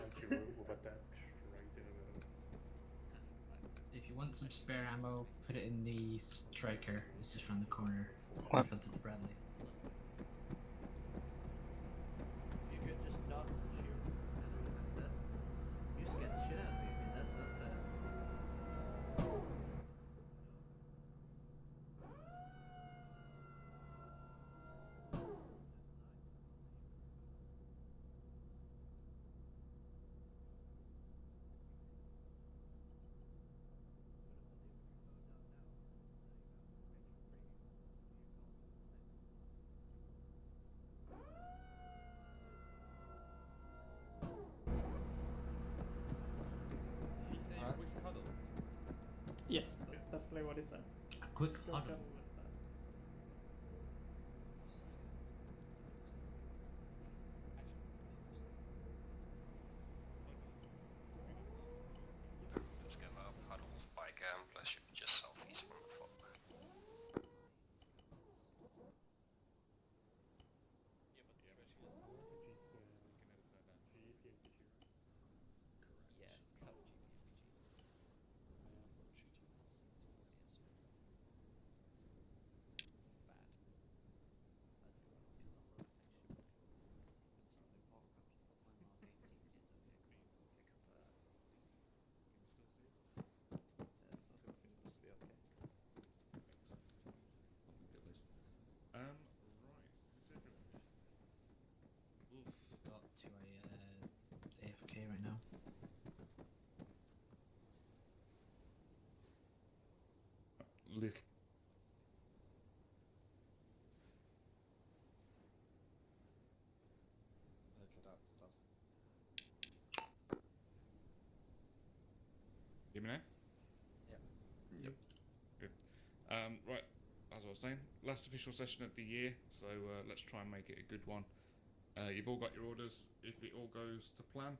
empty room with a desk straight in the middle. If you want some spare ammo, put it in the striker. It's just around the corner What? in front of the Bradley. You could just not shoot enemy contest. You scared the shit out of me. I mean, that's not fair. Yes, that's definitely what he said. A quick Go huddle. cuddle with Sam. Let's give a puddle by unless you're just southeast from the fog. Yeah, cut Right. Got to AFK right now. Little. Hear me now? Yep. Good. Right, as I was saying, last official session of the year, so let's try and make it a good one. You've all got your orders. If it all goes to plan,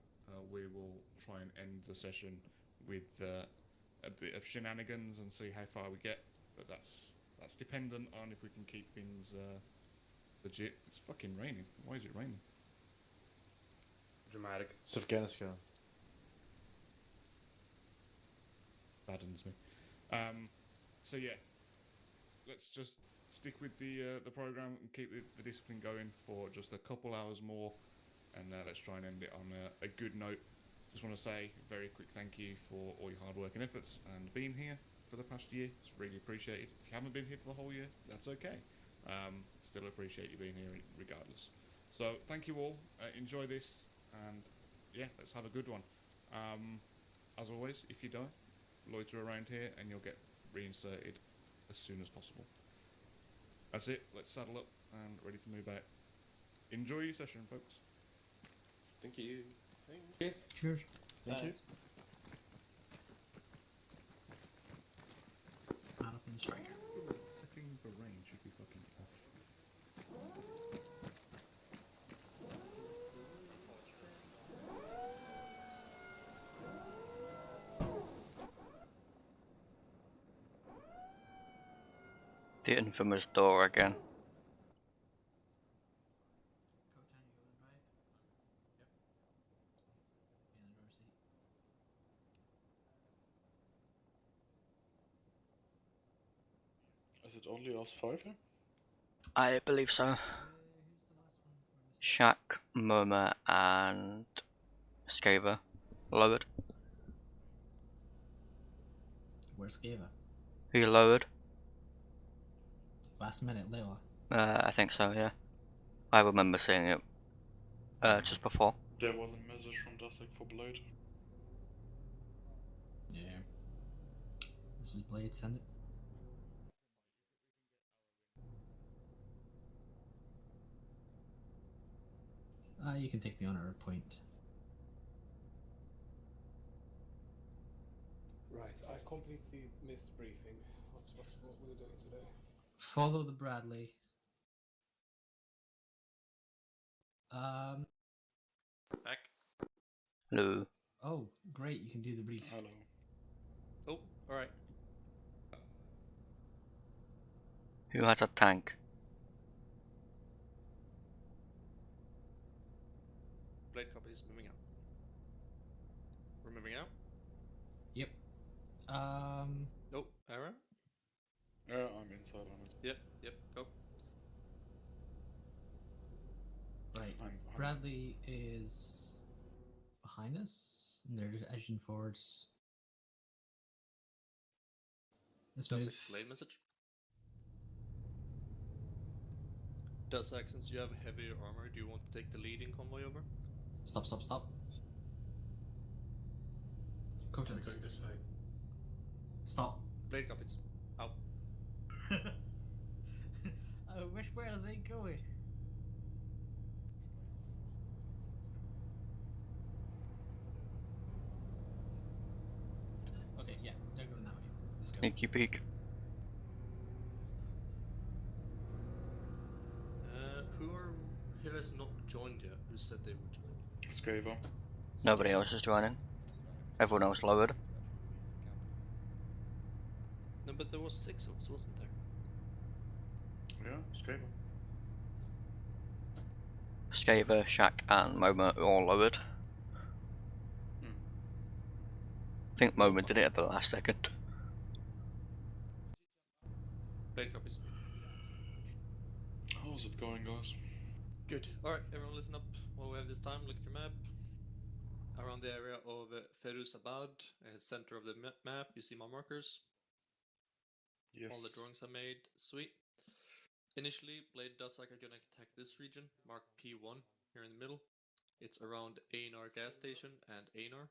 we will try and end the session with a bit of shenanigans and see how far we get. But that's dependent on if we can keep things legit. It's fucking raining. Why is it raining? Dramatic. It's Afghanistan. Saddens me. So yeah, let's just stick with the program and keep the discipline going for just a couple hours more, and let's try and end it on a good note. Just want to say a very quick thank you for all your hard work and efforts and being here for the past year. It's really appreciated. If you haven't been here for the whole year, that's okay. Still appreciate you being here regardless. So thank you all. Enjoy this, and yeah, let's have a good one. As always, if you die, loiter around here and you'll get reinserted as soon as possible. That's it. Let's saddle up and ready to move out. Enjoy your session, folks. Thank you. Yes. Cheers. Thank you. Man up in the striker. Setting for rain should be fucking off. The infamous door again. Cotan, you go and drive? Yep. In the driver's seat. Is it only us five here? I believe so. Who's the last one? We're missing. Shaq, Murmur, and Skaver lowered. Where's Gava? Who you lowered? Last minute, Layla. I think so, yeah. I remember seeing it just before. There was a message from Dasek for Blade. Yeah. This is Blade, send it. You can take the honor point. Right, I completely missed briefing. What we're doing today? Follow the Bradley. Back. Hello. Oh, great! You can do the brief. Hello. Oh, alright. Who has a tank? Blade copy is moving out. We're moving out. Yep. Oh, Aaron? Yeah, I'm inside on it. Yep, go. Right. I'm Bradley is behind us, and they're just edging forwards. Let's Does move. a blade message? Dusak, since you have heavier armor, do you want to take the leading convoy over? Stop, stop, stop. I'm Coaches. going this way. Stop. Blade copies. Out. Which way are they going? Okay, yeah, they're going that way. Let's go. Sneaky peek. Who has not joined yet? Who said they would join? Skaver. Nobody Steve. else is joining. Everyone else lowered. No, but there was 6 of us, wasn't there? Yeah, Skaver. Skaver, Shaq, and Moma are all lowered. I think Moma did it at the last second. Blade copies. How's it going, guys? Good. Alright, everyone listen up while we have this time. Look at your map. Around the area of Feruzabad, center of the map, you see my markers. Yes. All the drawings I made. Sweet. Initially, Blade Dusak are gonna attack this region, marked P1, here in the middle. It's around Einar gas station and Einar.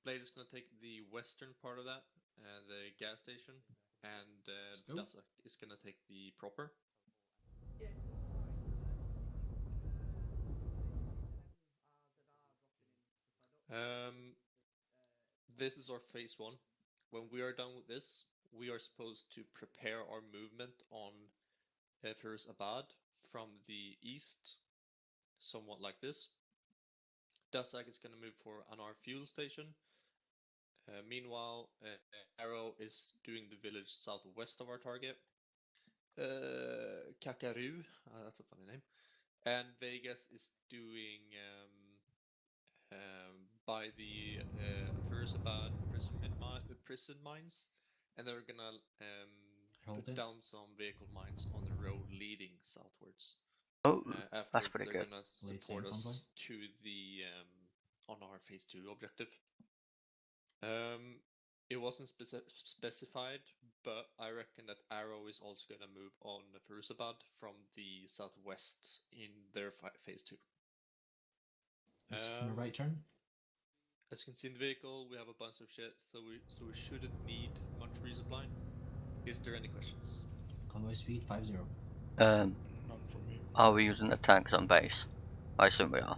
Blade is gonna take the western part of that, the gas station, and go. Dusak is gonna take the proper. This is our phase 1. When we are done with this, we are supposed to prepare our movement on Firuzabad from the east, somewhat like this. Dusak is going to move for Anar fuel station. Meanwhile, Arrow is doing the village southwest of our target. Kakaru, that's a funny name. And Vegas is doing by the Firuzabad prison mines, and they're gonna put down some vehicle mines on the road leading southwards. Oh, After that's pretty they're good. gonna support Late us convoy. to the on our phase 2 objective. It wasn't specified, but I reckon that Arrow is also gonna move on Firuzabad from the southwest in their phase 2. From a right turn. As you can see in the vehicle, we have a bunch of shit, so we shouldn't need much resupply. Is there any questions? Convoy speed 50. None from me. Are we using the tanks on base? I assume we are.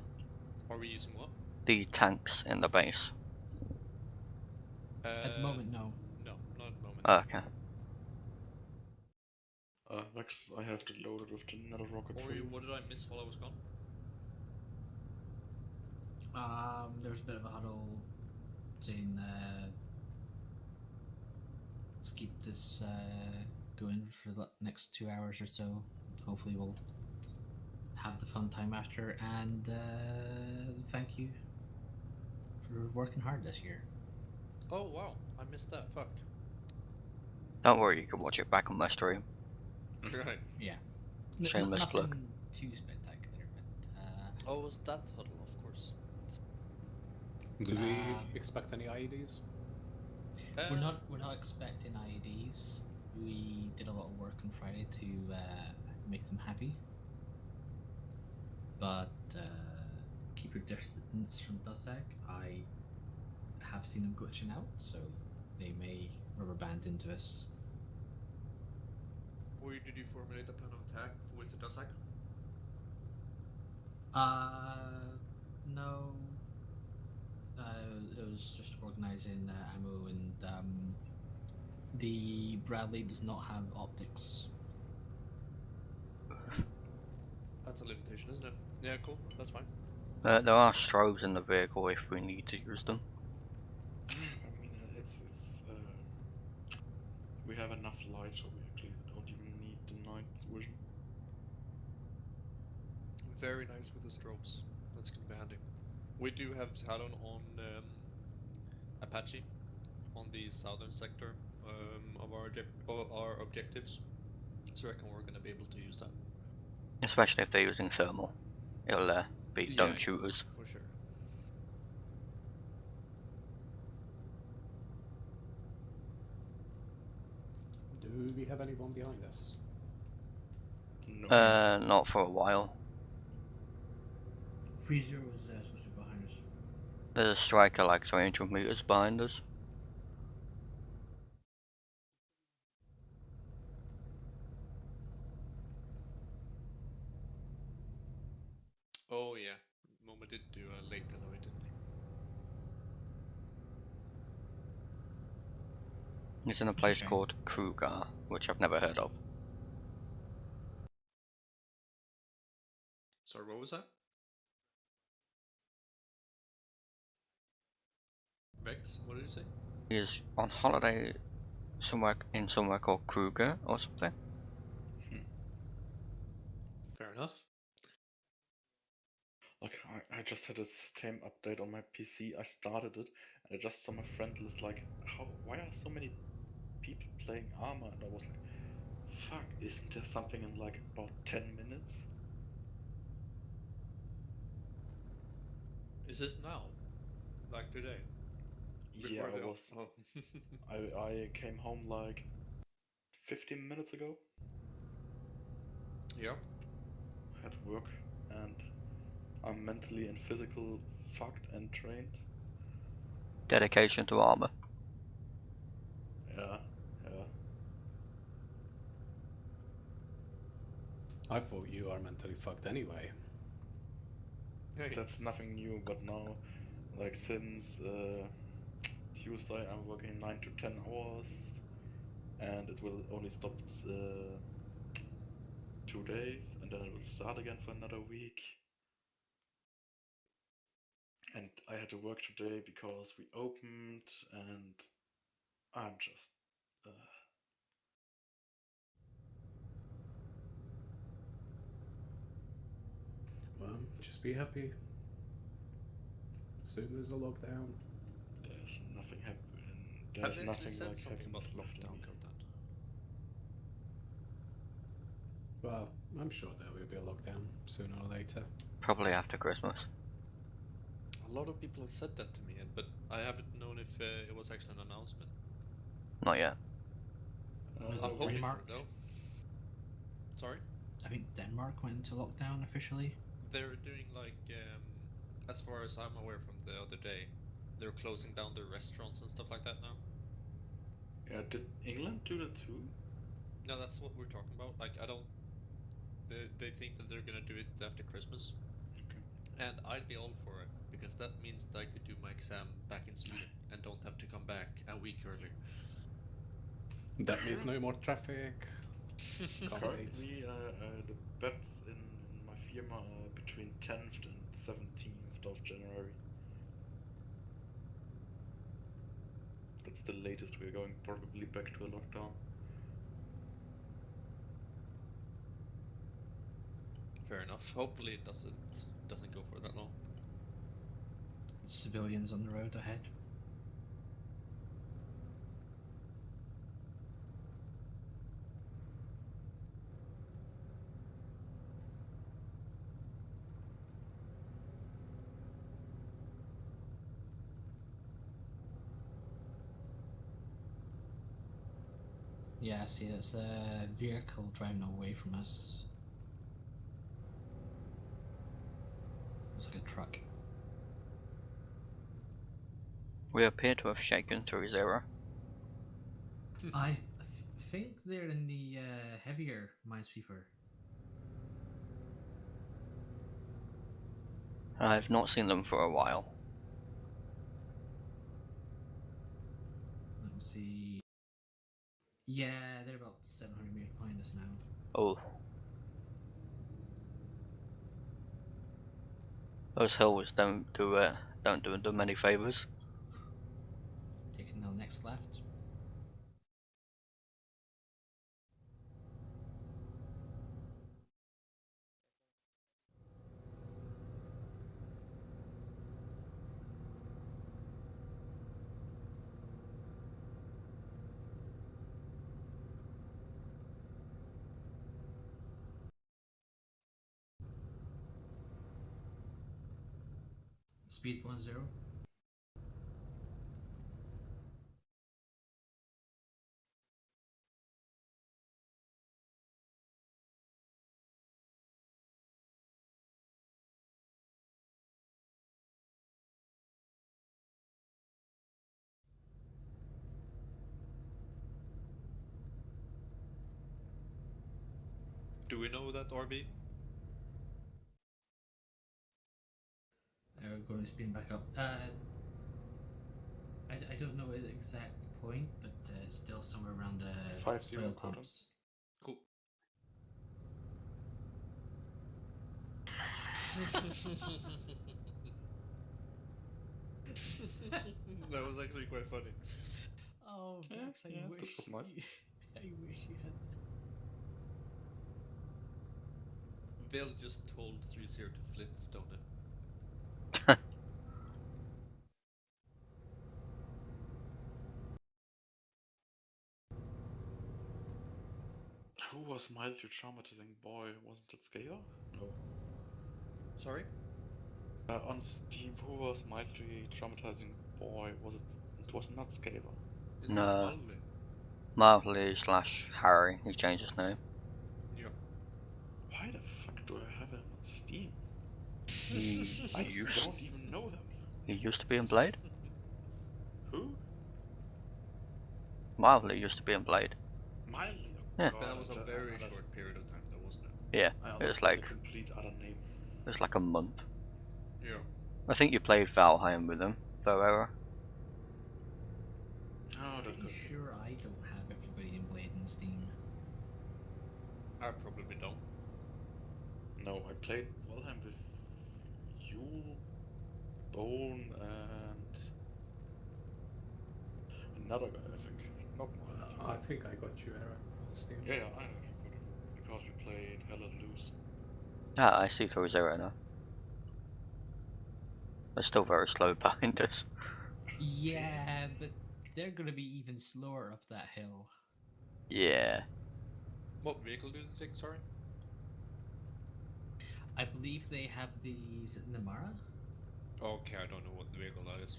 Are we using what? The tanks in the base. At the moment, no. No, not at the moment. Okay. Vex, I have to load it with the nether rocket for Ori, you. what did I miss while I was gone? There was a bit of a huddle saying, let's keep this going for the next 2 hours or so. Hopefully we'll have the fun time after, and thank you for working hard this year. Oh wow, I missed that. Fuck. Don't worry, you can watch it back on my stream. Right. Yeah. Shameless nothing plug. too spectacular, but Oh, was that huddle? Of course. Do we Um, expect any IEDs? we're not expecting IEDs. We did a lot of work on Friday to make them happy, but keep your distance from Dusak. I have seen them glitching out, so they may rubber band into us. Or did you formulate a plan of attack with the Dusak? No. It was just organizing ammo, and the Bradley does not have optics. That's a limitation, isn't it? Yeah, cool. That's fine. There are strobes in the vehicle if we need to use them. I mean, we have enough light, so we actually don't even need the night vision. Very nice with the strobes. That's gonna be handy. We do have Talon on Apache on the southern sector of our objectives, so I reckon we're gonna be able to use that. Especially if they're using thermal. It'll be don't shoot us. For sure. Do we have anyone behind us? No. Not for a while. Freezer was supposed to be behind us. There's a striker like 300 meters behind us. Oh yeah, Momo did do a late alloy, didn't he? He's in a It's a place shame. called Kruger, which I've never heard of. Sorry, what was that? Vex, what did you say? He is on holiday somewhere called Kruger or something. Fair enough. Like, I just had a system update on my PC. I started it, and I just saw my friend list like, why are so many people playing Arma? And I was like, fuck, isn't there something in like about 10 minutes? Is this now? Like today? Yeah, I was. Oh. I came home like 15 minutes ago. Yeah. Had work, and I'm mentally and physical fucked and drained. Dedication to armor. Yeah, yeah. I thought you are mentally fucked anyway. That's nothing new, but now, like since Tuesday, I'm working 9 to 10 hours, and it will only stop 2 days, and then it will start again for another week. And I had to work today because we opened, and I'm just. Well, just be happy. Soon there's a lockdown. There's nothing happening. Have There's they actually nothing said like something about happiness left in lockdown, me. Keltan? Well, I'm sure there will be a lockdown sooner or later. Probably after Christmas. A lot of people have said that to me, but I haven't known if it was actually an announcement. Not yet. Was I'm it hoping Denmark? for it though. Sorry? I think Denmark went into lockdown officially. They're doing like, as far as I'm aware from the other day, they're closing down their restaurants and stuff like that now. Yeah, did England do that too? No, that's what we're talking about. Like, I don't. They think that they're gonna do it after Christmas, Okay. and I'd be all for it because that means that I could do my exam back in Sweden and don't have to come back a week earlier. That means no more traffic. Can't wait. Currently, the bets in my firma are between 10th and 17th of January. That's the latest we're going probably back to a lockdown. Fair enough. Hopefully it doesn't go for that long. Civilians on the road ahead. Yeah, see, it's a vehicle driving away from us. It's like a truck. We appear to have shaken through zero. I think they're in the heavier Minesweeper. I've not seen them for a while. Let me see. Yeah, they're about 700 meters behind us now. Oh. Those hills don't do them many favors. Taking the next left. Speed 10. Do we know that RB? We're going to spin back up. I don't know the exact point, but it's still somewhere around the 5-0 oil quota. pumps. Cool. That was actually quite funny. Oh, Yeah, Vex, yeah, that was nice. I wish you had. Vale just told 3-0 to Flintstone it. Who was mildly traumatizing boy? Wasn't it Scalar? No. Sorry? On Steam, who was mildly traumatizing boy? Was it? It was not Scalar. Is it No. Mully? Marley / Harry. He changed his name. Yeah. Why the fuck do I have him on Steam? He I used don't even know them. he used to be in Blade. Who? Marley used to be in Blade. Mildly. Oh Yeah. God, But that was a I very under- short period of time, though, wasn't it? Yeah. I It was understand like a complete other name. a month. Yeah. I think you played Valheim with him, Ferreira. Oh, I'm that pretty could be. sure I don't have everybody in Blade and Steam. I probably don't. No, I played Valheim with you, Bone, and another guy, I think. Not Mildly. I think I got you, Aaron, on Steam. Yeah, I know you got it. Because we played Hell Let Loose. Ah, I see 3-0 now. They're still very slow behind us. Yeah, but they're gonna be even slower up that hill. Yeah. What vehicle did you take, sorry? I believe they have these Namara. Okay, I don't know what vehicle that is.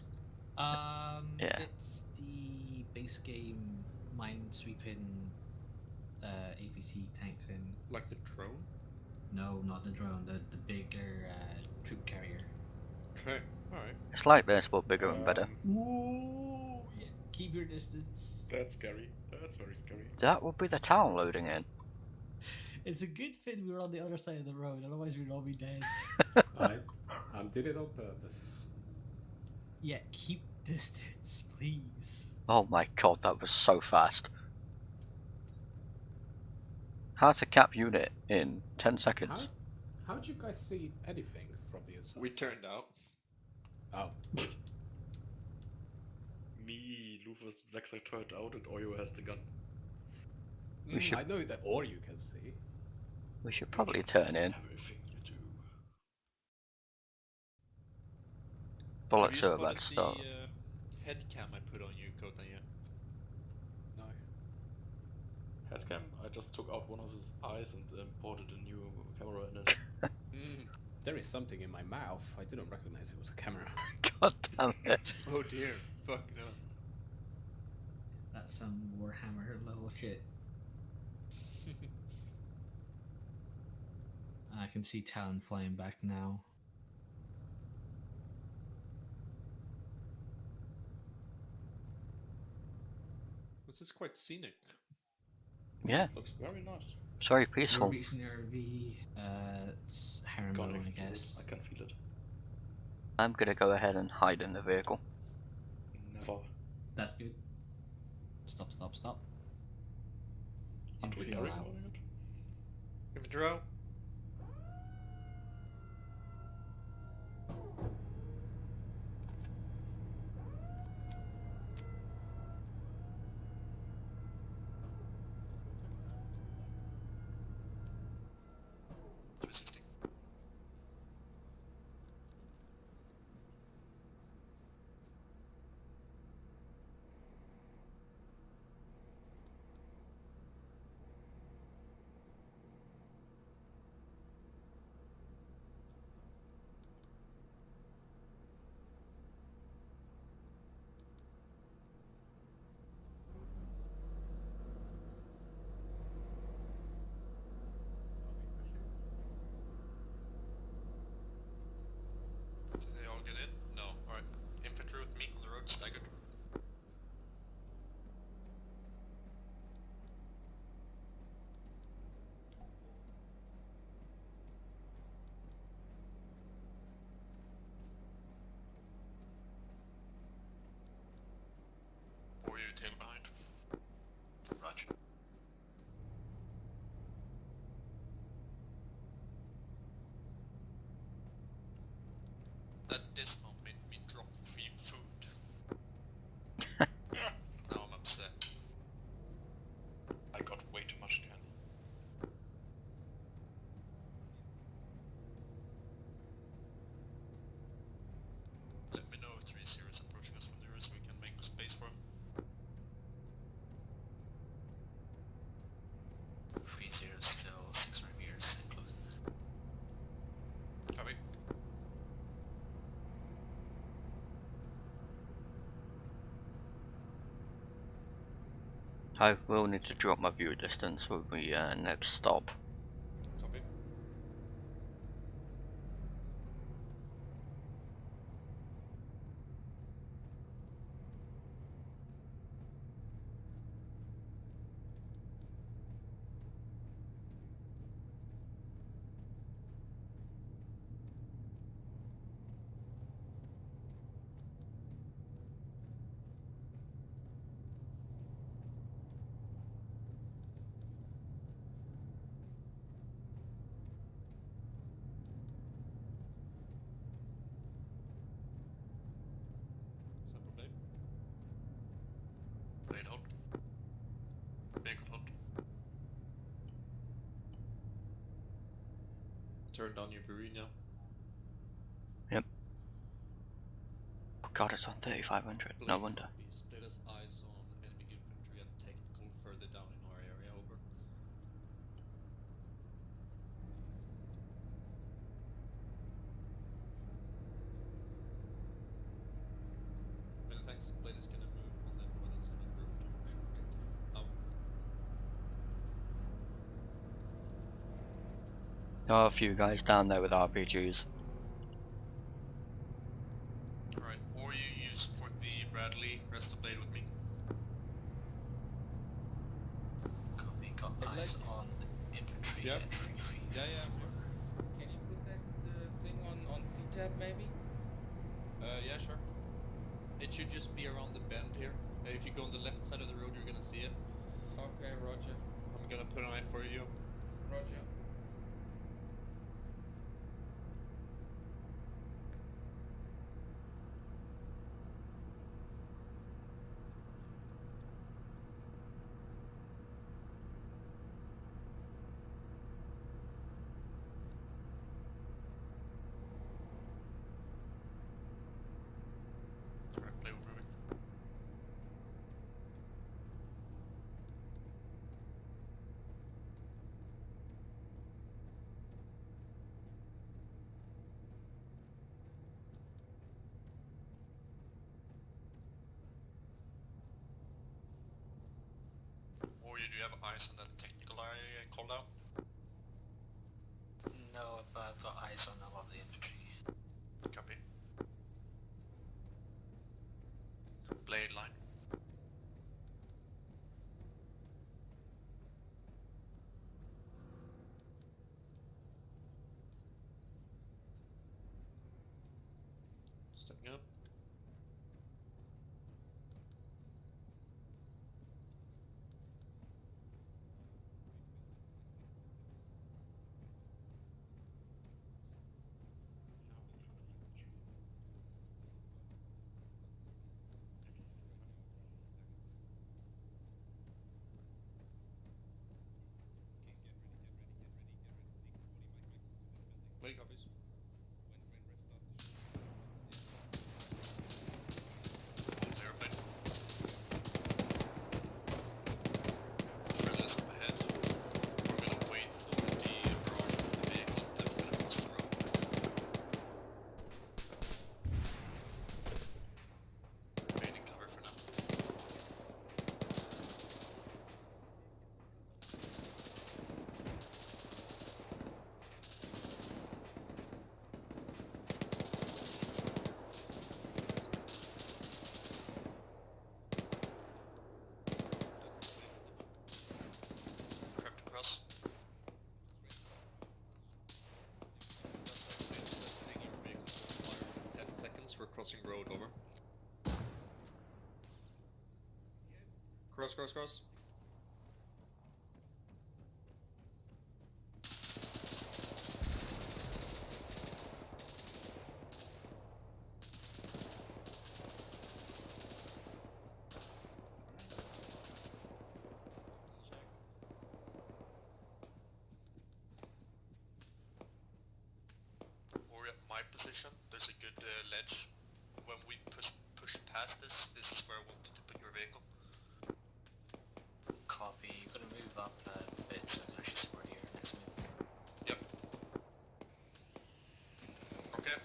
Yeah. It's the base game minesweeping APC tank thing. Like the drone? No, not the drone. The bigger troop carrier. Okay, alright. It's like this, but bigger and better. Whoa! Yeah, keep your distance. That's scary. That's very scary. That would be the town loading in. It's a good thing we were on the other side of the road. Otherwise, we'd all be dead. I did it on purpose. Yeah, keep distance, please. Oh my god, that was so fast. How to cap unit in 10 seconds. How'd you guys see anything from the inside? We turned out. Oh. Me, Lufus, Vexer turned out, and Oyo has the gun. We should I know that all you can see. we should You probably can turn see in. everything you do. Have Bullets you are spotted about to start. the head cam I put on you, Kota, yet? No. Headcam, I just took out one of his eyes and imported a new camera in it. Mm. There is something in my mouth. I didn't recognize it was a camera. God damn it. Oh dear, fuck no. That's some Warhammer level shit. I can see Talon flying back now. This is quite scenic. Yeah, Looks very nice. it's very We're peaceful. reaching the RV. It's Harrow, Gonna I explode. guess. I can feel it. I'm gonna go ahead and hide in the vehicle. Never. That's good. Stop, stop, stop. Aren't we Infantry airing allowed. over it? Infantry out. Or you tail behind. Roger. That dismount made me drop 3 food. Now I'm upset. I got way too much candy. Let me know if 3-0 is approaching us from the rear so we can make space for him. 3-0 still 600 meters included. Copy. I will need to drop my view distance when we next stop. Copy. Sample blade. Blade hold. Vehicle hold. Turn down your view now. Oh god, it's on 3500. No Blade wonder. copy. Split us eyes on enemy infantry and technical further down in our area. Over. Many thanks. Blade is gonna move on the northern side of the road. Push our objective. Out. There are a few guys down there with RPGs. Alright, or you support the Bradley, rest the blade with me. Copy, got eyes on infantry Yep. entry free. Yeah, I'm here. Can you put that thing on C-tab maybe? Yeah, sure. It should just be around the bend here. If you go on the left side of the road, you're gonna see it. Okay, roger. I'm gonna put an eye for you. Roger. Alright, blade we're moving. Or you do have eyes on that technical I called out? No, but I've got eyes on a lot of the infantry. Copy. Blade line. Stepping up. Blade copies. Clear blade. Friendlies up ahead. We're gonna wait for the barrage of the vehicle that we're gonna cross the road. Remain in cover for now. Crept across. Listening, your vehicle will fire in 10 seconds. We're crossing road. Over. Cross, cross, cross. Or at my position, there's a good ledge. When we push past this is where I want you to put your vehicle. Copy. You're gonna move up a bit so I can actually support your next move. Yep. Okay.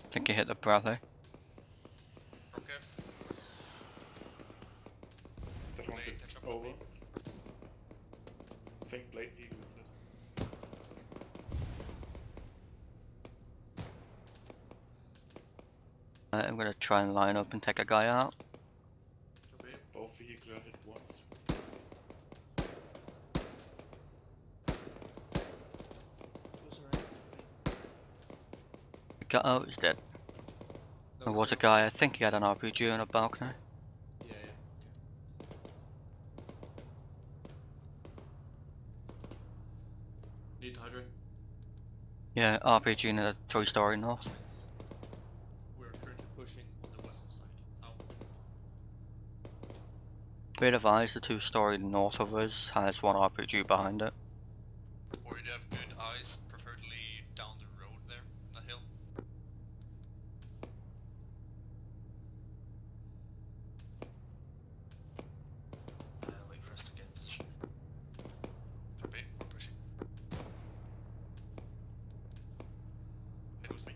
I think you hit the Bradley. Okay. That one Blade, bit catch up with over. me. I think Blade Eagle is it. I'm gonna try and line up and take a guy out. Copy. Both vehicles are hit once. Those are right. The guy, oh, he's dead. That There was a hero. guy, I think he had an RPG on a balcony. Yeah, yeah. Okay. Need Hydra. Yeah, RPG in a 3-story north. Nice. We're currently pushing on the western side. Out. Be advised, the 2-story north of us has one RPG behind it. Or you have good eyes, preferably down the road there, on the hill. Wait for us to get in position. Copy, we're pushing. Head with me.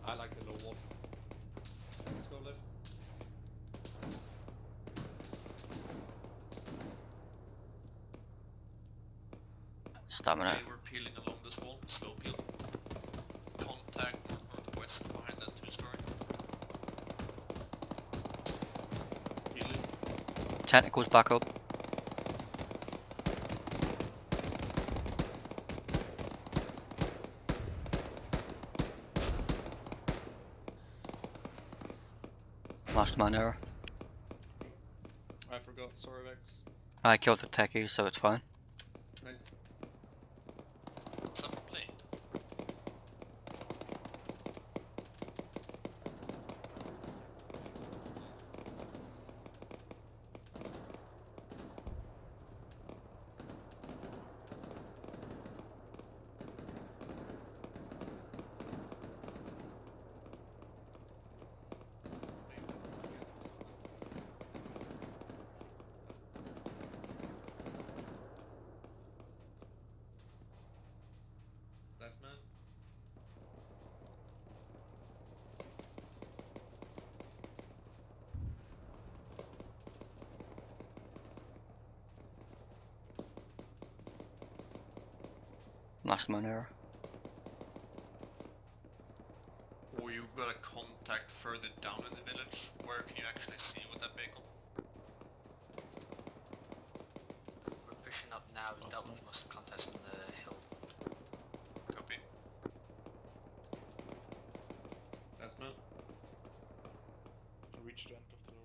I like the low wall. Let's go left. Stamina. Okay, we're peeling along this wall, slow peel. Contact northwest behind that 2-story. Peeling. Technicals back up. Last man error. I forgot, sorry Vex. I killed the techie, so it's fine. Nice. What's up, Blade? Last man. Last man error. Or you got a contact further down in the village. Where can you actually see with that vehicle? We're pushing up now. We dealt with most of the contest on the hill. Copy. Last man. To reach the end of the road.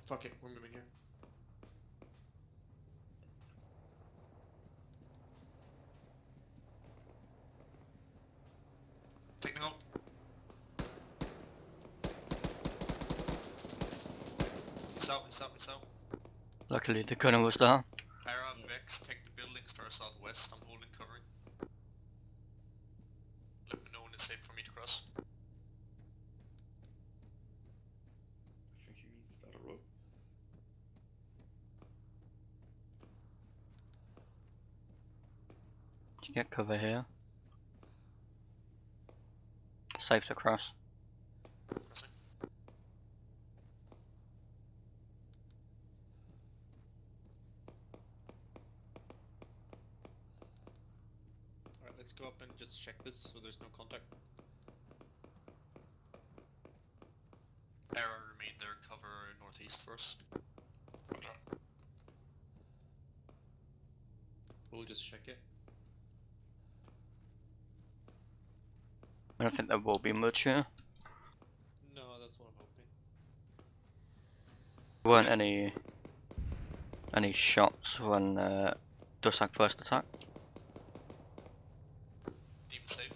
Fuck it, we're moving here. Taking out. It's out, it's out, it's out. Luckily the gunner was down. Ara, Vex, take the buildings to our southwest. I'm holding covering. Let me know when it's safe for me to cross. I think you can start a road. You get cover here. Safe to cross. Crossing. Alright, let's go up and just check this so there's no contact. Ara, remain there, cover northeast first. We'll just check it. I don't think there will be much here. No, that's what I'm hoping. There weren't any shots when Dusak first attacked. Deem safe.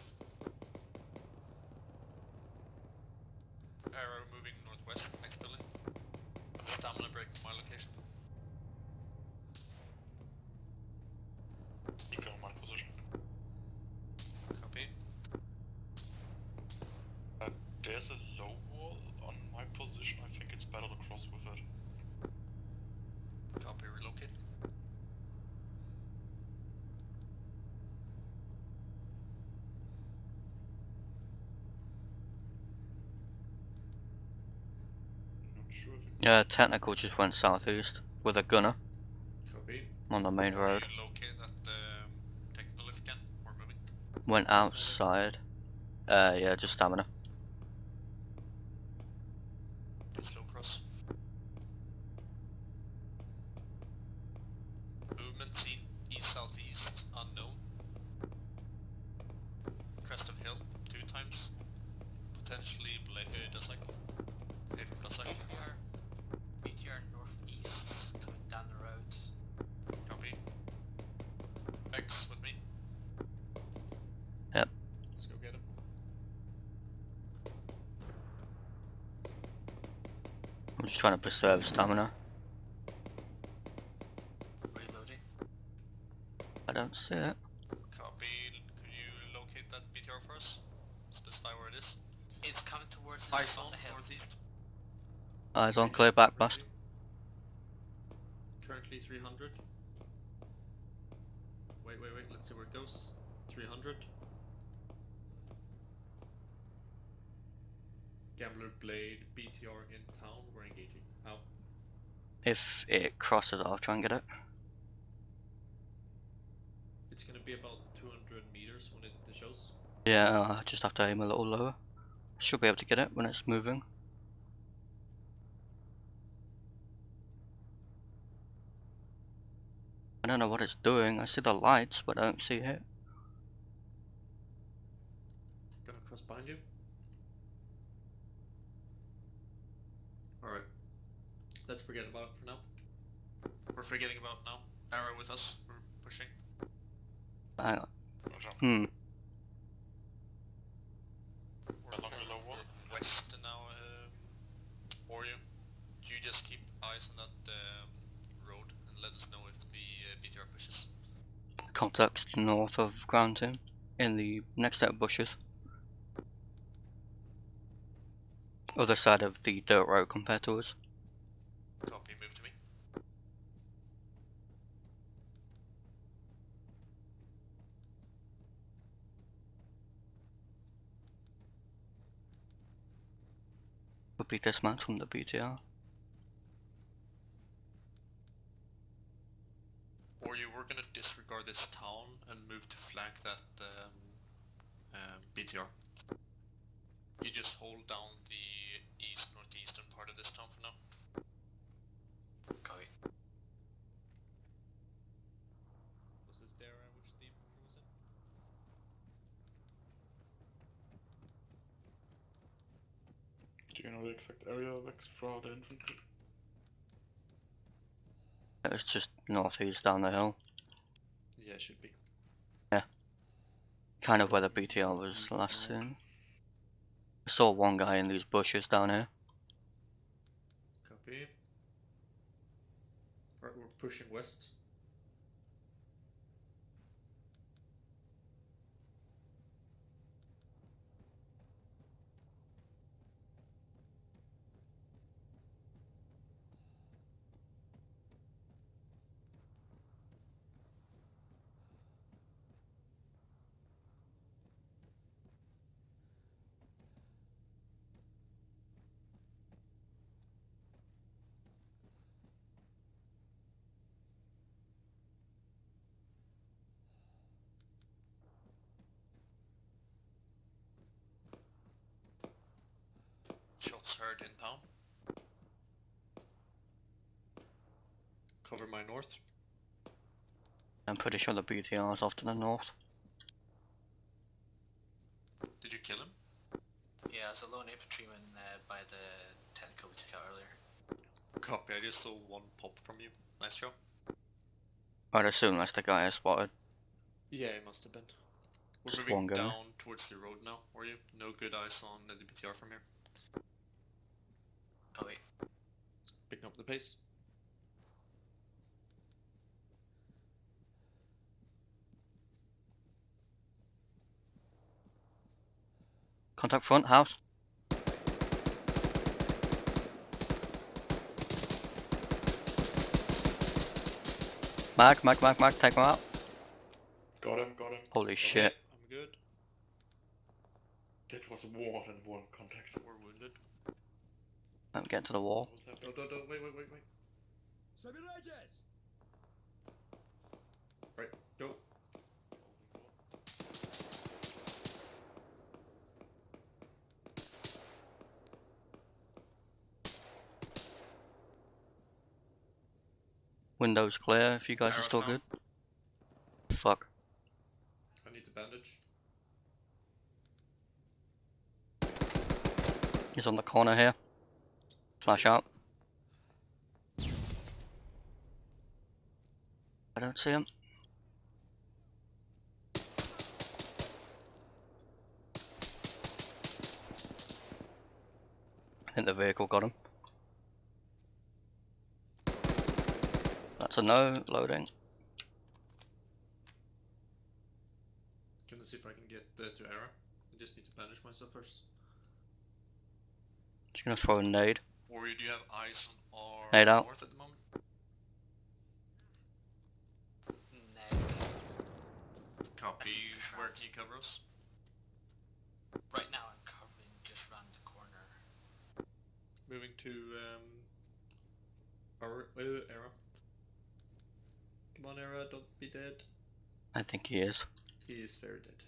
Arrow moving northwest, next building. Stamina break my location. Eco my position. Copy. There's a low wall on my position. I think it's better to cross with it. Copy, relocate. Not sure if it Yeah, technical just went southeast with a gunner Copy. on the main road. You locate at the technical if you can. We're moving. Went outside. Yeah, just stamina. Slow cross. Movement seen east southeast, unknown. Crest of hill, 2 times. Potentially just like plus like BTR northeast, coming down the road. copy. X with me. Let's go get him. I'm just trying to preserve stamina. Reloading. I don't see it. Copy. Could you locate that BTR for us? Specify where it is. It's coming towards us Eyes on on the hill. northeast. Eyes on, clear back blast. Currently 300. Wait, let's see where it goes. 300. Gambler Blade, BTR in town, we're engaging. How? If it crosses, I'll try and get it. It's gonna be about 200 meters when it shows. Yeah, I just have to aim a little lower. Should be able to get it when it's moving. I don't know what it's doing. I see the lights, but I don't see it. Gonna cross behind you. Alright. Let's forget about it for now. We're forgetting about now. Arrow with us. We're pushing. Hang on. We're along the low wall. West now, or you just keep eyes on that road and let us know if the BTR pushes. Contacts north of ground team in the next set of bushes. Other side of the dirt road compared to us. Copy, move to me. Would be dismount from the BTR. Or you were gonna disregard this town and move to flank that BTR. You just hold down the northeastern part of this town for now. Copy. Was this there which the pusher was in? Do you know the exact area of extra the infantry? It's just northeast down the hill. Yeah, it should be. Kind of where the BTR was last seen. I saw one guy in these bushes down here. Copy. Alright, we're pushing west. Shots heard in town. Cover my north. I'm pretty sure the BTR is off to the north. Did you kill him? Yeah, there's a lone infantryman by the technical we took out earlier. Copy, I just saw one pop from you. Nice job. I'd assume that's the guy I spotted. Yeah, it must have been. We're Just moving one guy. down towards the road now, are you? No good eyes on the BTR from here. Oh wait. Picking up the pace. Contact front, house. Mag, take him out. Got him. Holy Okay, shit. I'm good. That was more than one contact. We're wounded. Let me get to the wall. What was happening? Don't, wait. Right, go. Windows clear if you guys are Arrows still now. good. Fuck. I need to bandage. He's on the corner here. Flash out. I don't see him. I think the vehicle got him. That's a no, loading. Gonna see if I can get to Era. I just need to bandage myself first. Just gonna throw a nade. Or do you have eyes on our Nade out. north at the moment? No. Copy, where can you cover us? Right now I'm covering just round the corner. Moving to Era. Come on, Era, don't be dead. I think he is. He is very dead.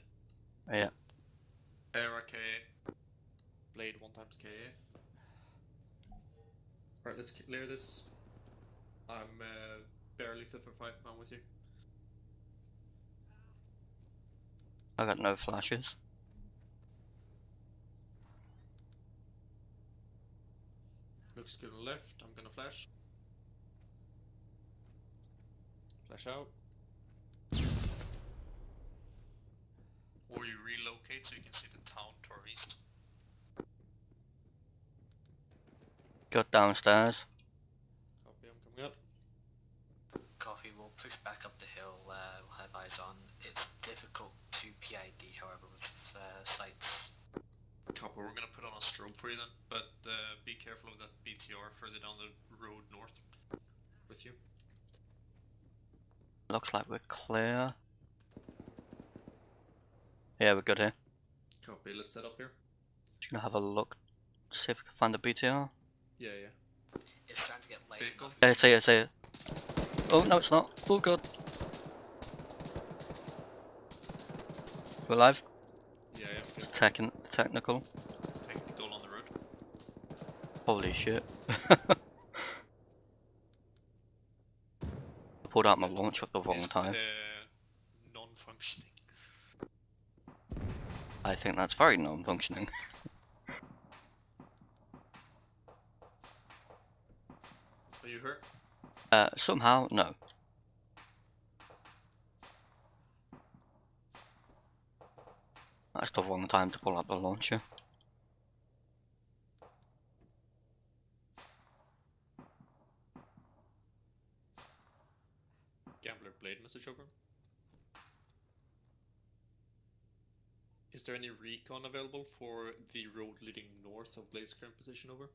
Yeah. Era KA. Blade 1 times KA. Alright, let's clear this. I'm barely fit for fight. I'm with you. I got no flashes. Looks good on the left. I'm gonna flash. Flash out. Or you relocate so you can see the town to our east. Got downstairs. Copy, I'm coming up. Coffee will push back up the hill, we'll have eyes on. It's difficult to PID, however, with sights. Copy, we're gonna put on a strobe for you then, but be careful of that BTR further down the road north. With you. Looks like we're clear. Yeah, we're good here. Copy, let's set up here. Just gonna have a look. See if we can find the BTR. Yeah. It's starting to get light. Vehicle? Yeah, see it. Oh, no, it's not. Oh, god. We're alive? Yeah, It's good. technical. Technical on the road. Holy shit. I pulled out my launcher at the wrong time. Non-functioning. I think that's very non-functioning. Are you hurt? Somehow, no. That's the wrong time to pull out the launcher. Gambler Blade message over. Is there any recon available for the road leading north of Blade's current position over?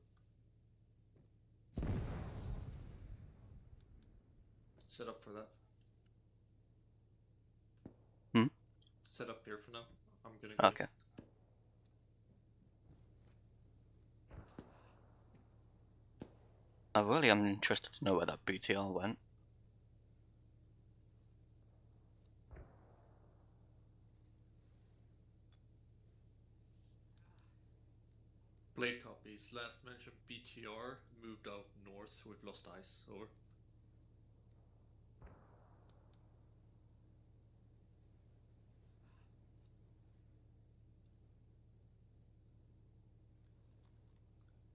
Set up for that. Set up here for now. I'm gonna go. Okay. I really am interested to know where that BTR went. Blade copies. Last mentioned BTR moved out north. We've lost ice. Over.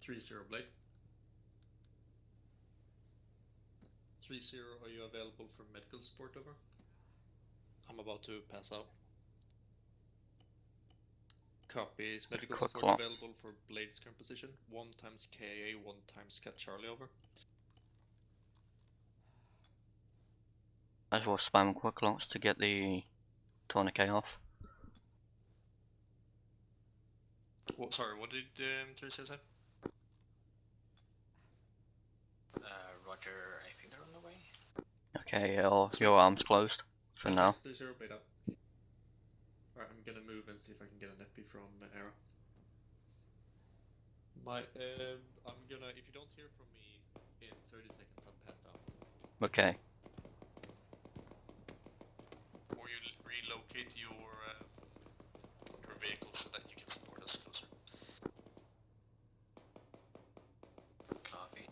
3-0 Blade. 3-0, are you available for medical support over? I'm about to pass out. Copy. Is medical Quick support lock. available for Blade's current position? 1 times KA, 1 times Cat Charlie over. Might as well spam quick locks to get the tourniquet off. What, sorry, what did 3-0 say? Roger, I think they're on the way. Okay, your arm's closed for now. 3-0 Blade up. Alright, I'm gonna move and see if I can get an epi from Era. I'm gonna, if you don't hear from me in 30 seconds, I'm passed out. Okay. Or you relocate your vehicle so that you can support us closer. Copy.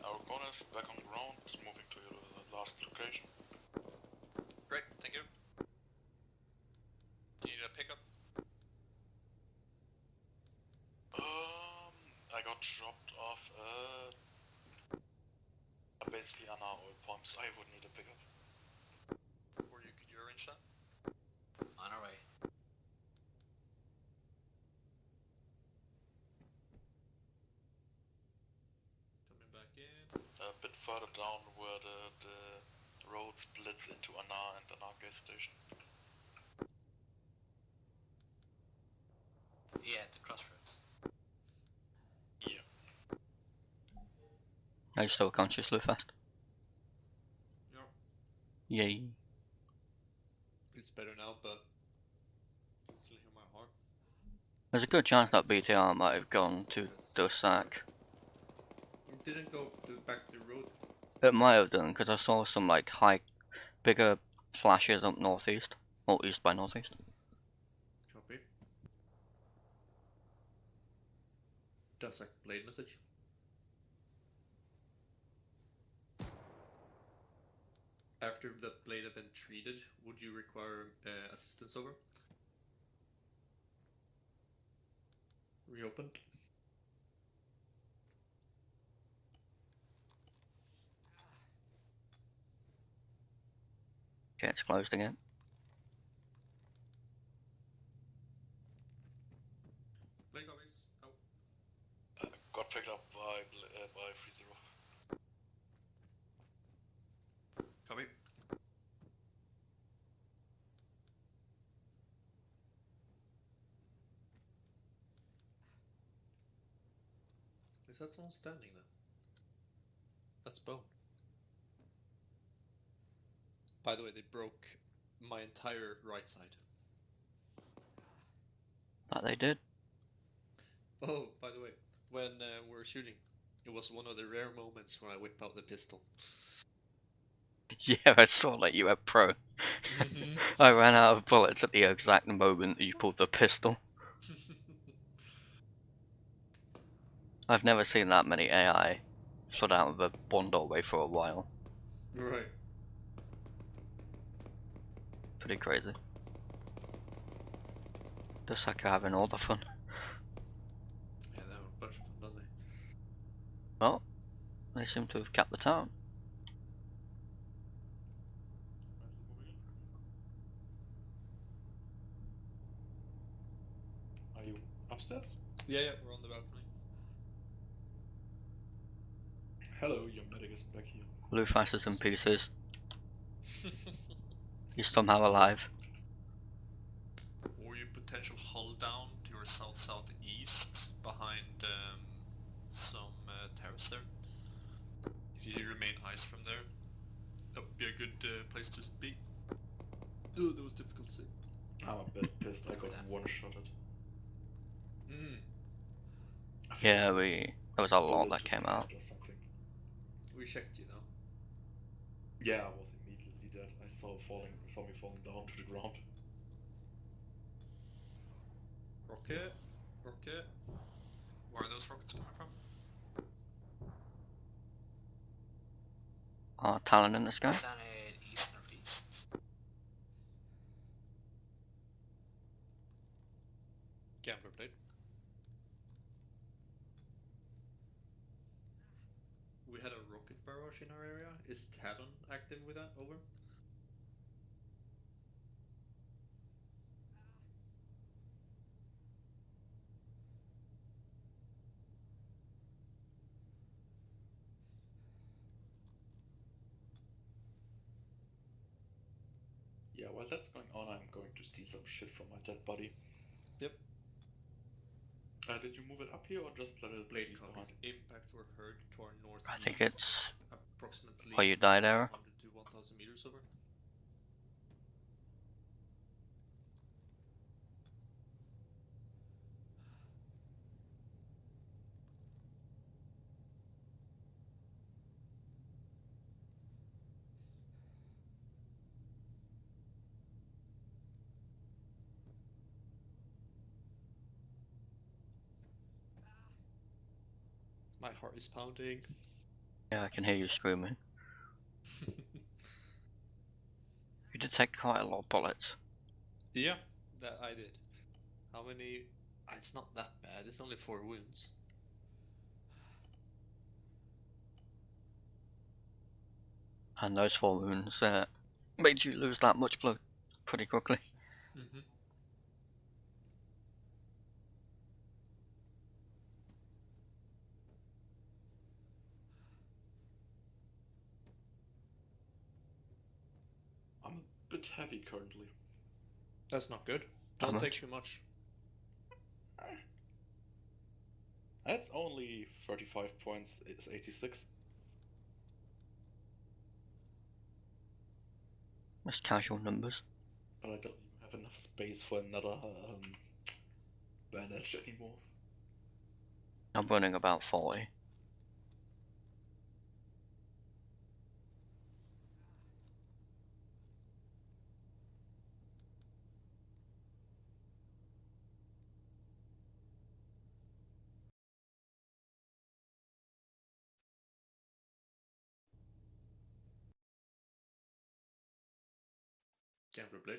Our corner is back on ground, is moving to your last location. Great, thank you. Do you need a pickup? I got dropped off basically on our oil pumps. I would need a pickup. Or could you arrange that? On our way. Coming back in. A bit further down where the road splits into Anar and Anar gas station. Yeah, at the crossroads. Yeah. Are you still conscious, Lufast? Yeah. Yay. It's better now, but I can still hear my heart. There's a good chance that BTR might have gone to the sack. It didn't go back to the road. It might have done, because I saw some like bigger flashes up northeast, or east by northeast. Copy. Dusak Blade message. After the blade had been treated, would you require assistance over? Reopened. Okay, it's closed again. Blade copies. Oh. Got picked up by 3-0. Copy. Is that someone standing there? That's Bone. By the way, they broke my entire right side. That they did. Oh, by the way, when we were shooting, it was one of the rare moments when I whip out the pistol. Yeah, I saw that you went pro. I ran out of bullets at the exact moment that you pulled the pistol. I've never seen that many AI stood out of a one doorway for a while. Right. Pretty crazy. The sucker having all the fun. Yeah, they have a bunch of fun, don't they? Well, they seem to have capped the town. Are you upstairs? Yeah, we're on the balcony. Hello, your medic is back here. Lufas is in pieces. He's somehow alive. Or your potential hull down to your south-southeast behind some terrace there. If you remain ice from there, that would be a good place to be. Oh, that was difficult to say. I'm a bit pissed. I got one-shotted. Yeah, there was a lot that came out. Or something. We checked you now. Yeah, I was immediately dead. I saw me falling down to the ground. Rocket. Rocket. Where are those rockets coming from? Talon in the sky. Planet east northeast. Gambler Blade. barrage in our area. Is Talon active with that? Over. Yeah, while that's going on, I'm going to steal some shit from my dead body. Yep. Did you move it up here or just let it Blade leave behind? copies. Impacts were heard to our northeast. I think it's approximately where you died, Era. 500 to 1,000 meters over. My heart is pounding. Yeah, I can hear you screaming. You did take quite a lot of bullets. Yeah, that I did. How many? It's not that bad. It's only 4 wounds. And those 4 wounds made you lose that much blood pretty quickly. Mm-hmm. I'm a bit heavy currently. That's not good. How Don't take much? too much. That's only 35 points, it's 86. That's casual numbers. But I don't even have enough space for another bandage anymore. I'm running about 40. Camper blade.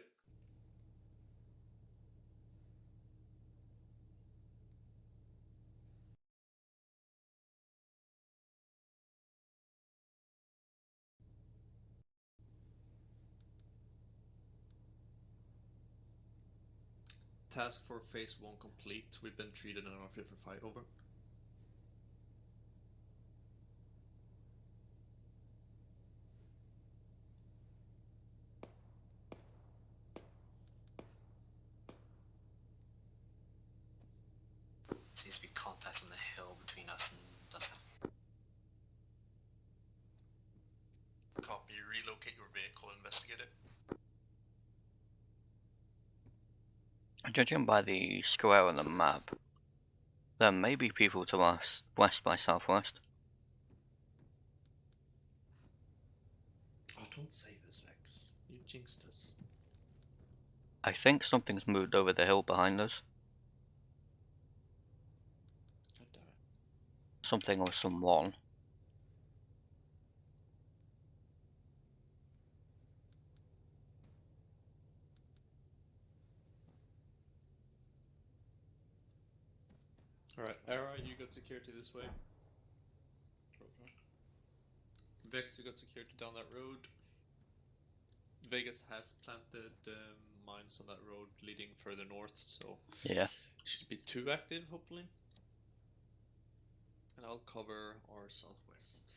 Task for phase 1 complete. We've been treated in our fit for fight. Over. Seems to be contact on the hill between us and Dustin. Copy. Relocate your vehicle. Investigate it. Judging by the square on the map, there may be people to our west by southwest. Oh, don't say this, Vex. You jinxed us. I think something's moved over the hill behind us. God damn it. Something or someone. Alright, Era, you got security this way. Okay. Vex, you got security down that road. Vegas has planted mines on that road leading further north, so Yeah. should be 2 active, hopefully. And I'll cover our southwest.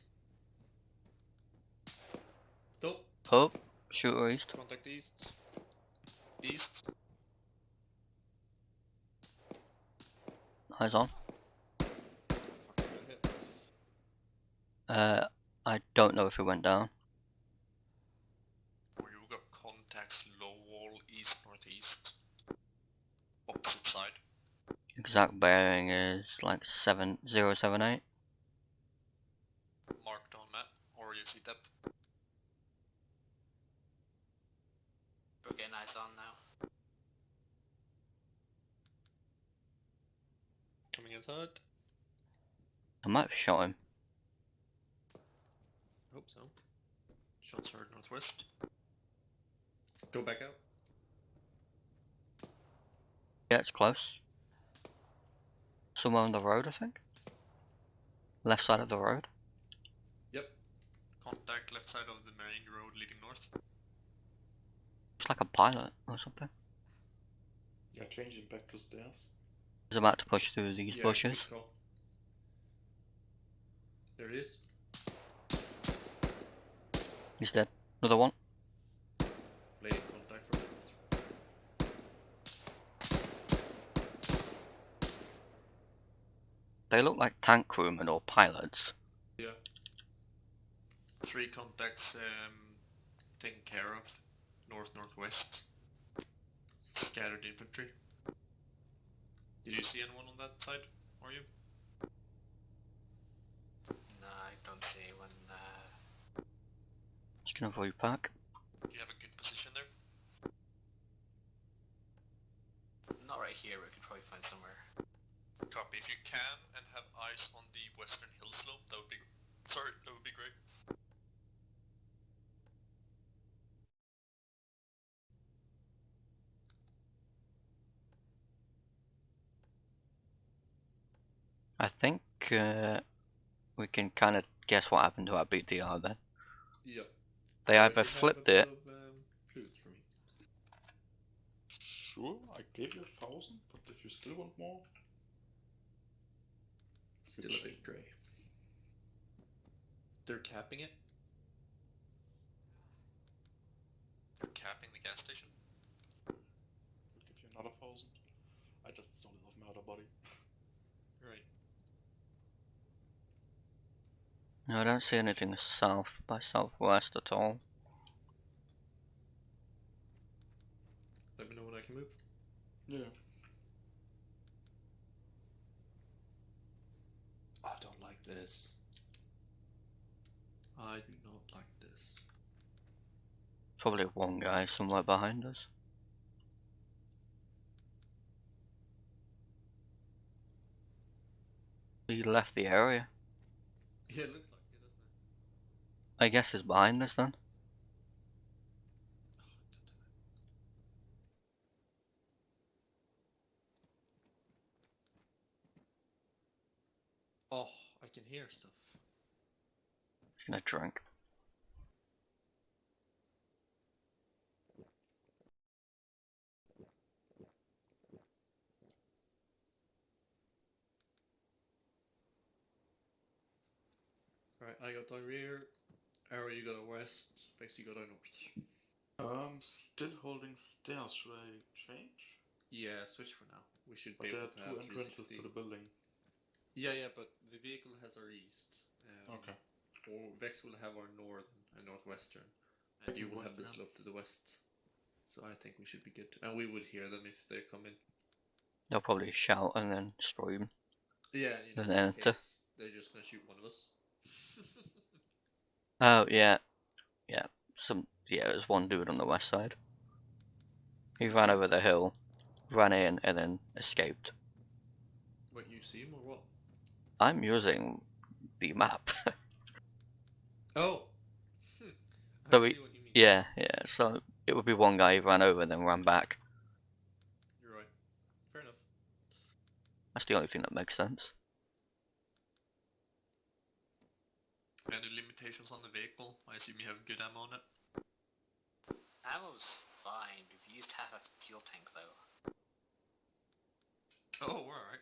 Nope. Oh, shooter east. Contact east. East. Eyes on. Fuck, I got hit. I don't know if it went down. Or you got contacts low wall east northeast. Opposite side. Exact bearing is like 7078. Marked on map. Or you see that. We're getting eyes on now. Coming inside. I might have shot him. Hope so. Shots heard northwest. Go back out. Yeah, it's close. Somewhere on the road, I think. Left side of the road. Yep. Contact left side of the main road leading north. It's like a pilot or something. Yeah, changing back to stairs. He's about to push through these bushes. Good call. There it is. He's dead. Another one. Blade contact from the north. They look like tank crewmen or pilots. Yeah. 3 contacts taken care of. North-northwest. Scattered infantry. Did you see anyone on that side? Are you? No, I don't see anyone. Just gonna repack. You have a good position there. Not right here, we could probably find somewhere. Copy. If you can and have eyes on the western hill slope, that would be great. I think we can kind of guess what happened to our BTR then. Yeah. They either flipped it. Fluids for me. Sure, I gave you 1,000, but if you still want more... Still a bit grey. They're capping it? You're capping the gas station? I'll give you another 1,000. I just stole it off my other body. Right. No, I don't see anything south by southwest at all. Let me know when I can move. Yeah. I don't like this. I do not like this. Probably one guy somewhere behind us. He left the area. Yeah, it looks like it, doesn't it? I guess he's behind us then. Oh, I can hear stuff. He's gonna drink. Alright, I got the rear. Arrow, you got a west. Vex, you got a north. Still holding stairs. Should I change? Yeah, switch for now. We should But be there able are to two have entrances 360. to the building. Yeah, but the vehicle has our east. Okay. Or Vex will have our northern and northwestern. And you will have the Western. slope to the west. So I think we should be good. And we would hear them if they come in. They'll probably shout and then scream. Yeah, you know, And in then this case, they're just gonna shoot one of us. Oh yeah, yeah. There's one dude on the west side. He ran over the hill, ran in, and then escaped. What, you see him or what? I'm using the map. Oh! I So see what you mean. yeah. So it would be one guy who ran over and then ran back. You're right. Fair enough. That's the only thing that makes sense. Any limitations on the vehicle? I assume you have good ammo on it. Ammo's fine. We've used half a fuel tank though. Oh, we're alright.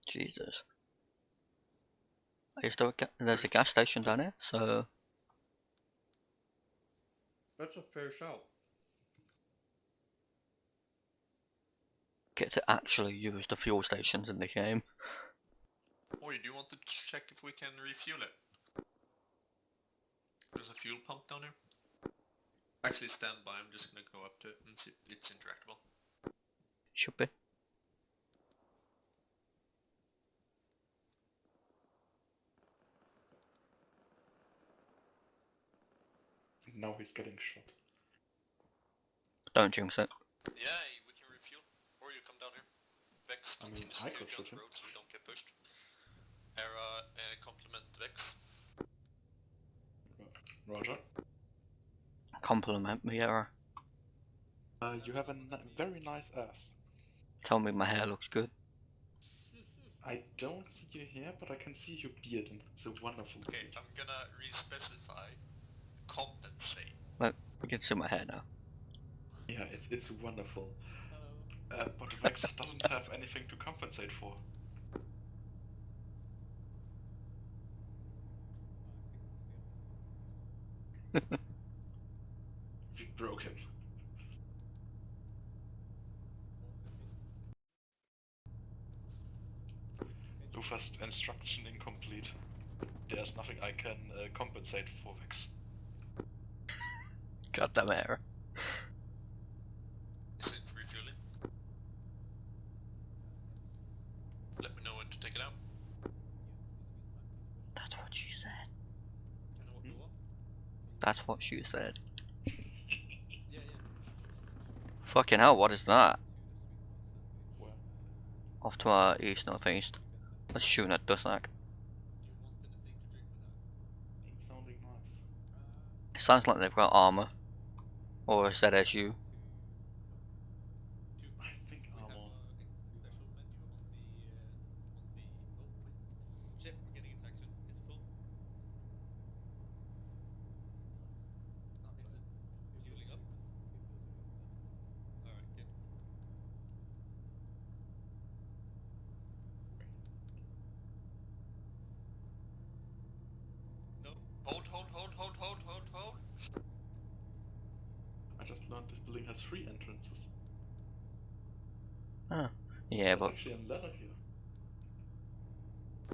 Jesus. There's a gas station down here, so That's a fair shout. get to actually use the fuel stations in the game. Or you do want to check if we can refuel it? There's a fuel pump down here. Actually, stand by. I'm just gonna go up to it and see if it's interactable. Should be. Now he's getting shot. Don't jinx it. Yeah, we can refuel. Or you come down here. Vex continues I to could go shoot down the him. road so we don't get pushed. Hera, compliment Vex. Roger. Compliment me, Era. You have a very nice ass. Tell me my hair looks good. I don't see your hair, but I can see your beard, and it's a wonderful Okay, beard. I'm gonna re-specify. compensate. Look, you can see my hair now. Yeah, it's wonderful. But Vex doesn't have anything to compensate for. We broke him. Lufa's instruction incomplete. There's nothing I can compensate for, Vex. Goddamn error. Is it refueling? Let me know when to take it out. That's what she said. Can I what? That's what she said. Yeah. Fucking hell, what is that? Where? Off to our east northeast. Let's shoot at Dusak. Do you want anything to drink with that? Ain't sounding nice. It sounds like they've got armor. Or a ZSU. I think We have armor. a special menu on the oh wait. Shit, we're getting attacked. Is it full? Is it fueling up? Alright, good. No. Hold. I just learned this building has 3 entrances. Huh. Yeah, There's but actually a ladder here.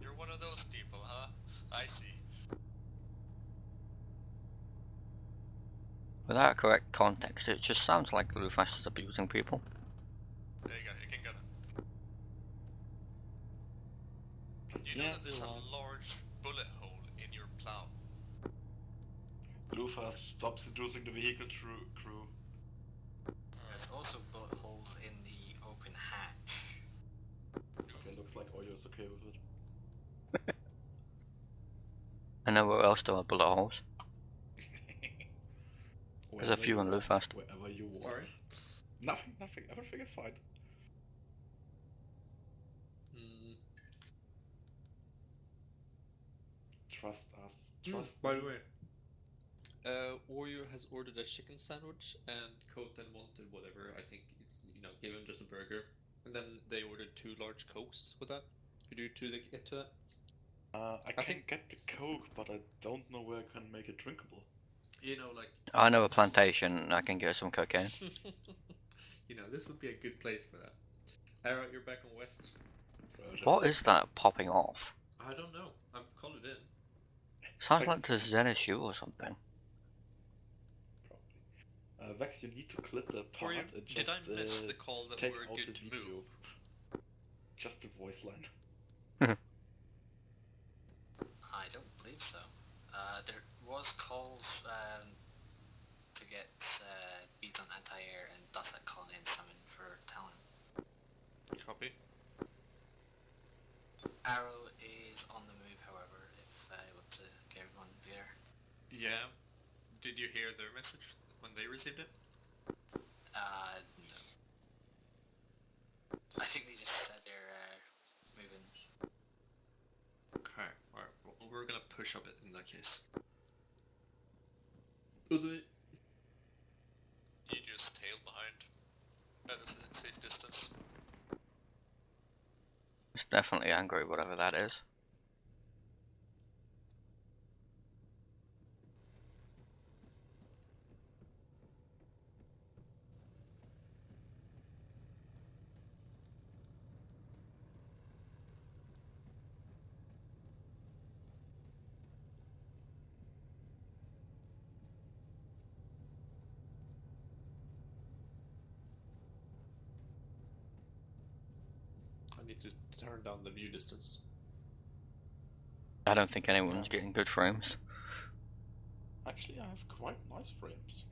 You're one of those people, huh? I see. without correct context, it just sounds like Lufas is abusing people. There you go, you can get it. Do you know Yeah, that there's you're a right. large bullet hole in your plow? Lufa stops seducing the vehicle crew. There's also bullet holes in the open hatch. Okay, looks like Oyo is okay with it. I know where else there are bullet holes. There's a Wherever few you in want, Lufast. wherever you want. Sorry? Nothing. Everything is fine. Trust us. Trust By me. the way, Oreo has ordered a chicken sandwich, and Koten wanted whatever. I think it's give him just a burger, and then they ordered 2 large cokes with that. Could you 2 get to that? I can get the Coke, but I don't know where I can make it drinkable. Like I know a plantation and I can get some cocaine. this would be a good place for that. Alright, you're back on west. What is that popping off? I don't know. I've called it in. Sounds like the ZSU or something. Probably. Vex, you need to clip that part Oreo, and did just I miss the call that take we're out good the to video. move? Just the voice line. I don't believe so. There was calls to get beat on anti-air and Dussac calling in summon for Talon. Copy. Arrow is on the move, however, if you want to get everyone there. Yeah. Did you hear their message when they received it? No. I think they just said they're moving. Okay, alright. Well, we're gonna push up it in that case. You just tail behind at a safe distance. It's definitely angry, whatever that is. I need to turn down the view distance. I don't think anyone's getting good frames. Actually, I have quite nice frames.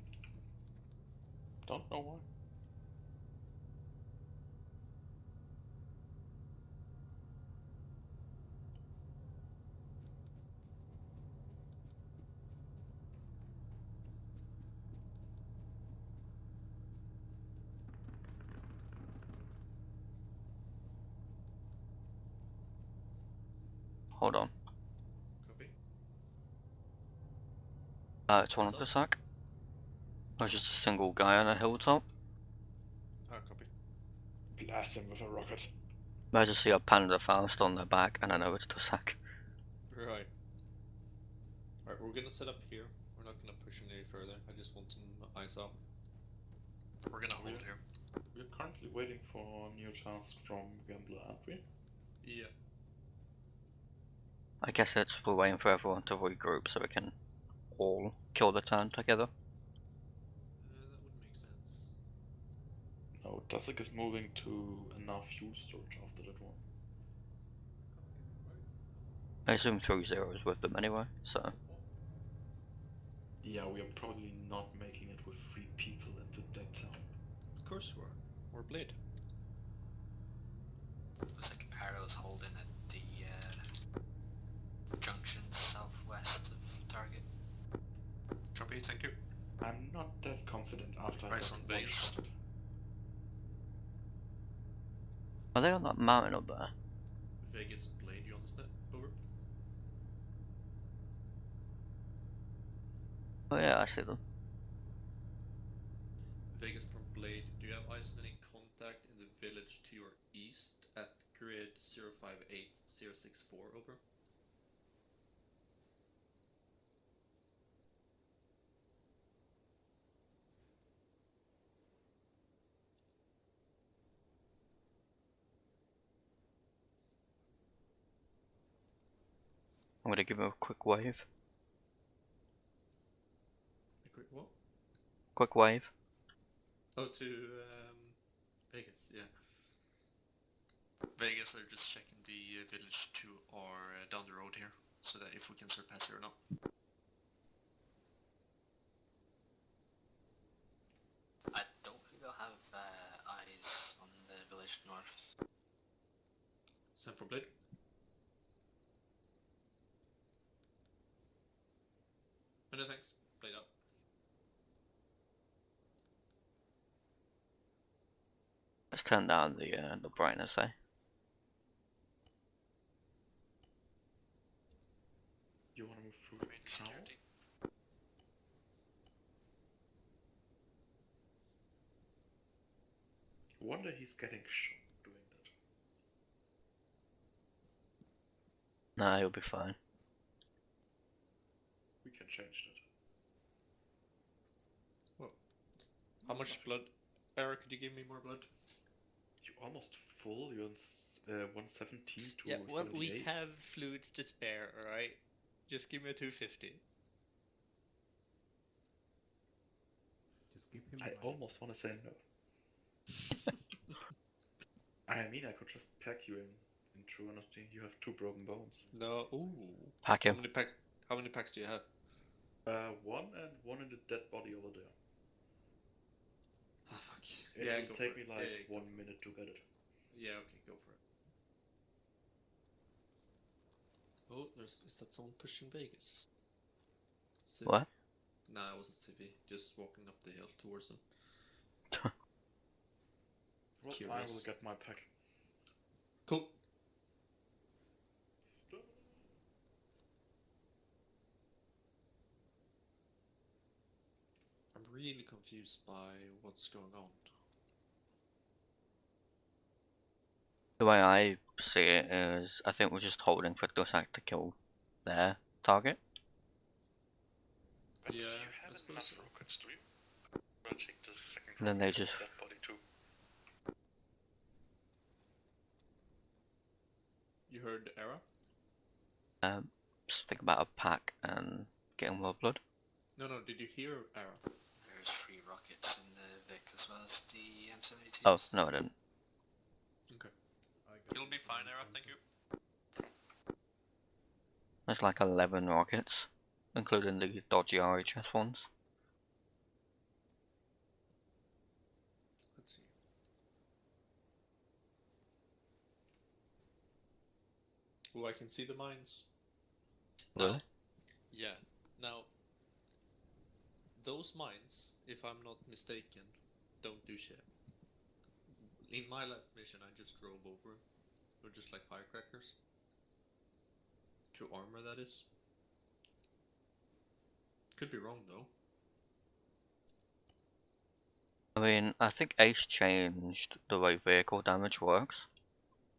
Don't know why. Hold on. Copy. It's one of the sack. There's just a single guy on a hilltop. Ah, copy. Blast him with a rocket. I just see a panda Faust on their back, and I know it's the sack. Right. Alright, we're gonna set up here. We're not gonna push any further. I just want some eyes out. We're gonna hold here. We're currently waiting for new tasks from Gambler, aren't we? Yeah. I guess it's we're waiting for everyone to regroup so we can all kill the town together. That would make sense. No, Dusik is moving to enough fuel storage after that one. I assume 3-0 is with them anyway, so. Yeah, we are probably not making it with 3 people into that town. Of course you are. Or Blade. Looks like Arrow's holding at the junction southwest of target. Copy, thank you. I'm not that confident after I Eyes got on one base. shot. Are they on that mountain up there? Vegas Blade, you understand? Over. Oh yeah, I see them. Vegas from Blade, do you have eyes on any contact in the village to your east at grid 058064? Over. I'm gonna give him a quick wave. A quick what? Quick wave. Oh, to Vegas, yeah. Vegas are just checking the village to our down the road here, so that if we can surpass it or not. I don't think they'll have eyes on the village north. Send for Blade. Many thanks. Blade up. Let's turn down the brightness, eh? You wanna move through Main town? security. Wonder he's getting shot doing that. Nah, he'll be fine. We can change that. How much blood? Eric, could you give me more blood? You almost full, you're on 117 to Yeah, well, 78. we have fluids to spare, alright? Just give me a 250. Just give him I money. almost wanna say no. I mean, I could just pack you in true honesty. You have 2 broken bones. No, ooh. Hack him. How many packs do you have? 1 and 1 in the dead body over there. Oh, fuck. It Yeah, will go take for me it. like Yeah, 1 minute to get it. Yeah, okay, go for it. Oh, is that someone pushing Vegas? Civ? What? Nah, it wasn't Civi. Just walking up the hill towards them. Well, I will Curious. get my pack. Cool. I'm really confused by what's going on. The way I see it is, I think we're just holding for Dusak to kill their target. But Yeah, you I have suppose enough so. rockets, do you? Launching the second And then they rocket just- into that body too. You heard Era? Just think about a pack and getting more blood. No, did you hear Era? There's 3 rockets in the Vic as well as the M72. Oh, no I didn't. Okay. You'll be fine, Era, thank you. There's like 11 rockets, including the dodgy RHS ones. Let's see. Oh, I can see the mines. Really? Now, yeah. Now, those mines, if I'm not mistaken, don't do shit. In my last mission, I just drove over. They're just like firecrackers. To armor, that is. Could be wrong though. I mean, I think Ace changed the way vehicle damage works.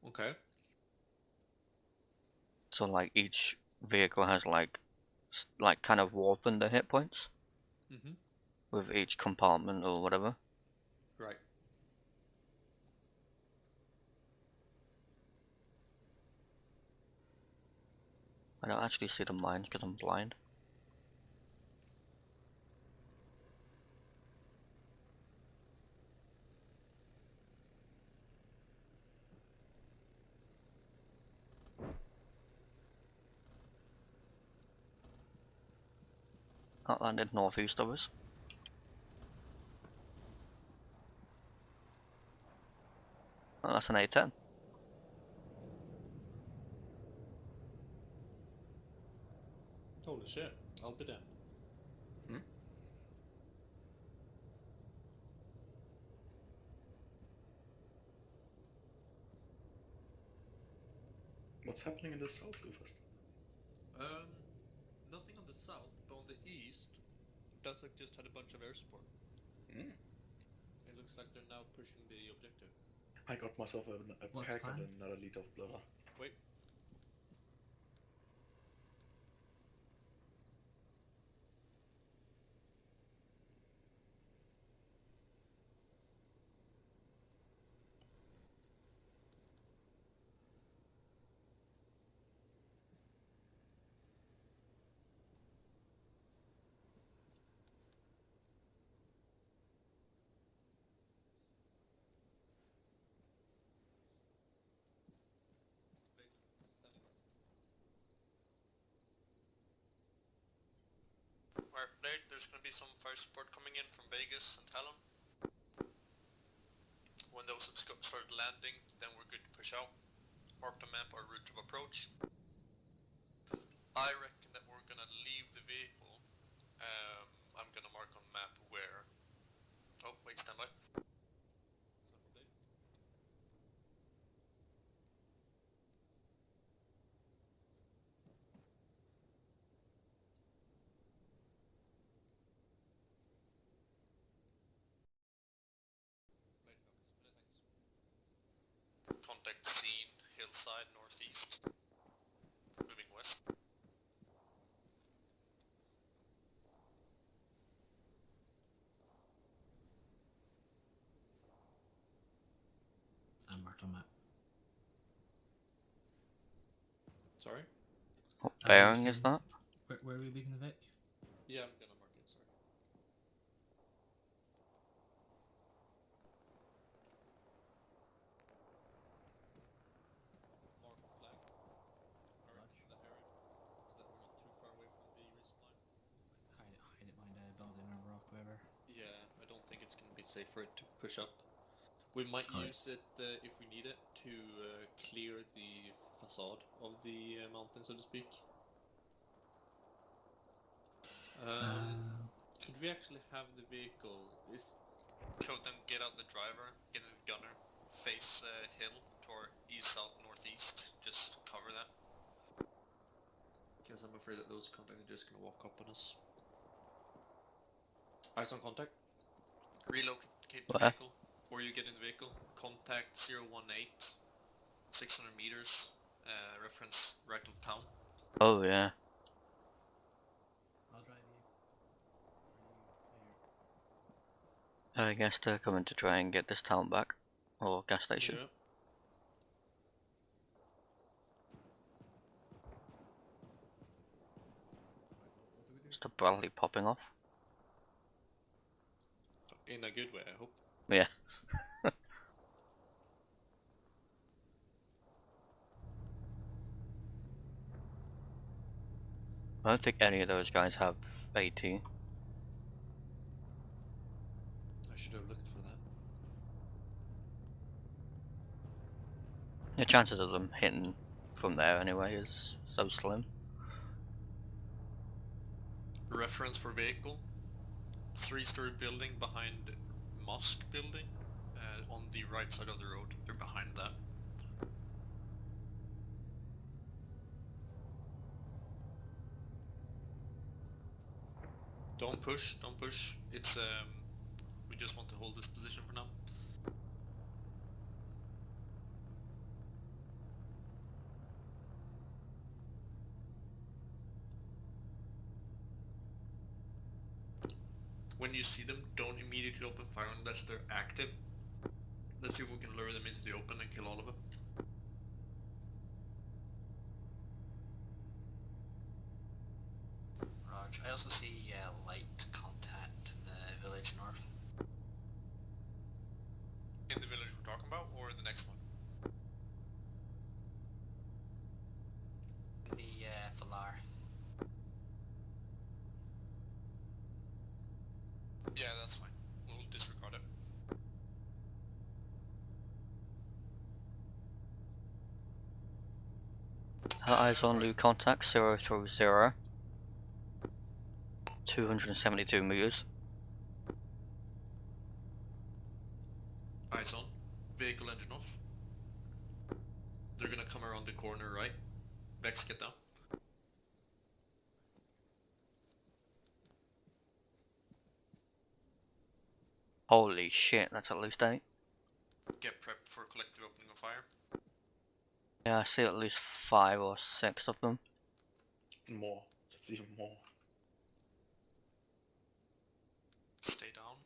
Okay. So like each vehicle has like kind of warping the hit points Mm-hmm. with each compartment or whatever. Right. I don't actually see the mines because I'm blind. That landed northeast of us. Oh, that's an A10. Holy shit! I'll be damned. What's happening in the south, Lufus? Nothing on the south, but on the east, Dusak just had a bunch of air support. Mm. It looks like they're now pushing the objective. I got myself a What's pack the and plan? another liter of blood. Wait. Alright, there's gonna be some fire support coming in from Vegas and Talon. When those start landing, then we're good to push out. Mark the map our route of approach. I reckon that we're gonna leave the vehicle. I'm gonna mark on map where. Oh, wait, stand by. Contact scene, hillside, northeast. Moving west. I'm marked on map. Sorry? What Are you bearing is saying- that? Where are we leaving the Vic? Yeah, I'm gonna mark it, sorry. Mark flag. Around the area. So that we're not too far away from the resupply. Hide it behind a building or a rock, whatever. Yeah, I don't think it's gonna be safe for it to push up. We might Alright. use it if we need it to clear the facade of the mountain, so to speak. Could we actually have the vehicle? Code them, get out the driver, get in the gunner, face hill toward east, south, northeast. Just cover that. Because I'm afraid that those contacts are just gonna walk up on us. Eyes on contact. Relocate the Where? vehicle. Or you get in the vehicle. Contact 018, 600 meters. Reference right of town. Oh yeah. I'll drive you. I guess they're coming to try and get this town back. Or gas station. Yeah. Is the Bradley popping off? In a good way, I hope. Yeah. I don't think any of those guys have AT. I should have looked for that. The chances of them hitting from there anyway is so slim. Reference for vehicle. 3-story building behind mosque building. On the right side of the road. They're behind that. Don't push, don't push. It's we just want to hold this position for now. When you see them, don't immediately open fire unless they're active. Let's see if we can lure them into the open and kill all of them. Raj, I also see light contact in the village north. In the village we're talking about, or the next one? In the Valar. Yeah, that's fine. We'll disregard it. Eyes on Right. new contact 030. 272 meters. Eyes on. Vehicle engine off. They're gonna come around the corner, right? Vex, get down. Holy shit, that's at least 8. Get prepped for collective opening of fire. Yeah, I see at least 5 or 6 of them. More. That's even more. Stay down.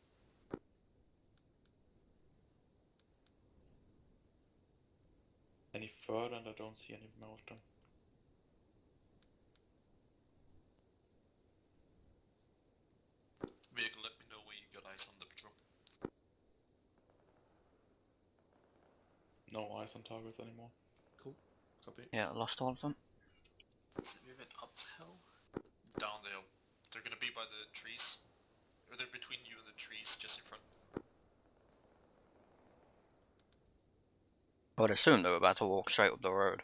Any further, and I don't see any more of them. Vehicle, let me know when you got eyes on the patrol. No eyes on targets anymore. Cool. Copy. Yeah, lost all of them. Is it moving up the hill? Down the hill. They're gonna be by the trees. Or they're between you and the trees, just in front. I would assume they were about to walk straight up the road.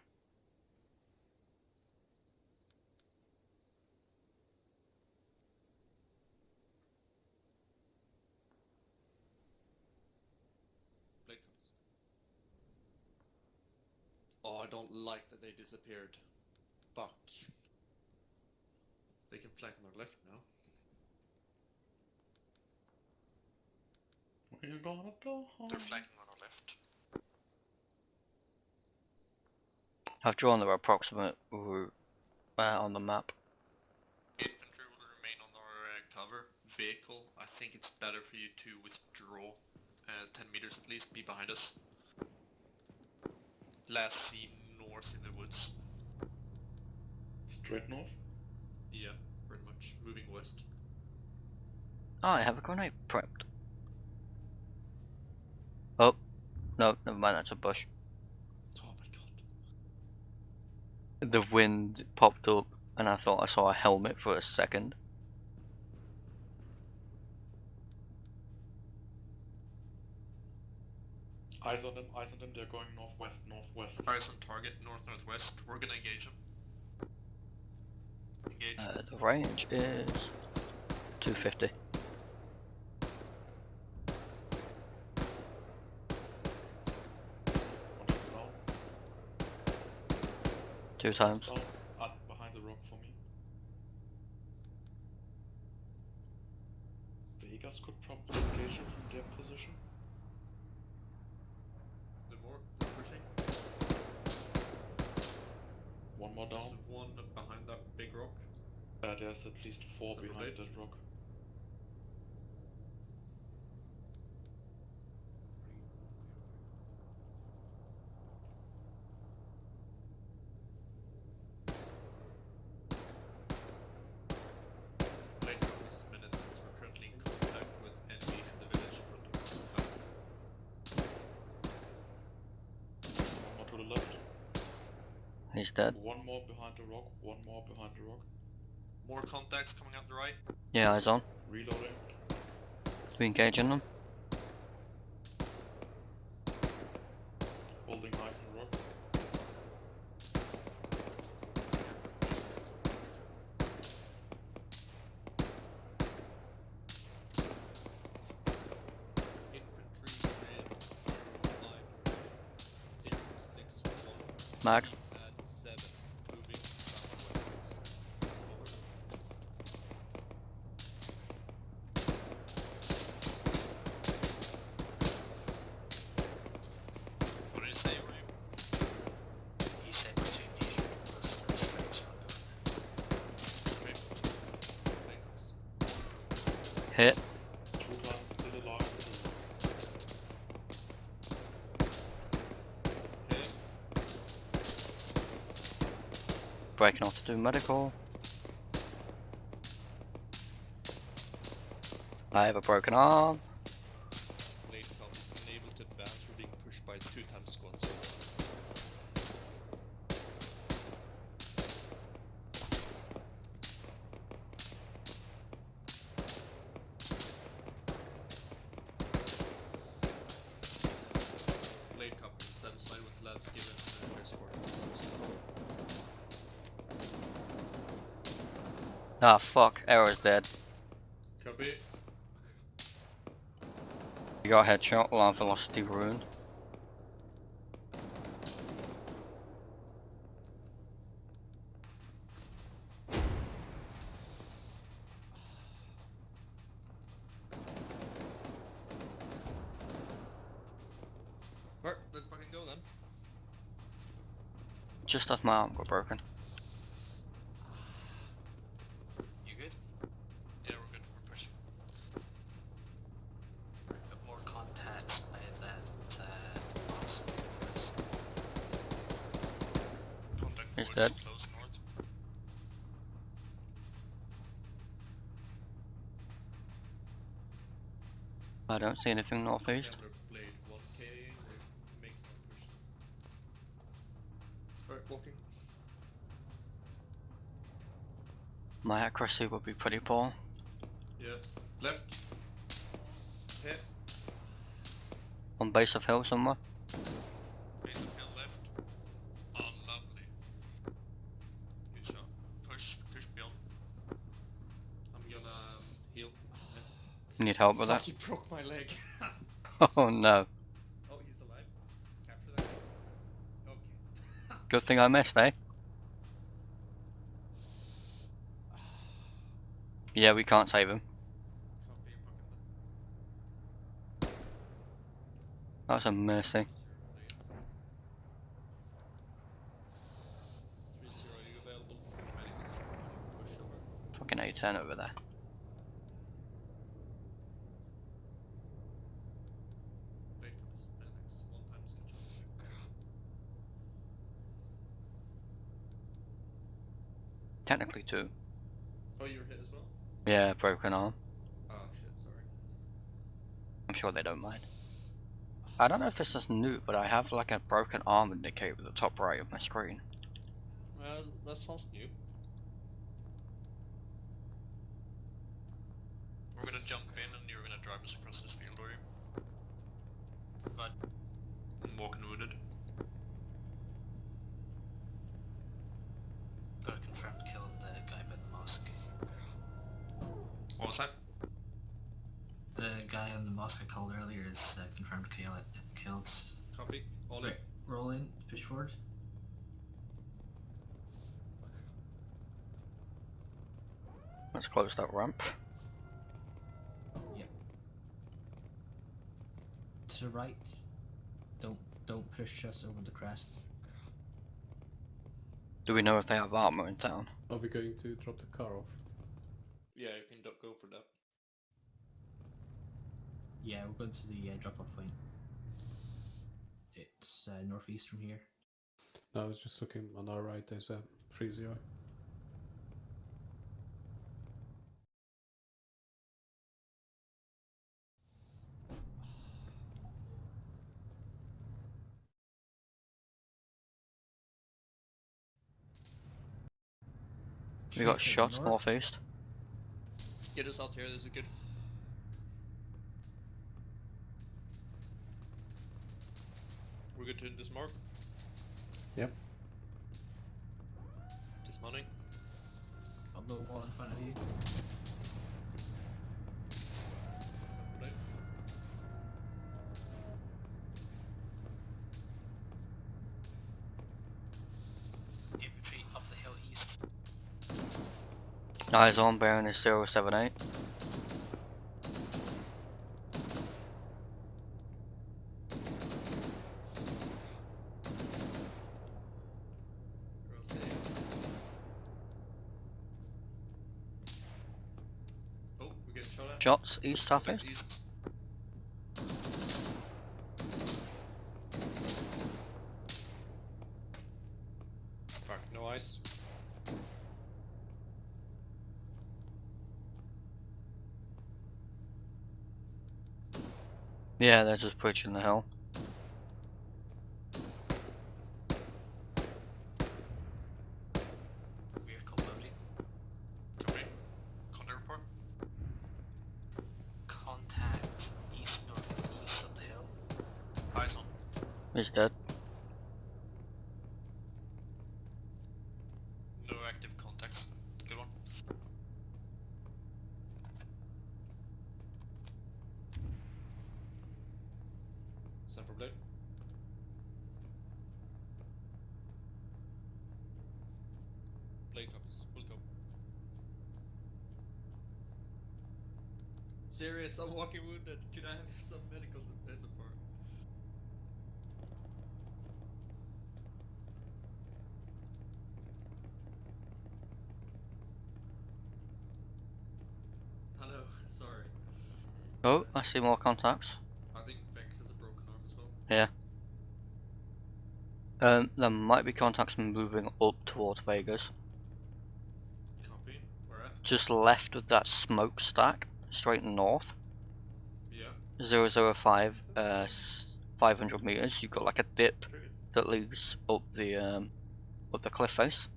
Blade comes. Oh, I don't like that they disappeared. Fuck. They can flank on our left now. We're gonna go home. They're flanking on our left. I've drawn their approximate route on the map. Infantry will remain on our cover. Vehicle, I think it's better for you to withdraw 10 meters at least, be behind us. Last seen north in the woods. Straight north? Yeah, pretty much. Moving west. Oh, I have a grenade prepped. Oh, no, never mind, that's a bush. Oh my god. The wind popped up and I thought I saw a helmet for a second. Eyes on them, they're going northwest, northwest. Eyes on target, north-northwest. We're gonna engage them. Engage. The range is 250. One is down. 2 times. Down. Behind the rock for me. Vegas could probably engage him from their position. The more pushing. One more down. There's one behind that big rock. There's at least 4 Silver behind blade. that rock. Blade comes menacing. We're currently in contact with enemy in the village in front of us. One more to the left. He's dead. One more behind the rock. One more behind the rock. More contacts coming out the right. Yeah, eyes on. Reloading. We engaging them. Holding eyes on the rock. Infantry grid 06061 Mag. and 7 moving southwest. Over. Hit. Tula still alive. Hit. Breaking off to do medical. I have a broken arm. Blade Cup is unable to advance. We're being pushed by 2 times squads. Blade Cup is satisfied with the last given air support list. Ah, fuck. Arrow's dead. Copy. You got a headshot, alarm velocity ruined. Alright, let's fucking go then. Just as my arm got broken. You good? Yeah, we're good. We're pushing. Got more contacts by that boss. Contact He's points dead. close north. I don't see anything northeast. Gambler Blade 1k, we're making our push. Alright, walking. My accuracy would be pretty poor. Yeah. Left. Hit. On base of hill somewhere. Base of hill left. Oh, lovely. Good shot. Push beyond. I'm gonna heal. You need help with Fuck, that? he broke my leg. Oh no. Oh, he's alive. Capture that guy. Okay. Good thing I missed, eh? Yeah, we can't save him. Copy, fucking That was a mercy. 3-0, are you available for medical support and push over? Fucking A10 over there. Blade comes. Many thanks. 1 time schedule. Technically 2. Oh, you were hit as well? Yeah, broken arm. Oh shit, sorry. I'm sure they don't mind. I don't know if this is new, but I have like a broken arm indicator at the top right of my screen. Well, that sounds new. We're gonna jump in and you're gonna drive us across this field, are you? But I'm walking wounded. gotta confirm killed the guy by the mosque. What was that? The guy on the mosque I called earlier is confirmed killed. Copy. All in. Right, roll in, push forward. Let's close that ramp. Yep. To right. Don't push us over the crest. Do we know if they have armor in town? Are we going to drop the car off? Yeah, you can go for that. Yeah, we're going to the drop-off point. It's northeast from here. No, I was just looking on our right, there's a 3-0. We got 3-0 shots north. northeast. Get us out here, this is good. We're good to dismark. Yep. Dismounting. Got the wall in front of you. Separate. Infantry up the hill east. Eyes on, bearing is 078. Cross A. Oh, we're Getting shot at. Shots east, Contact southeast. east. Fuck, no ice. Yeah, they're just breaching the hill. Vehicle loading. Copy. Contact report. Contact east northeast of the hill. Eyes on. He's dead. No active contacts. Good one. Sans problème. Blade copies. Will go. Serious, I'm walking wounded. Could I have some medical support? Hello, sorry. Oh, I see more contacts. I think Vex has a broken arm as well. Yeah. There might be contacts moving up towards Vegas. Copy. Where at? Just left of that smokestack, straight north. Yeah. 005, 500 meters. You've got like a dip that leads up the cliff face.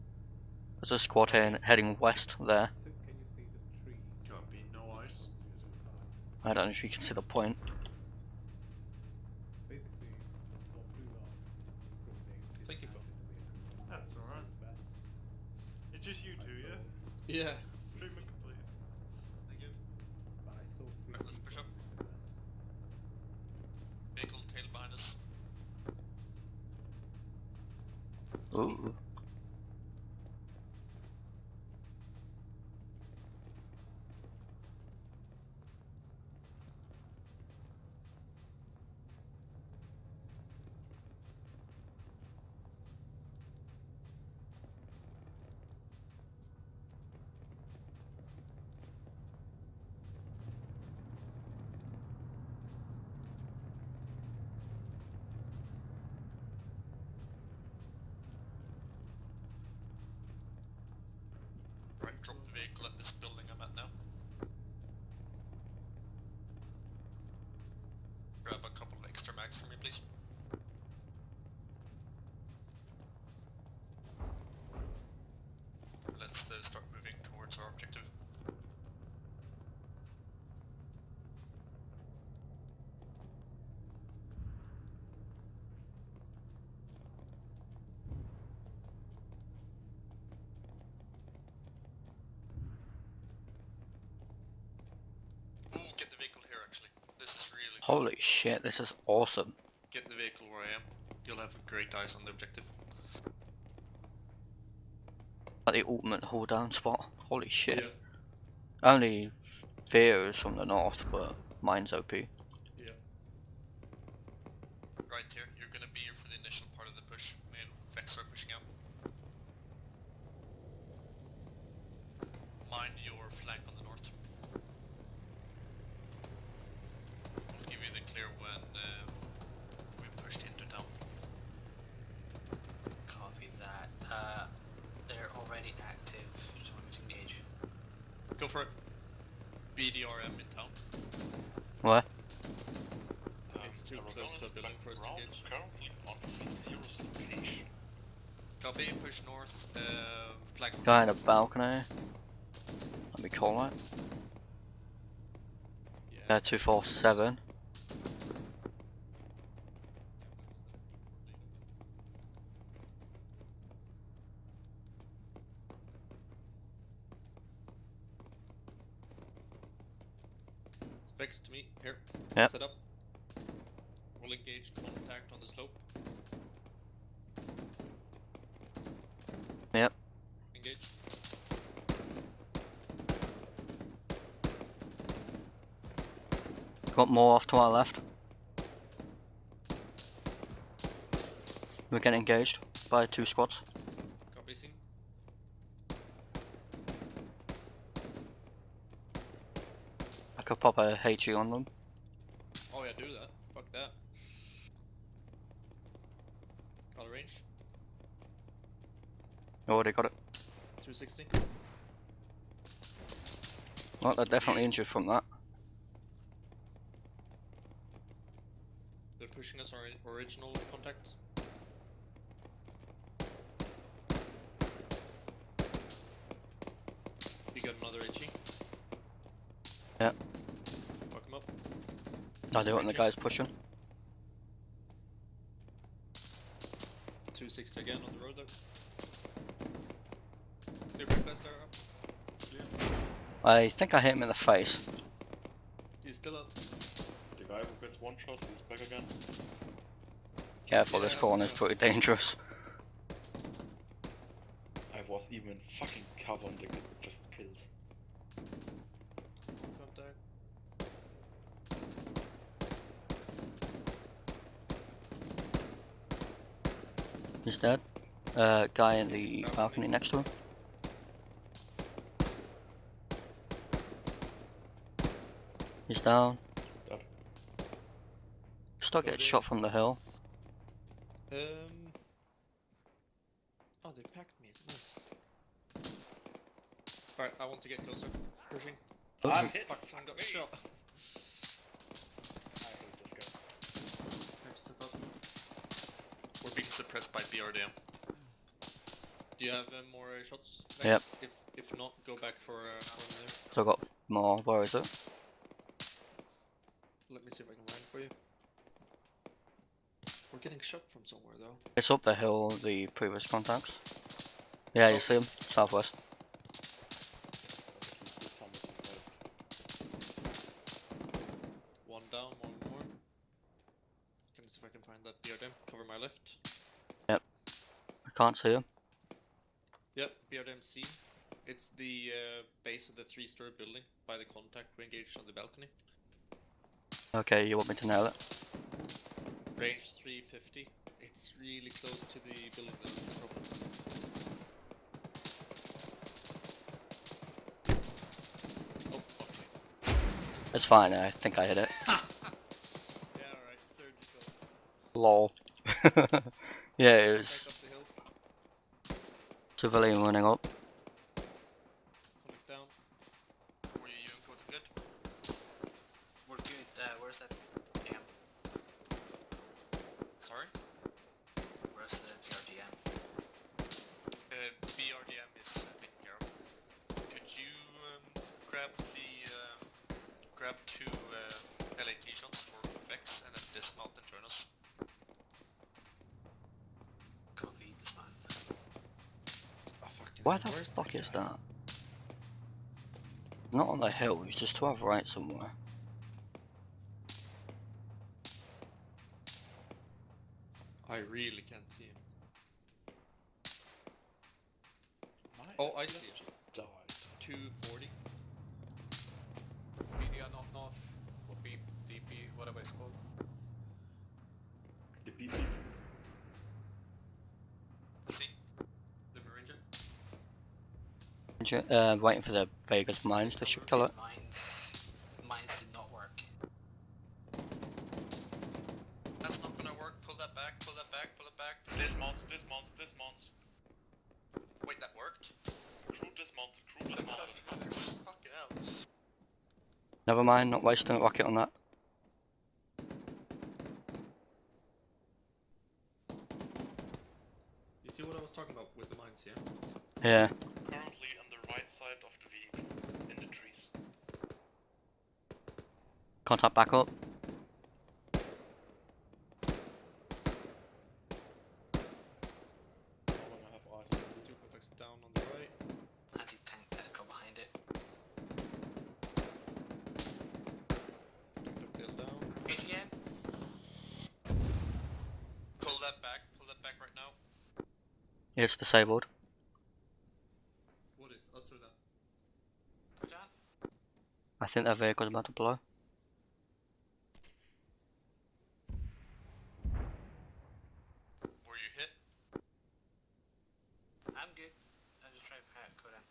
There's a squad heading west there. So can you see the trees? Copy. No ice. I don't know if you can see the point. Basically, what blew up grenade Thank you, dispatched in the vehicle. That's alright. Southwest. It's just you I two, yeah? saw- Yeah. Treatment complete. Thank you. But I saw three Let's push people up. in the west. Vehicle tail behind us. Ooh. Right, drop the vehicle at this building I'm at now. Grab a couple of extra mags for me, please. Let's start moving towards our objective. Ooh, get the vehicle here actually. This is really good. Holy shit, this is awesome. Get the vehicle where I am. You'll have great eyes on the objective. Like the ultimate hold down spot. Holy shit. Yeah. Only Fear is from the north, but mine's OP. Yeah. Right here, you're gonna be here for the initial part of the push. Me and Vex are pushing out. Mind your flank on the north. We'll give you the clear when we've pushed into town. Copy that. They're already active, so I'm to engage. Go for it. BDRM in town. Where? It's too close to the building for us to engage. Currently on Hero's location. Copy, push north, flag. Guy in a balcony. Let me call that. Yeah. 247. Vex to me, here. Yep. Set up. We'll engage contact on the slope. Yep. Engage. Got more off to our left. We're getting engaged by 2 squads. Copy, sing. could pop a HE on them. Oh yeah, do that. Fuck that. Out of range. Already got it. 260. Well, they're definitely injured from that. They're pushing us our original contact. You got another HE. Yeah. Fuck him up. I do want the guys pushing. 260 again on the road there. Clear back guys there up. I think I hit him in the face. He's still up. The guy who gets one shot, he's back again. Careful, Yeah, this corner is yeah. pretty dangerous. I was even in fucking cover and they get just killed. Contact. He's dead. Guy in the balcony next to him. He's down. Dead. Still get shot from the hill. Oh, they packed me. Nice. Alright, I want to get closer. Pushing. I'm hit! Fuck, someone got shot. I hate this guy. Time to step up. We're being suppressed by BRDM. Do you have more shots? Yep. If not, go back for there. Still got more. Where is it? Let me see if I can find it for you. We're getting shot from somewhere though. It's up the hill, the previous contacts. Yeah, you see him? Southwest. At least this time is survived. One down, one more. Let me see if I can find that BRDM. Cover my left. Yep. I can't see him. Yep, BRDM C. It's the base of the 3-story building by the contact we engaged on the balcony. Okay, you want me to nail it? Range 350. It's really close to the building that's the problem. Oh, okay. It's fine, I think I hit it. Yeah, alright, surgical. Lol. Yeah, it Back was up the hill. civilian running up. Connect down. Were you going good? We're good. Where's that? Damn. Sorry? Where's the PRDM? BRDM is taken care of. Could you grab grab 2 LAT shots for Vex and then dismount and turn us? Copy this man. Oh, fucking Why hell, the where's fuck is guy? that? Not on the hill, he's just to our right somewhere. I really can't see him. My Oh, I FPS see it. just died. 240. Media not. Or beep, DP, whatever it's called. The BB. See? The Marinja? Waiting for the Vegas mines, they should kill it. Mines did not work. That's not gonna work. Pull that back, pull that back, pull it back. Dismounts. Wait, that worked? Crew dismounts. Fucking hell. Never mind, not wasting a rocket on that. You see what I was talking about with the mines, yeah? Yeah. Currently on the right side of the vehicle, in the trees. Contact back up. How long I have eyes on the 2 contacts down on the right. Anti-tank go behind it. Contact tail down. ATM? Pull that back right now. It's disabled. What is us or that? Done. I think that vehicle's about to blow. Were you hit? I'm good. I just tried to code in.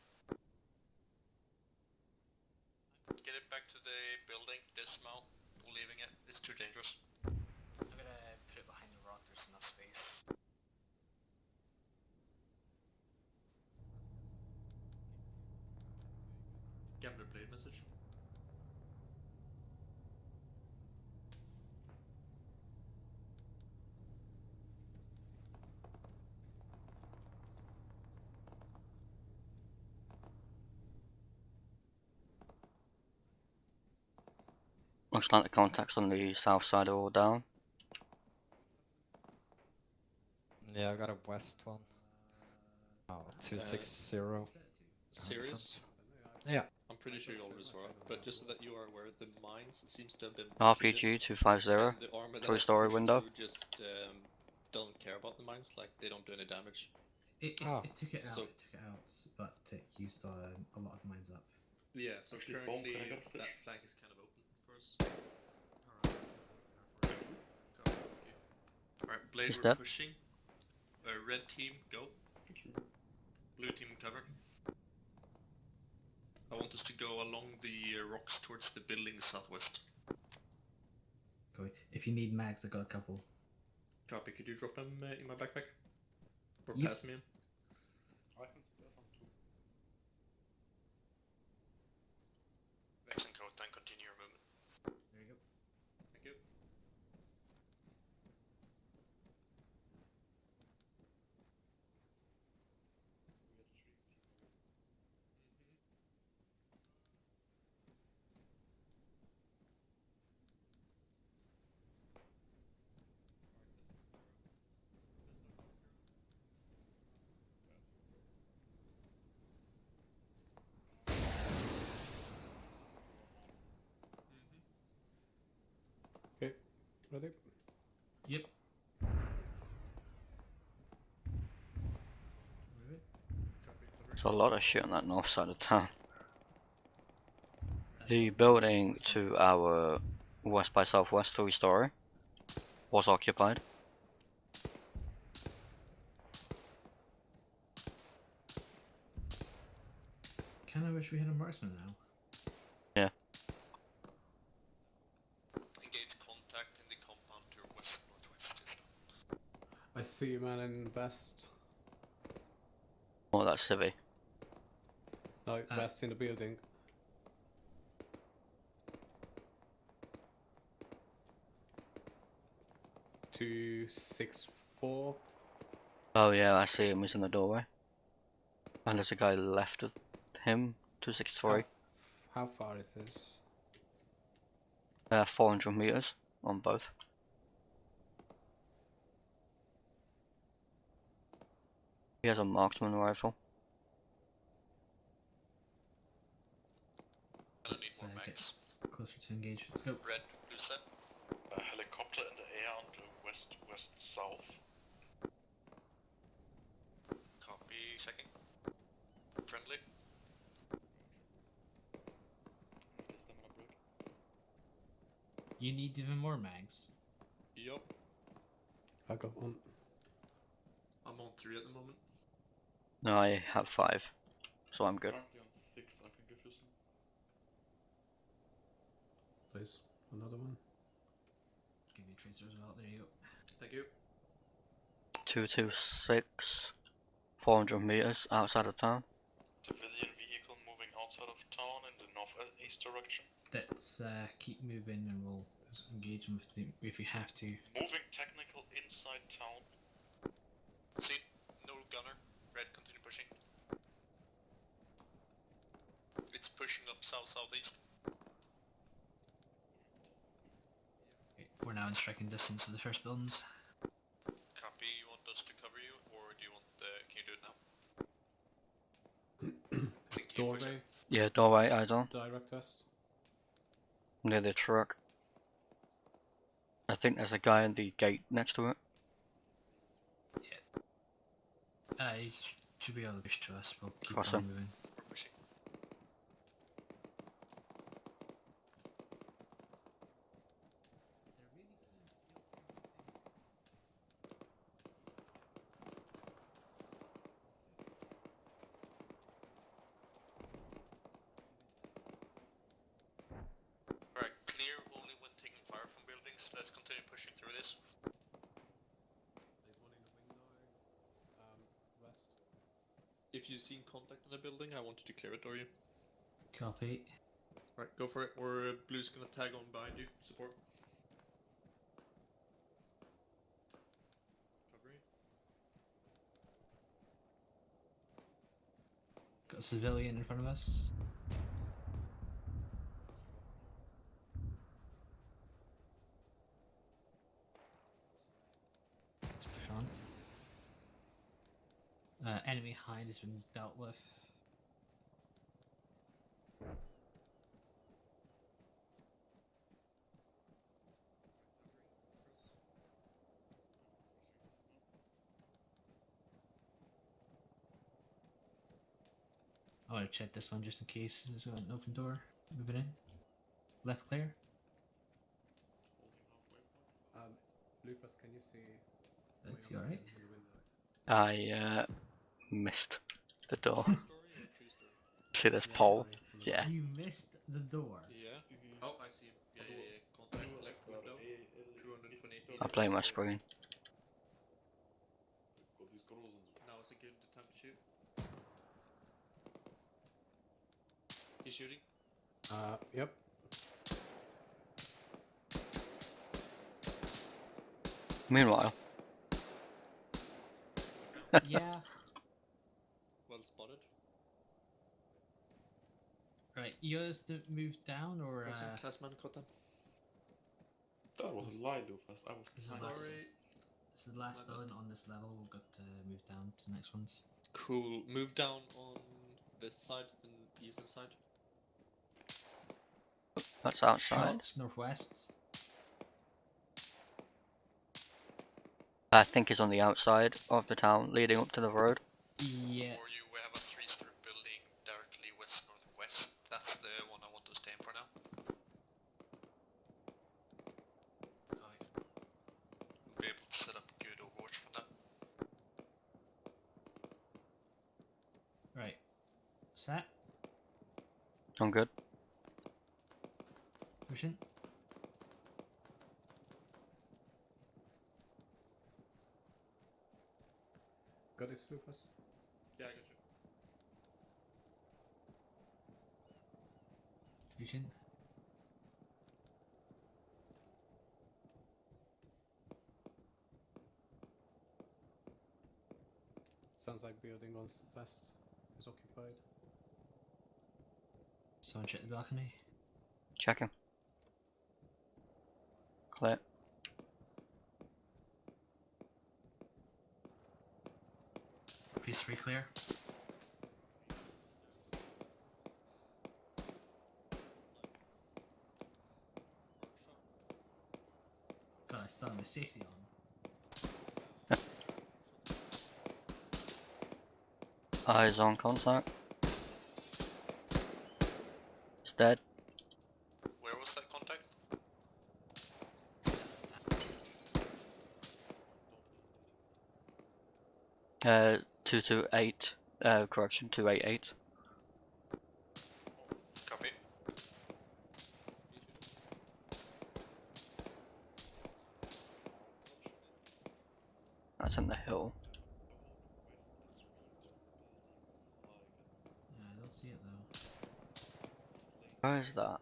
Get get it back to the building, dismount, leaving it. It's too dangerous. I'm gonna put it behind the rock, there's enough space. Gambler blade message. Looks like the contacts on the south side are all down. Yeah, I got a west one. Oh, 260. Serious? Yeah. I'm pretty sure you already saw it, but just so that you are aware, the mines seems to have been depleted, RPG 250, and the armor that has 3-story pushed window. through just don't care about the mines, like they don't do any damage. It took it out, but it used a lot of the mines up. Yeah, so Actually, currently Bone, can I get a that stitch? flank is kind of open for us. Alright, Blade, He's we're dead. pushing. Red team, go. Blue team, cover. I want us to go along the rocks towards the building southwest. Okay. If you need mags, I got a couple. Copy, could you drop them in my backpack? Or Yep. pass me 'em? I can spare some too. Vex and Code, then continue your movement. There you go. Thank you. Okay, ready? Yep. There's a lot of shit on that north side of town. The building to our west by southwest 3-story was occupied. Kinda wish we had a marksman now. Yeah. Engage contact in the compound to your west-northwest. I see you, man, in west. Oh, that's Civi. No, west in the building. Two 6-4. Oh yeah, I see him. He's in the doorway. And there's a guy left of him. 263. How far is this? 400 meters on both. He has a marksman rifle. I don't need more mags. Closer to engage. Let's go. Red, blue set. A helicopter in the air on the west-west-south. Copy, checking. Friendly. You need even more mags. Yup. I got one. I'm on 3 at the moment. No, I have 5. So I'm good. Currently on 6, I can give you some. Please, another one. Give you a tracer as well. There you go. Thank you. 226. 400 meters outside of town. Civilian vehicle moving outside of town in the northeast direction. Let's keep moving and we'll engage them if we have to. Moving technical inside town. See, no gunner. Red, continue pushing. It's pushing up south-southeast. We're now in striking distance of the first buildings. Copy, you want us to cover you, or do you want can you do it now? Doorway. Yeah, doorway, eyes on. Direct west. Near the truck. I think there's a guy in the gate next to it. He should be able to push to us. We'll keep Cross on him. moving. We're pushing. you seen contact in the building, I want you to clear it, or you? Copy. Right, go for it. Or Blue's gonna tag on behind you. Support. Covering. Got a civilian in front of us. Let's push on. Enemy hide has been dealt with. I want to check this one just in case there's an open door. Moving in. Left clear. Lufus, can you see? That's you alright? In the window? I missed the door. Two-story or three-story? See this Yeah, pole? sorry, from the Yeah. You missed the door. Yeah. Oh, I see him. Yeah. Contact left window. 220 meters. I play my screen. Now is a good time to shoot. He's shooting. Yep. Meanwhile, Yeah. Well spotted. Right, you guys to move down or Last man caught them. That was a lie, Lufus. I was this is behind. last, Sorry. this is the last building on this level. We've got to move down to the next ones. Cool. Move down on this side, the eastern side. that's outside. Shots northwest. I think he's on the outside of the town, leading up to the road. Yeah. Or you have a 3-story building directly west-northwest. That's the one I want to stay for now. We'll be able to set up good overwatch from that. Right. Set. I'm good. Pushing. Got this, Lufus? Yeah, I got you. Pushing. Sounds like building on west is occupied. Someone check the balcony. Checking. Clear. Piece 3 clear. God, I still have my safety on. Eyes on contact. It's dead. Where was that contact? 228. Correction, 288. Copy. That's in the hill. Yeah, I don't see it though. Where is that?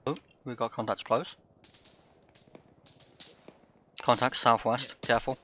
Oh, we got contacts close. Contacts southwest, careful.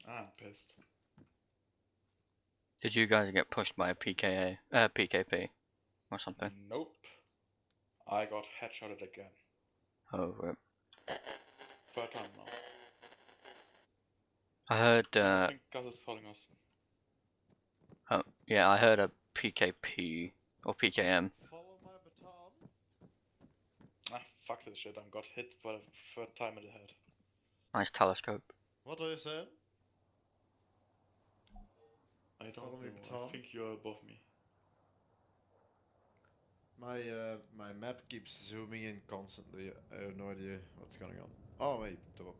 I'm pissed. Did you guys get pushed by a PKP or something? Nope. I got headshotted again. Oh, rip. Third time now. I heard. I think Gus is calling us. Oh, yeah, I heard a PKP or PKM. Follow my baton. Ah, fuck this shit. I got hit for the third time in the head. Nice telescope. What are you saying? I don't Follow me, know. baton. I think you're above me. My map keeps zooming in constantly. I have no idea what's going on. Oh wait, top.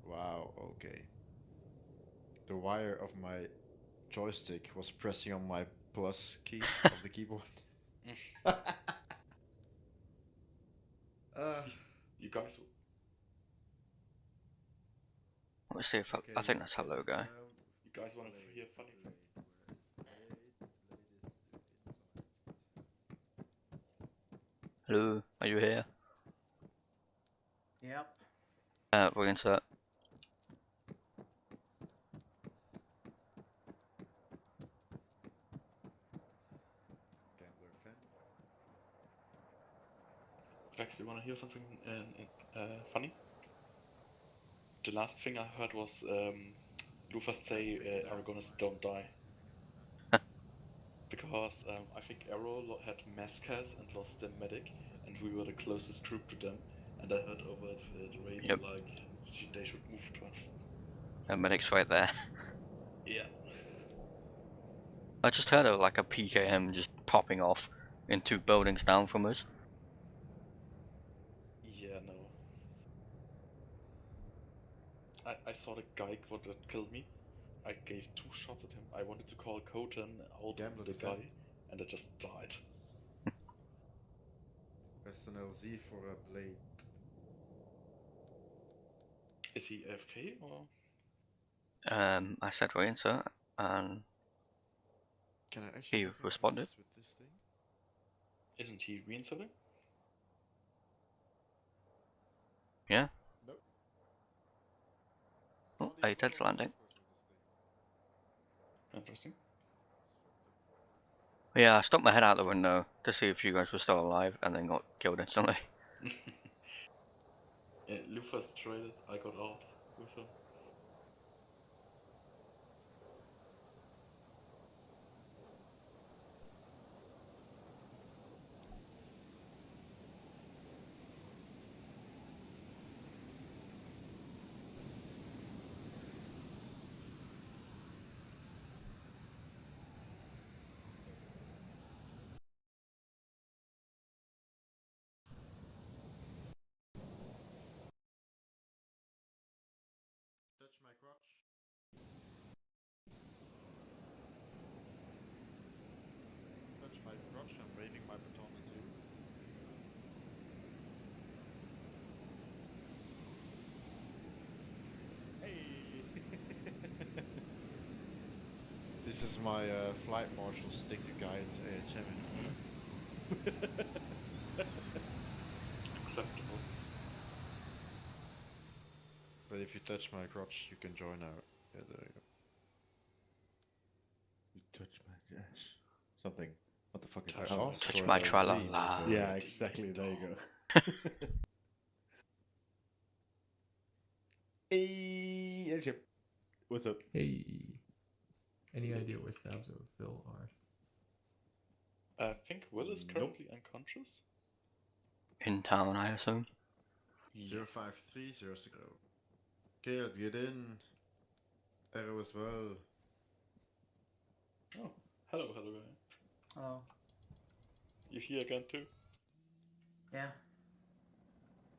Wow. Okay. The wire of my joystick was pressing on my plus key of the keyboard. You guys. Let me see if I think that's hello guy. You guys want to hear funny thing? Hello, are you here? Yep. Reinsert. Gambler fan. Rex, you want to hear something funny? The last thing I heard was Luthas say Aragonists don't die. Because I think Arrow had Mascas and lost their medic, and we were the closest group to them. And I heard over the radio like they should move to us. The medic's right there. Yeah. I just heard of like a PKM just popping off in 2 buildings down from us. Yeah, no. I saw the guy that killed me. I gave 2 shots at him. I wanted to call Kotan out Gambler the fan. guy, and I just died. Press an LZ for a blade. Is he AFK or? I said reinsert and Can I actually he make a responded. with this thing? Isn't he reinserting? Yeah. Nope. Oh, A10's landing. Interesting. Yeah, I stuck my head out the window to see if you guys were still alive and then got killed instantly. Yeah, Luthas traded. I got out with him. Touch my crotch. Touch my crotch. I'm waving my baton at you. Hey! This is my flight marshal stick to guide AHM. Acceptable. But if you touch my crotch, you can join our. Yeah, there you go. You touch my ass. Something. What the fuck is that? Oh, touch my tra-la-la. Yeah, exactly. There you go. Hey, AHM. What's up? Hey. Any idea where Stabs or Phil are? I think Will is currently unconscious. In town, I assume. 053060. Okay, let's get in. Arrow as well. Oh, hello guy. Hello. You here again too? Yeah.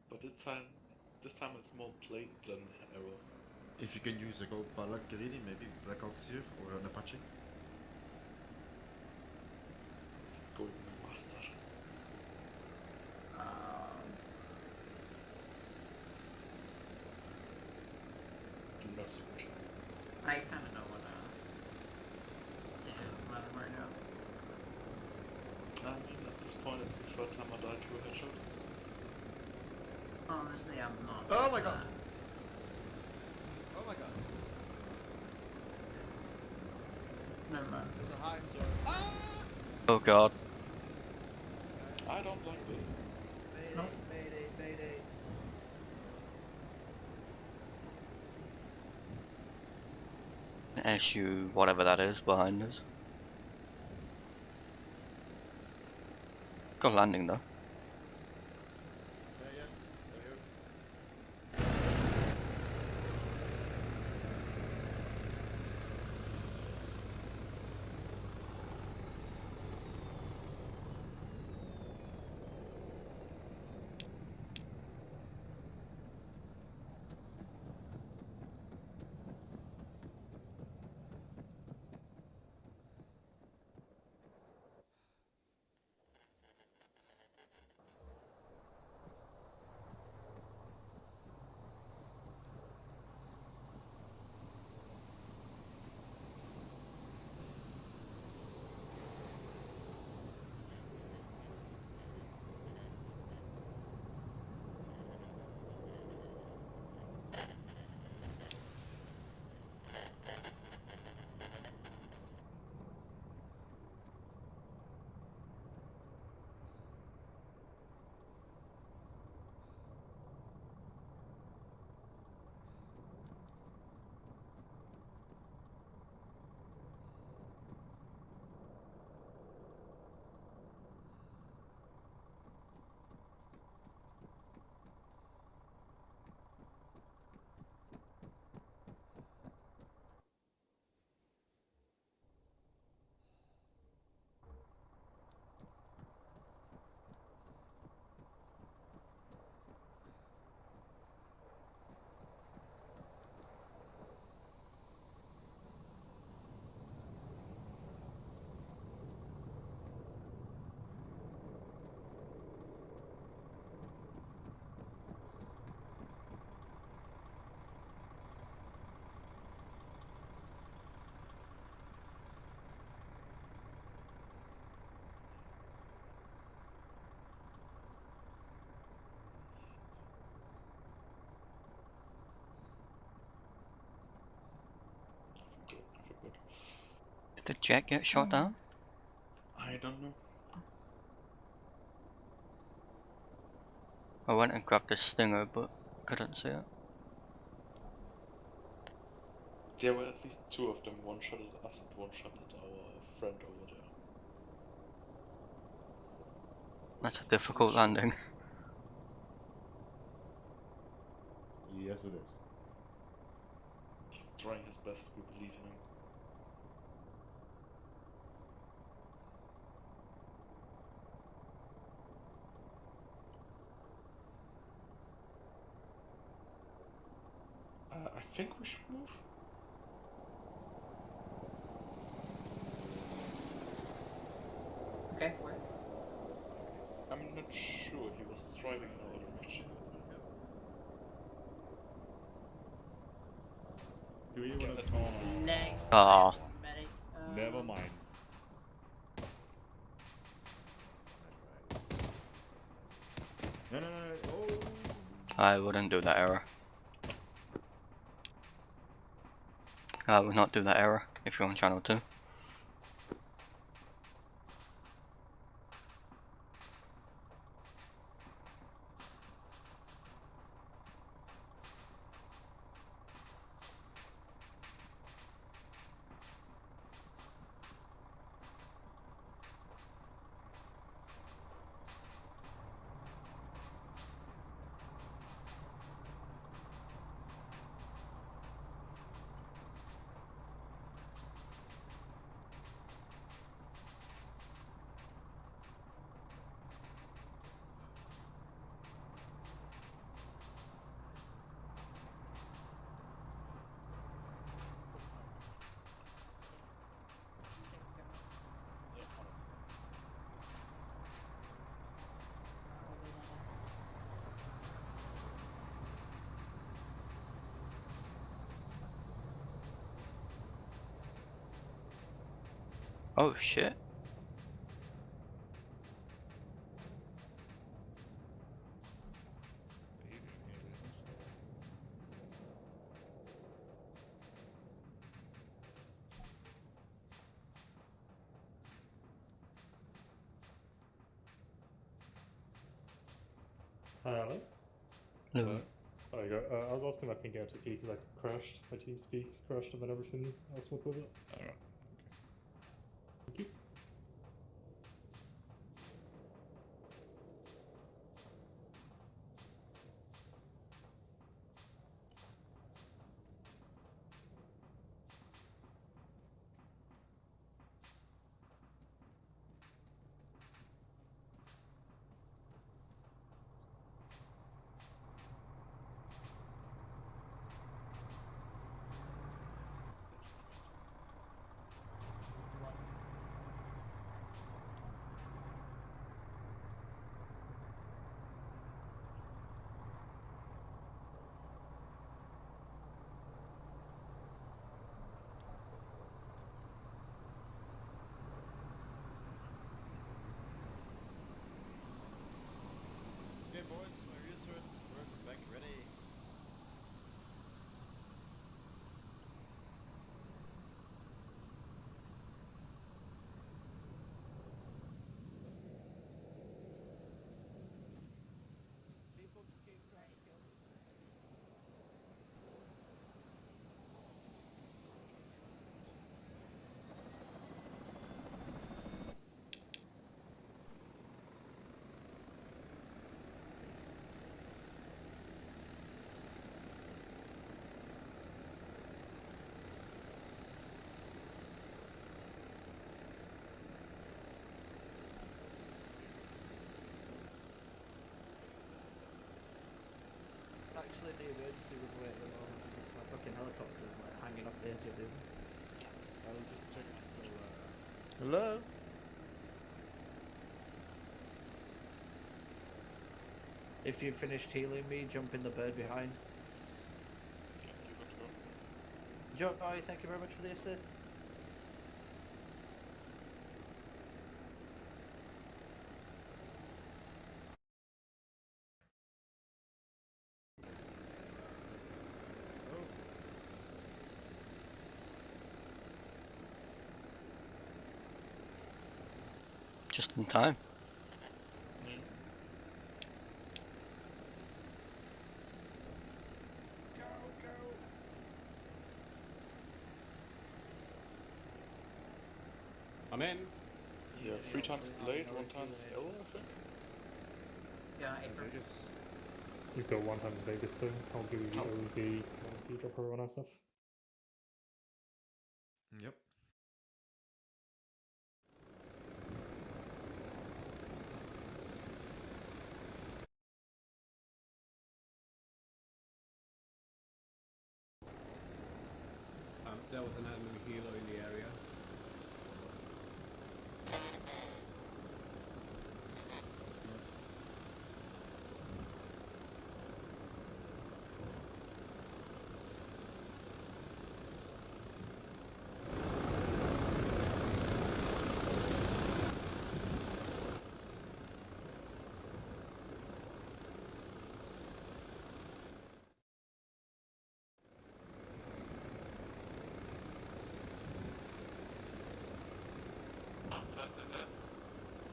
But this time it's more plate than Arrow. If you can use a gold pallet greedy, maybe Black Ox here or an Apache. It's going master. Not so good. I kind of know what Sam about him right now. I mean, at this point, it's the third time I died to a headshot. Honestly, I'm not. Oh my god! never mind. There's a high zone. Ah! Oh god. I don't like this. Mayday, Nope. mayday, mayday. SU, whatever that is, behind us. Good landing though. Yeah. Did the jet get shot down? I don't know. I went and grabbed the Stinger, but couldn't see it. There were at least two of them. One shot at us and one shot at our friend over there. That's a difficult landing. Yes, it is. He's trying his best. We believe in him. I think we should move. Okay, where? I'm not sure. He was driving in our direction. Do you Yeah, want let's to? move. Leg. Ah. Medic. Never mind. No. Oh. I wouldn't do that error. I would not do that error if you're on channel 2. Oh shit. Hello? Hello. There you go. I was asking if I can get a key because I crashed. My TeamSpeak crashed and then everything else went with it. Alright. Thank you. Okay, boys, my research work back ready. Actually, the emergency runway at the moment because my fucking helicopter's like hanging off the edge of it. I'll just check until, Hello? If you've finished healing me, jump in the bird behind. Joy, thank you very much for the assist. Just in time. I'm in. Yeah, 3 times blade, 1 times arrow, I think. Yeah, Vegas. You've got 1 times Vegas too. I'll give you the OZ once you drop everyone else off. Yep. There was an enemy healer in the area.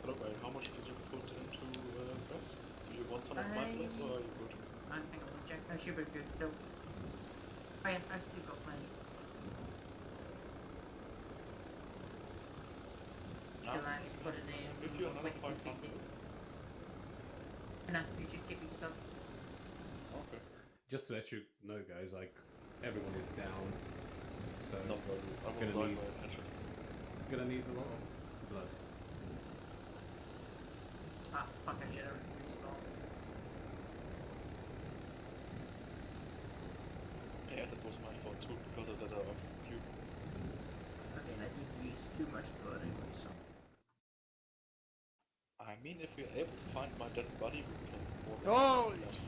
Hello, how much did you put into West? Do you want some of my blades or are you good? I think I'll check. I should be good still. Oh yeah, I've still got plenty. The last put it in. If you another like 500. No, you just give me some. Okay. Just to let you know, guys, like everyone is down, so No worries, I will die by a headshot. gonna need a lot of blood. Ah, fuck! I should have respawned. Yeah, that was my fault too, because of that I was stupid. Okay, I didn't use too much blood anyway, so. I mean, if we're able to find my dead body, we can walk Holy out. shit!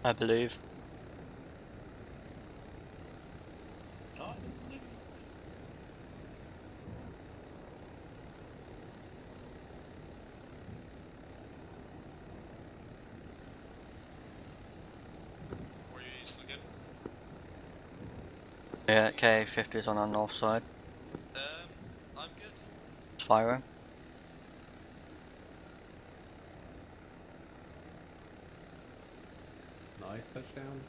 I believe. No, I didn't believe you. Were you east again? Yeah, K50 is on our north side. I'm good. It's firing. Nice touchdown.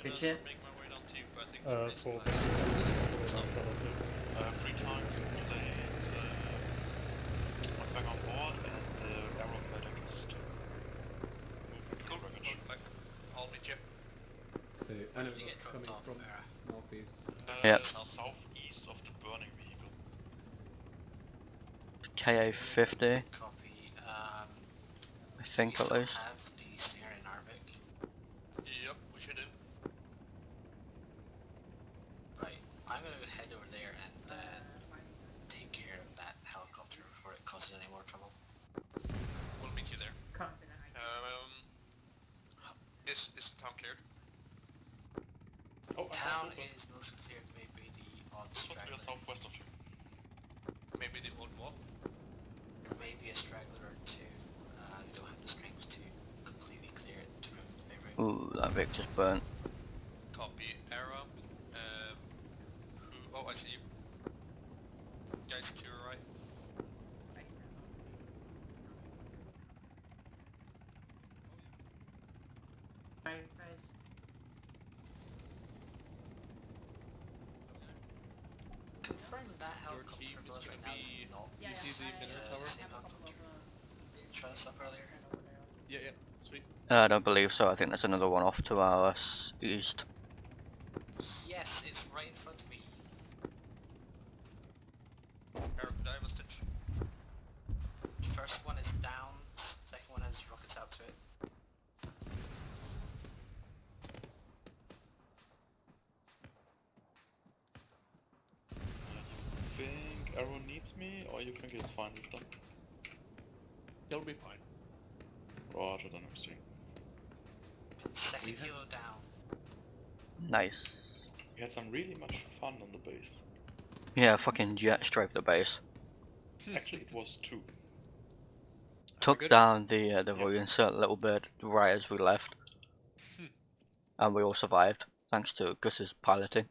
Good shit. Make my way down to you, but I think Full the base. some 3 times played went back on board and Arrow medic is to move cool. to wreckage. Back. I'll meet you. So Did you enemies get dropped coming off, from Era? northeast. Yep. Southeast of the burning vehicle. KA50, Copy. I think we at still least. have the snare in Arvik. Yep, we should do. Right. I'm gonna head over there and take care of that helicopter before it causes any more trouble. We'll meet you there. Is the town cleared? Oh, Town is mostly cleared, maybe the odd straggler. Southwest of you. Maybe the old what? Maybe a straggler or two. We don't have the strength to completely clear it to remove everything. Ooh, that Vic just burnt. Copy. Era. Who? Oh, I see you. Guys, to your right. Confirm that Your helicopter team is goes gonna right now is be. not You see the minute tower? same helicopter. Showed us up earlier. Yeah, sweet. I don't believe so. I think there's another one off to our east. Yes, it's right in front of me. Era, could I have a stitch? First one is down, second one has rockets out to it. You think Arrow needs me, or you think it's fine with them? They'll be fine. Roger, then I'm seeing. Second kilo down. Nice. We had some really much fun on the base. Yeah, fucking jet strafed the base. Actually, it was 2. Took down the Voyance a little bit right as we left. And we all survived, thanks to Gus's piloting.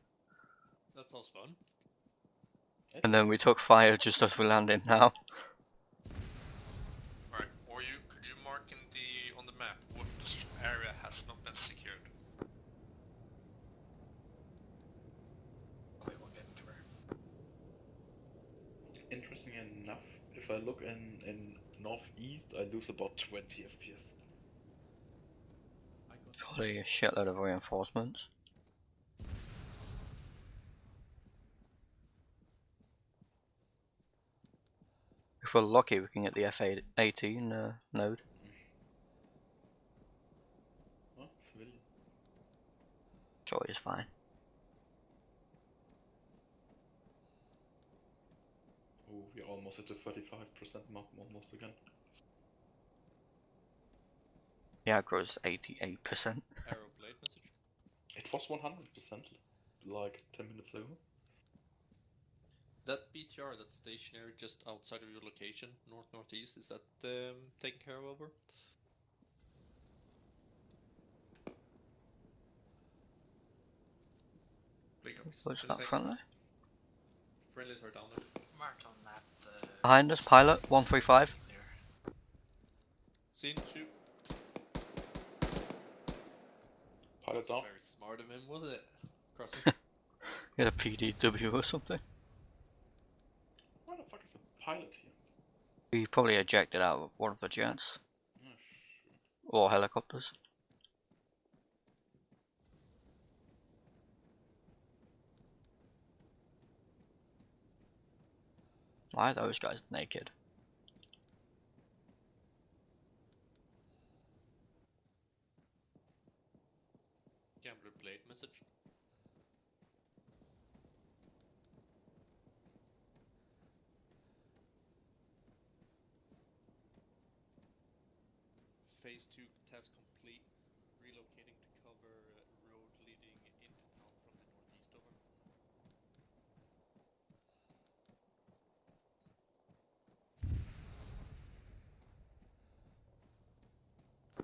That sounds fun. And then we took fire just as we landed now. Alright, or could you mark on the map what area has not been secured? Wait, we'll get into her. Interesting enough, if I look in northeast, I lose about 20 FPS. Probably a shitload of reinforcements. If we're lucky, we can get the F-18 node. Oh, civilian. Joy is fine. Oh, we're almost at the 35% mark almost again. Yeah, it grows 88%. Arrow blade message. It was 100% like 10 minutes ago. That BTR that's stationary just outside of your location, northeast, is that taken care of over? What's that friendly? Friendlies are down there. Marked on map the... Behind us, pilot, 135. Seen, shoot. Pilot down. Very smart of him, was it? Crossing. Get a PDW or something. Why the fuck is a pilot here? We probably ejected out of one of the jets. Oh, sure. Or helicopters. Why are those guys naked? Gambler blade message. Phase 2 task complete. Relocating to cover road leading into town from the northeast over.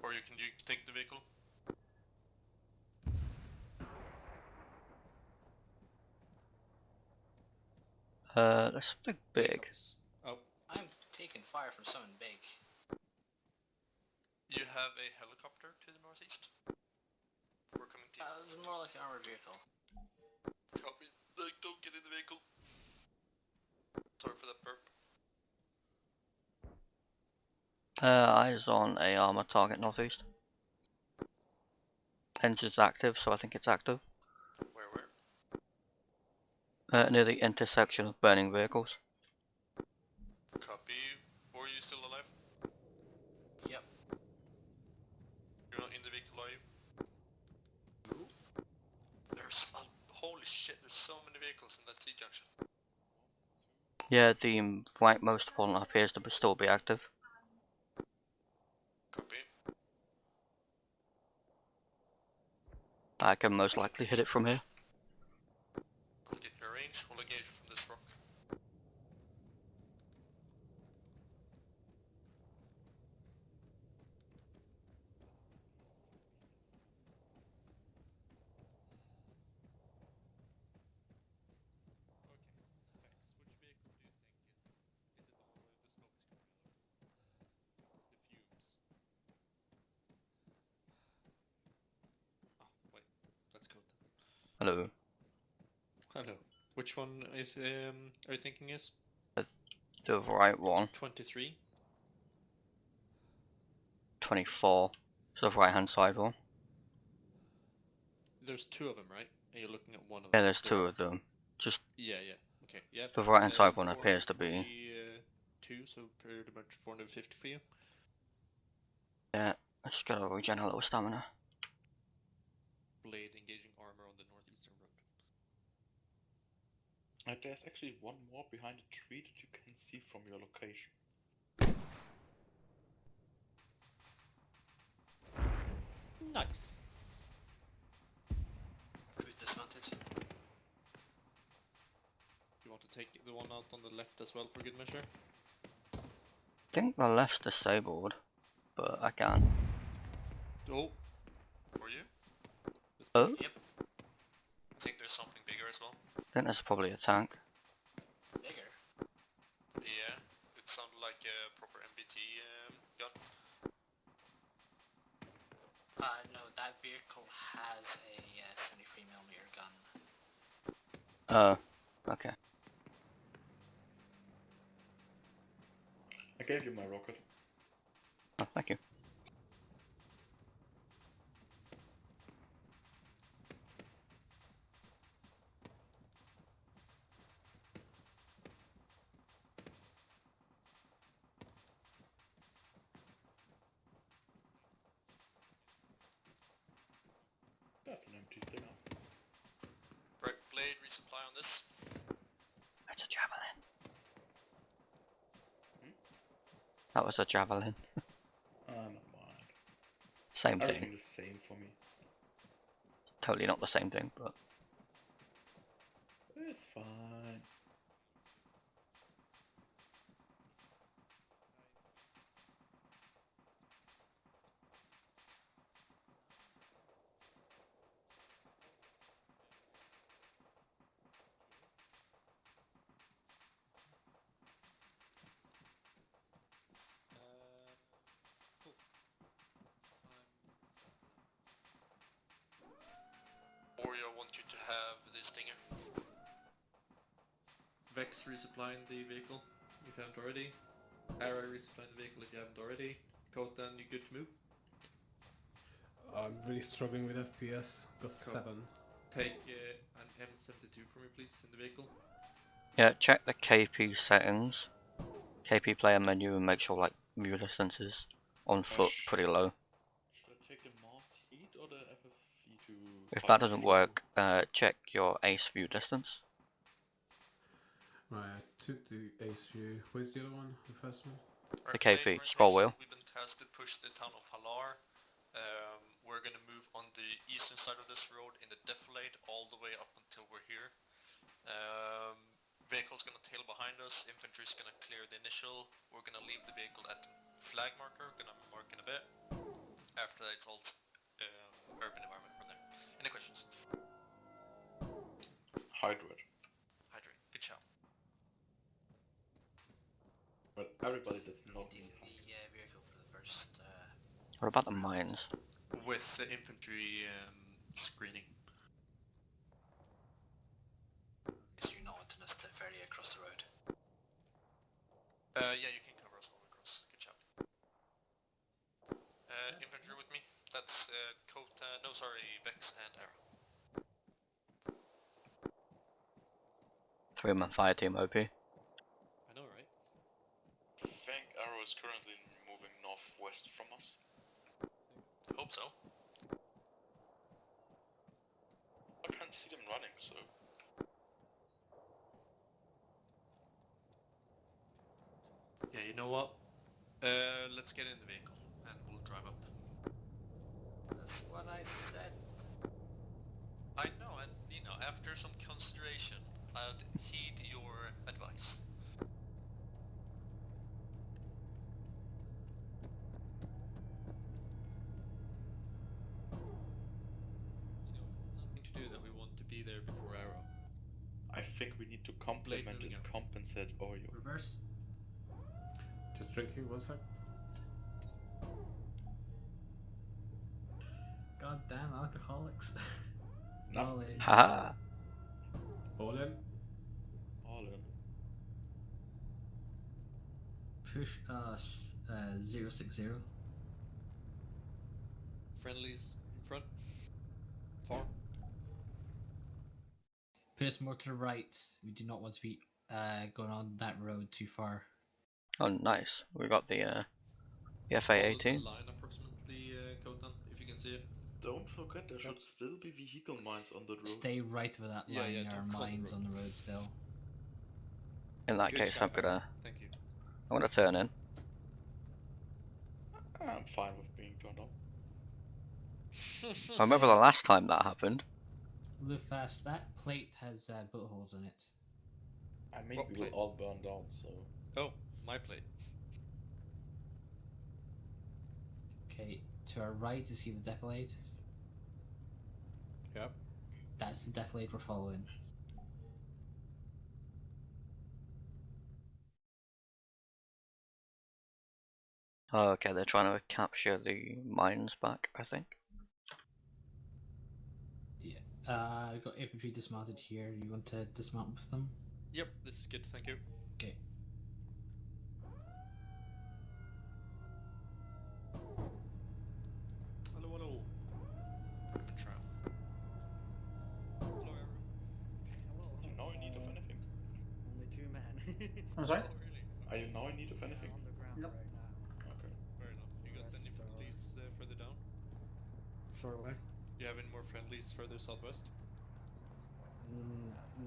Or you take the vehicle? There's something big. Oh. I'm taking fire from someone big. You have a helicopter to the northeast? We're coming to you. It's more like an armored vehicle. Copy. Like, don't get in the vehicle. Sorry for that burp. Eyes on a armor target northeast. Engine's active, so I think it's active. Where? Near the intersection of burning vehicles. Copy. Or are you still alive? Yep. You're not in the vehicle, are you? Holy shit, there's so many vehicles in that T-junction. Yeah, the rightmost one appears to still be active. Copy. I can most likely hit it from here. I'll get your range, we'll engage from this rock. Wait, let's go. Hello. Hello. Which one is are you thinking is? The right one. 23. 24. So the right hand side one. There's two of them, right? And you're looking at one of Yeah, them. there's two of them. Just Yeah. Okay. Yeah. the right hand side one appears to be. 2, so pretty much 450 for you. Yeah, I just gotta regen a little stamina. Blade engaging armor on the northeastern road. There's actually one more behind a tree that you can see from your location. Nice. Good disadvantage. You want to take the one out on the left as well for good measure? I think the left's disabled, but I can't. Oh. For you? Oh? Yep. I think there's something bigger as well. I think there's probably a tank. Bigger? Yeah, it sounded like a proper MBT gun. No, that vehicle has a 73mm gun. Oh, okay. I gave you my rocket. Oh, thank you. That's an empty stinger. Right, blade resupply on this. That's a javelin. That was a javelin. Never mind. Same thing. Everything the same for me. Totally not the same thing, but. It's fine. Cool. Oreo want you to have this stinger. Vex resupplying the vehicle if you haven't already. Ara resupplying the vehicle if you haven't already. Kotan, you good to move? I'm really struggling with FPS. Got Cool. 7. Take an M72 for me, please, in the vehicle. Yeah, check the KP settings. KP player menu and make sure like view distance is on foot pretty low. Should I take the Mars Heat or the FFV to... If that doesn't work, check your ace view distance. Right, I took the ace view. Where's the other one? The first one? The KP, scroll wheel. We've been tasked to push the town of Halar. We're gonna move on the eastern side of this road in the defilade all the way up until we're here. Vehicle's gonna tail behind us, infantry's gonna clear the initial. We're gonna leave the vehicle at flag marker, gonna mark in a bit. After that it's all urban environment from there. Any questions? Hydrate. Hydrate, good shout. Everybody that's not me. The vehicle for the first. What about the mines? With the infantry screening. Because you not wanting us to ferry across the road. Yeah, you can cover us all across. Good job. Infantry with me. That's Kota. No, sorry, Vex and Arrow. 3-man fire team OP. I know, right? I think Arrow is currently moving northwest from us. Hope so. I can't see them running, so... Yeah, you know what? Let's get in the vehicle and we'll drive up. That's what I said. I know, and you know, after some consideration, I'd heed your advice. Nothing to do that we want to be there before Arrow. I think we need to complement moving and up. compensate Oreo. Reverse. Just drinking, 1 sec. Goddamn alcoholics. No. All in. Haha. All in. All in. Push us 060. Friendlies in front. Far. Put us more to the right. We do not want to be going on that road too far. Oh, nice. We got the Follow FA-18. the line approximately, Kotan, if you can see it. Don't forget there should still be vehicle mines on the road. Stay right with that Yeah, line. yeah, there are don't cut the mines road. on the road still. In that Good case, job, I'm Arrow. Thank you. gonna turn in. I'm fine with being turned on. I remember the last time that happened. Lufas, that plate has bullet holes in it. I mean, What we plate? will all burn down, so... Oh, my plate. Okay, to our right, you see the defilade? Yep. That's the defilade we're following. Oh, okay, they're trying to capture the mines back, I think. Yeah. We've got infantry dismounted here. You want to dismount with them? Yep, this is good, thank you. Okay. Hello, hello. Hello, Arrow. Are you now in need of anything? Only 2 men. I'm sorry? Oh, really? Are you now in need of anything? Underground Nope. right now. Okay. Fair enough. You got any friendlies further down? Sorry, what? You have any more friendlies further southwest?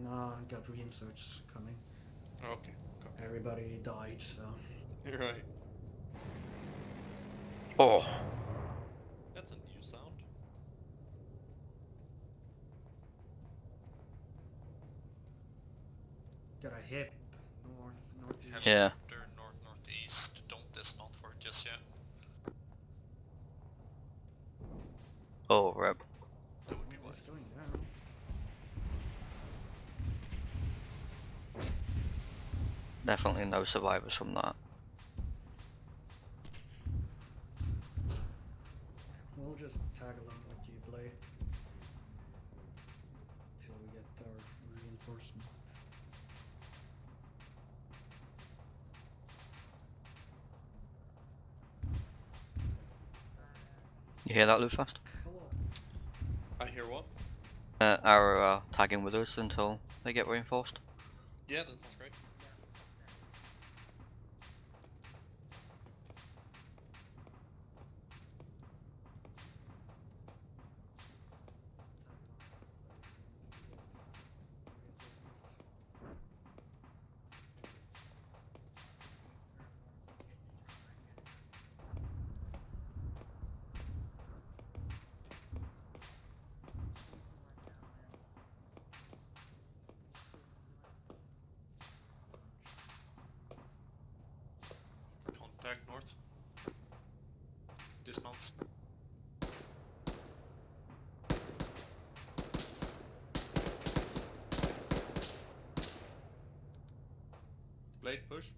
No, I got reinserts coming. Oh, okay. Copy. Everybody died, so... You're right. Oh, That's a new sound. Did I hit northeast? yeah. Helicopter northeast. Don't dismount for it just yet. Oh, rip. That would be It's wise. going down. Definitely no survivors from that. We'll just tag along with you, Blade. Till we get our reinforcement. You hear that, Lufast? I hear what? Our tagging with us until they get reinforced. Yeah, that sounds great. Contact north. Dismounts. Blade, push.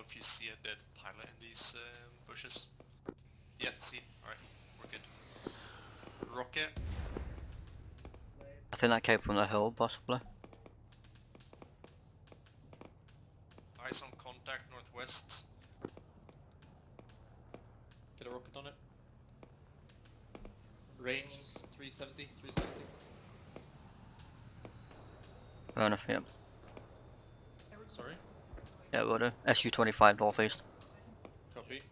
if you see a dead pilot in these bushes. Yeah, see. Alright, we're good. Rocket. I think that came from the hill, possibly. Eyes on contact northwest. Get a rocket on it. Range 370, 370. Fair enough, yep. Sorry? Yeah, we'll do. SU-25 northeast. Copy.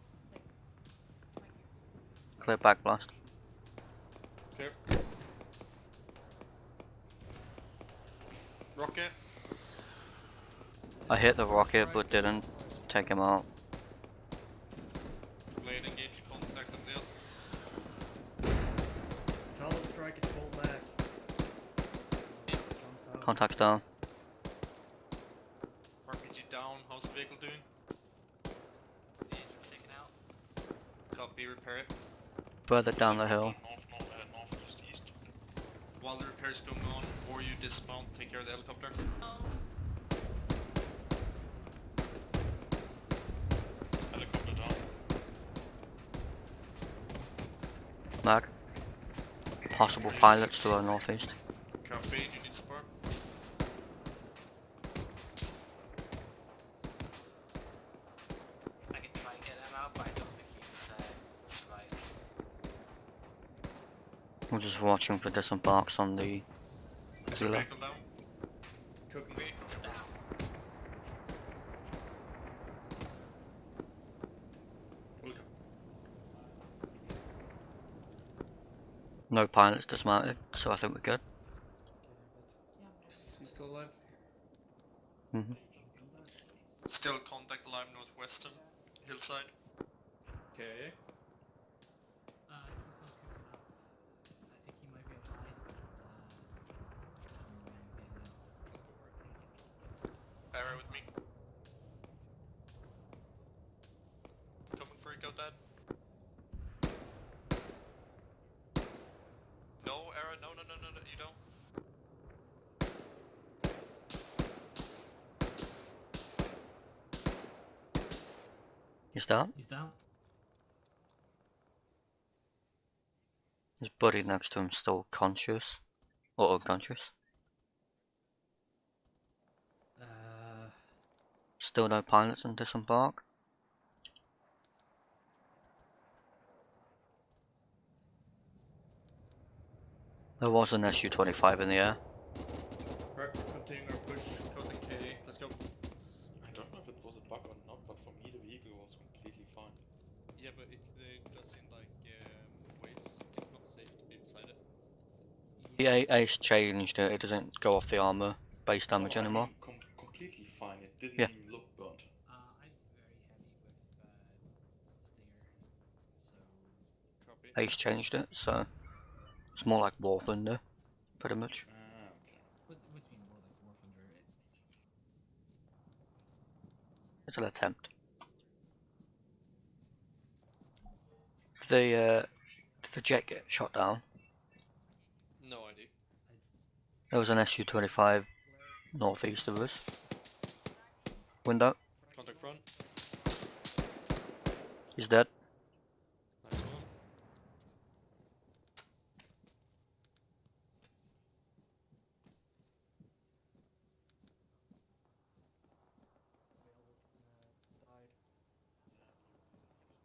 Clear back blast. Clear. Rocket. I hit the rocket but didn't take him out. Blade engage contact on the Tell them strike it full back. Contact's down. RPG down. How's the vehicle doing? Taken out. Copy. Repair it. Further down the hill. North, east, east. While the repair's going on, or you dismount, take care of the helicopter. Helicopter down. Mag. Possible pilots to our northeast. Copy. You need support. I can try and get him out, but I don't think he's survived. We're just watching for disembarks on the Is your Kilo. vehicle down? Cooking. Vehicle's down. No pilots dismounted, so I think we're good. He's still alive. Mm-hmm. Still contact alive northwestern hillside. Okay. I think he might be alive, but Arrow with me. Coming for you, Dad. No, Aaron, no, you don't. He's down. he's down. His buddy next to him still conscious. Or unconscious. Still no pilots on disembark. There was an SU-25 in the air. Right, continuing our push, coating KA. Let's go. I don't know if it was a bug or not, but for me the vehicle was completely fine. Yeah, but it does in like waves. It's not safe to be beside it. The Ace changed it, it doesn't go off the armor base damage No, I anymore. mean completely fine. It didn't Yeah. even look burnt. I'm very heavy with Stinger, so Copy. Ace changed it, so it's more like War Thunder, pretty much. Ah, okay. would be more like War Thunder. It's an attempt. Did the jet get shot down? No idea. There was an SU-25 northeast of us. Window. Contact front. He's dead. Nice one.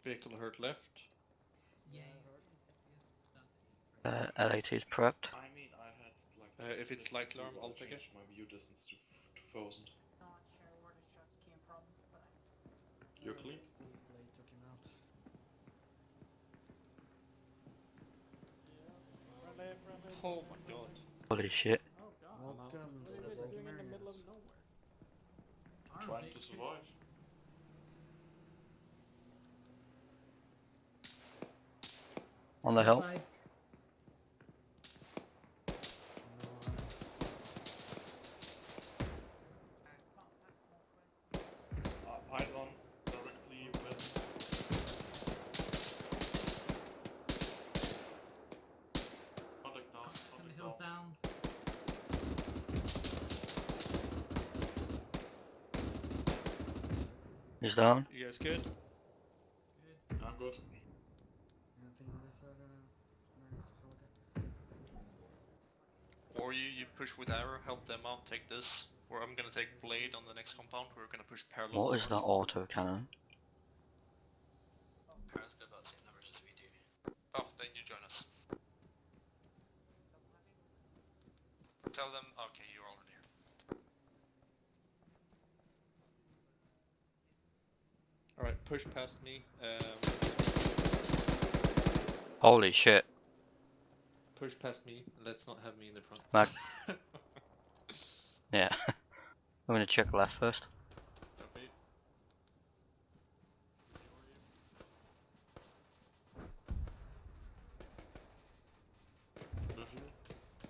Vehicle hurt left. Yeah, LAT is prepped. I mean, I had like. If it's light alarm, I'll take it. Change my view distance to 2000. Not sure where the shots came from, but You're clean. Blade took him out. Oh my god. Holy shit. oh god. Welcome, What are you guys doing in the middle of nowhere? Trying to survive. On the hill. Side. Eyes on, directly west. Contact down. Some hills down. He's down. You guys good? I'm good. Or you push with arrow, help them out, take this. Or I'm gonna take blade on the next compound. We're gonna push parallel. What is that north. auto cannon? Parallel's got about the same numbers as we do. Oh, then you join us. Tell them, okay, you're already here. Alright, push past me. Holy shit. Push past me. Let's not have me in the front. Mag. Yeah. I'm gonna check left first. Copy.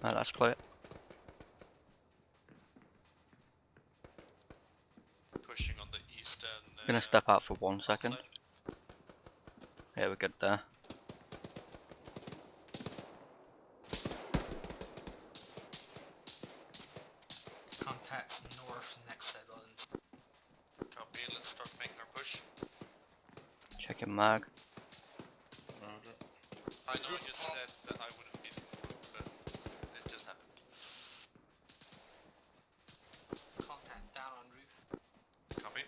Right, that's clear. Pushing on the east and. I'm gonna step out for 1 second. side. Yeah, we're good there. Contacts north next to buildings. Copy. Let's start making our push. Checking mag. Roger. I know I just said that I wouldn't be, but it just happened. Contact down on roof. Copy.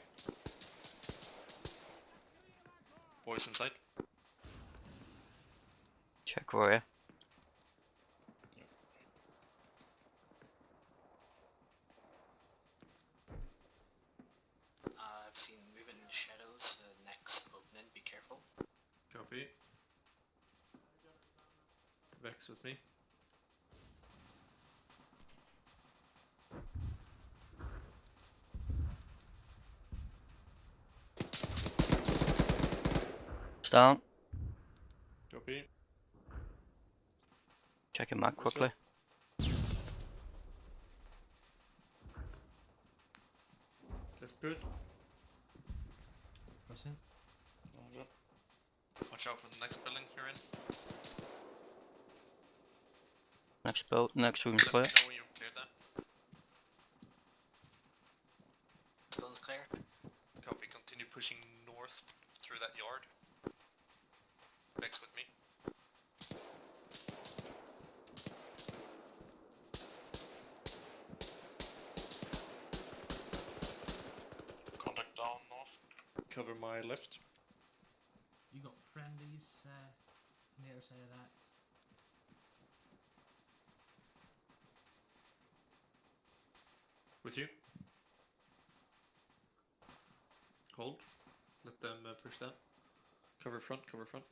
Boys inside. Check rear. I've seen movement in the shadows. Next opening, be careful. Copy. Vex with me. It's down. Copy. Checking mag This way. quickly. Left good. Cross in. Roger. Watch out for the next building you're in. Next room's Let clear. me know when you've cleared that. Building's clear. Copy. Continue pushing north through that yard. Vex with me. Contact down north. Cover my left. You got friendlies on the other side of that. With you. Hold. Let them push that. Cover front, cover front.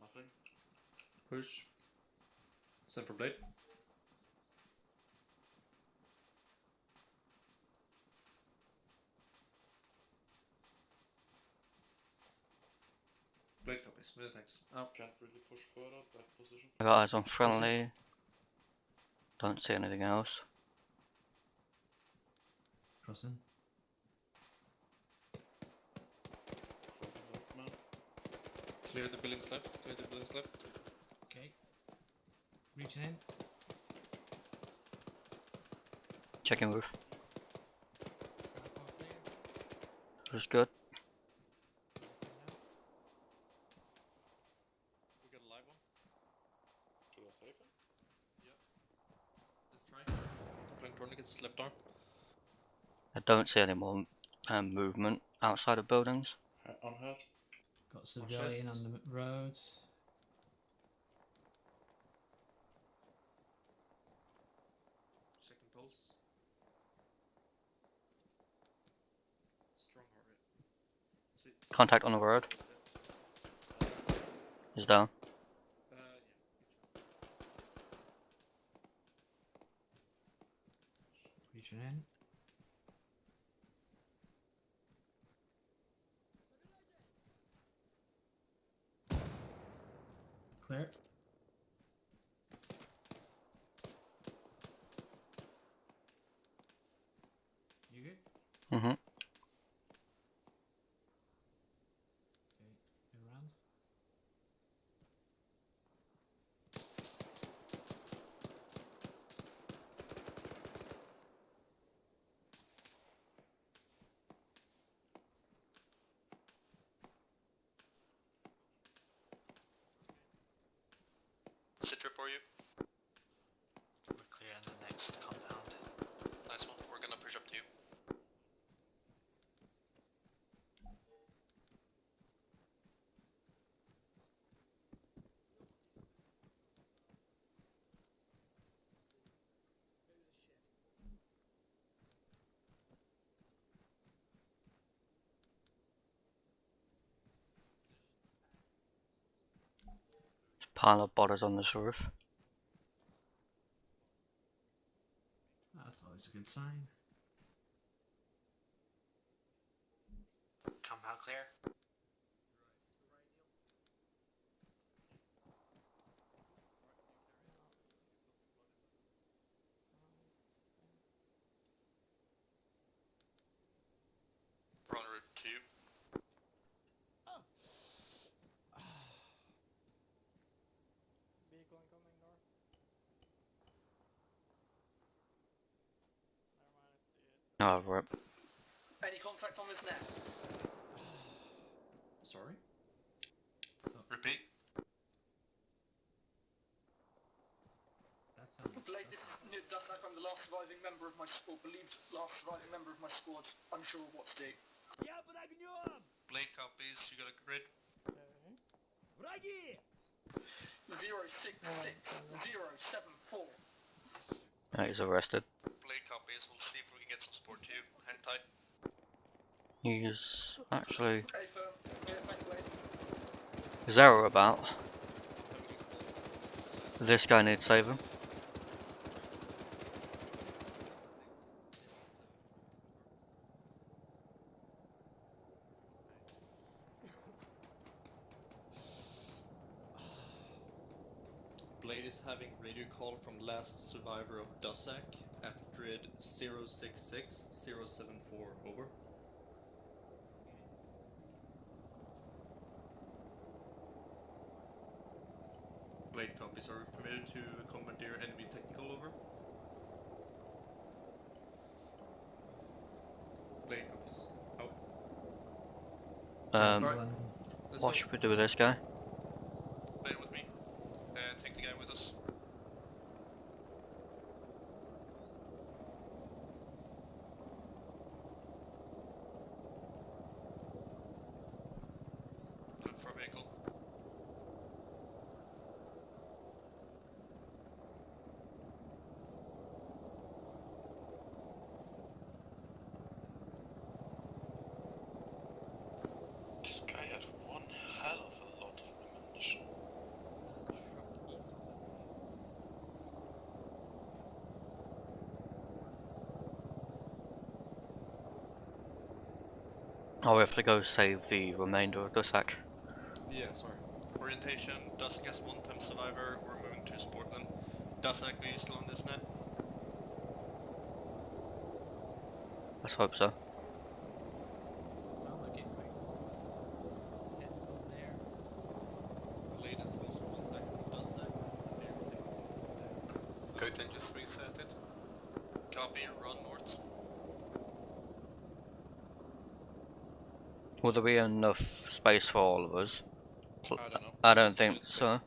Nothing. Push. Send for blade. Blade copies. Many thanks. Out. Can't really push further. That position. I got eyes on friendly. Don't see anything else. Cross in. Crossing left, man. Clear the buildings left. Clear the buildings left. Okay. Reaching in. Checking roof. Ground floor clear. Looks good. We got a live one. Should I save him? Let's try. Playing tourniquets, left arm. I don't see any more movement outside of buildings. On head. Got civilian chest. on the road. Checking pulse. Strong heart rate. Sweet. Contact on the road. He's down. Yeah. Reaching in. Clear. You good? Mm-hmm. Okay. Go around. are you? We're clear in the next compound. Nice one. We're gonna push up to you. Pile of bodies on this roof. That's always a good sign. Compound clear. We're on route 2. Vehicle incoming north. Oh, rip. Any contact on this net? Sorry? Repeat. That sounds. Blade, this is Dusak. I'm the last surviving member of my squad. Believed last surviving member of my squad. Unsure of what to do. Blade copies. You got a grid. 066-074. He's arrested. Blade copies. We'll see if we can get some support to you. Hang tight. He's actually. Hey, firm. Yeah, thank Blade. Zero about. This guy needs saving. Blade is having radio call from last survivor of Dusak at grid 066-074, over. Blade copies. Are we permitted to commandeer enemy technical, over? Blade copies. Out. What should we do with this guy? Blade with me. Take the guy with us. Look for a vehicle. This guy had one hell of a lot of ammunition. Oh, we have to go save the remainder of the sack. Yeah, sorry. Orientation. Dusak as one-time survivor. We're moving to Sportland. Dusak, are you still on this net? Let's hope so. Blade has lost contact with Dusak. Code just resetted. Copy. Run north. Will there be enough space for all of us? I don't know. I don't think so.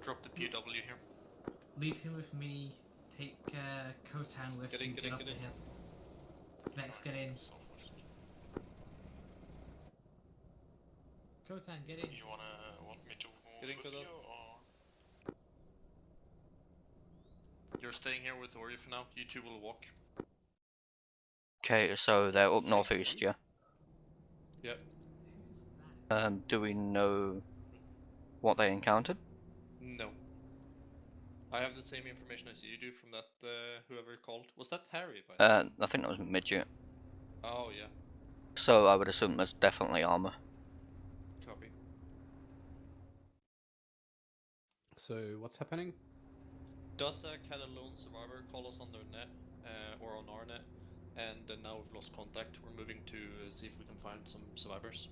Drop the PW here. Leave him with me. Take Kotan with you. Get up the hill. Next, get in. Kotan, get in. You want me to move Get in, with Kotan. you, or? You're staying here with Ori for now. You two will walk. Okay, so they're up northeast, yeah? Yep. Do we know what they encountered? No. I have the same information as you do from that whoever called. Was that Harry, by the way? I think that was midget. Oh, yeah. So I would assume that's definitely armor. Copy. So what's happening? Dusak had a lone survivor call us on their net, or on our net, and now we've lost contact. We're moving to see if we can find some survivors.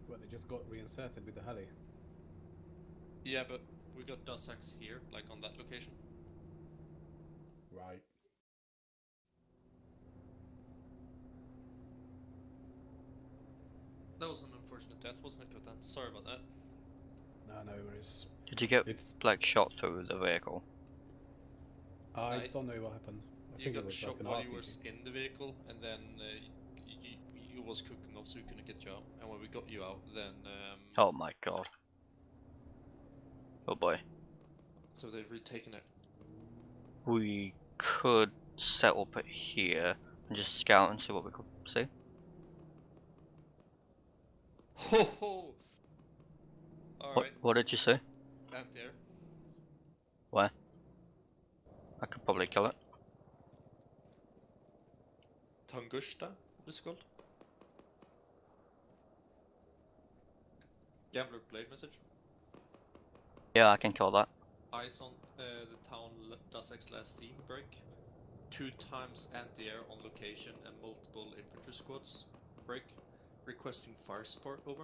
Well, they just got reinserted with the heli. Yeah, but we got Dusaks here, like on that location. Right. That was an unfortunate death, wasn't it, Kotan? Sorry about that. No, no worries. Did you get It's like shot through the vehicle? I don't know what happened. I You think it got was shot like an while you were RPG. in the vehicle, and then you was cooking off, so we couldn't get you out. And when we got you out, then Oh my god. Oh boy. so they've retaken it. We could set up it here and just scout and see what we could see. Ho ho! Alright. What did you see? Anti-air. Where? I could probably kill it. Tungusta, this is called. Gambler blade message. Yeah, I can kill that. Eyes on the town Dussex last seen break. 2 times anti-air on location and multiple infantry squads break. Requesting fire support, over.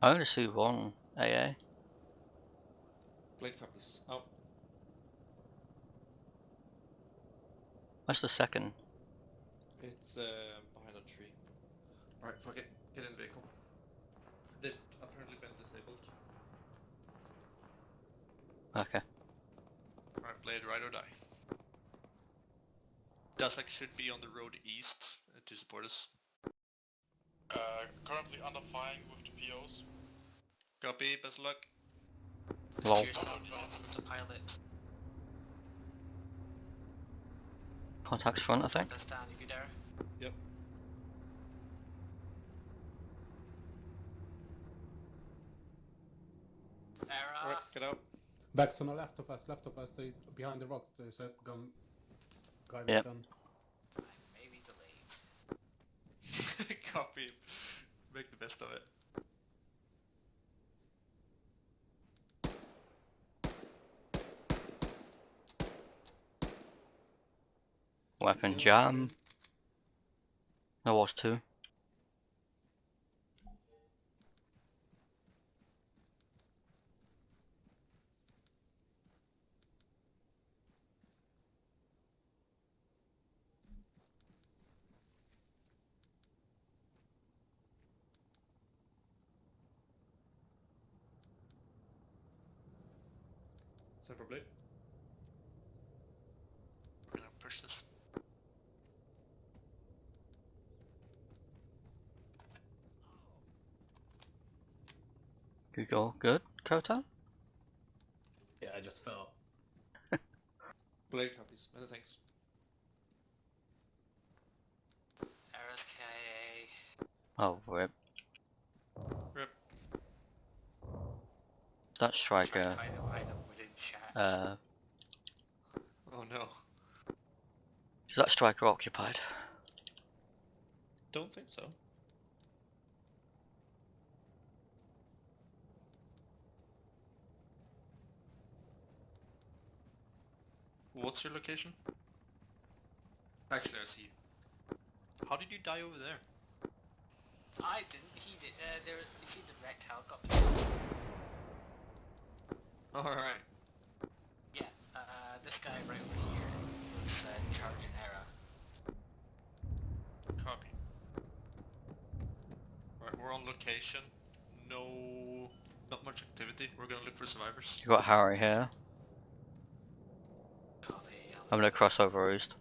I only see one AA. Blade copies. Out. That's the second. It's behind a tree. Alright, fuck it. Get in the vehicle. They've apparently been disabled. Okay. Alright, Blade, ride or die. Dussex should be on the road east to support us. Currently under firing with the POs. Copy, best of luck. Lol. The pilot. Contacts front, I think. Understand, you there? Yep. Alright, get out. Backs on the left of us, they, behind the rock, there's a gun. Guy with a Yep. gun. Maybe delayed. Copy. Make the best of it. Weapon jam. There was 2. Send for blade. We're gonna push this. You go good, Kota? Yeah, I just fell. Blade copies. Many thanks. RSKA. Oh, rip. Rip. That striker. Within chat. Oh no. Is that striker occupied? Don't think so. What's your location? Actually, I see you. How did you die over there? I didn't. He did. There. You see the wrecked helicopter? Alright. Yeah. This guy right over here was charging error. Copy. Alright, we're on location. No... Not much activity. We're gonna look for survivors. You got Harry here. Copy. I'm gonna cross over east.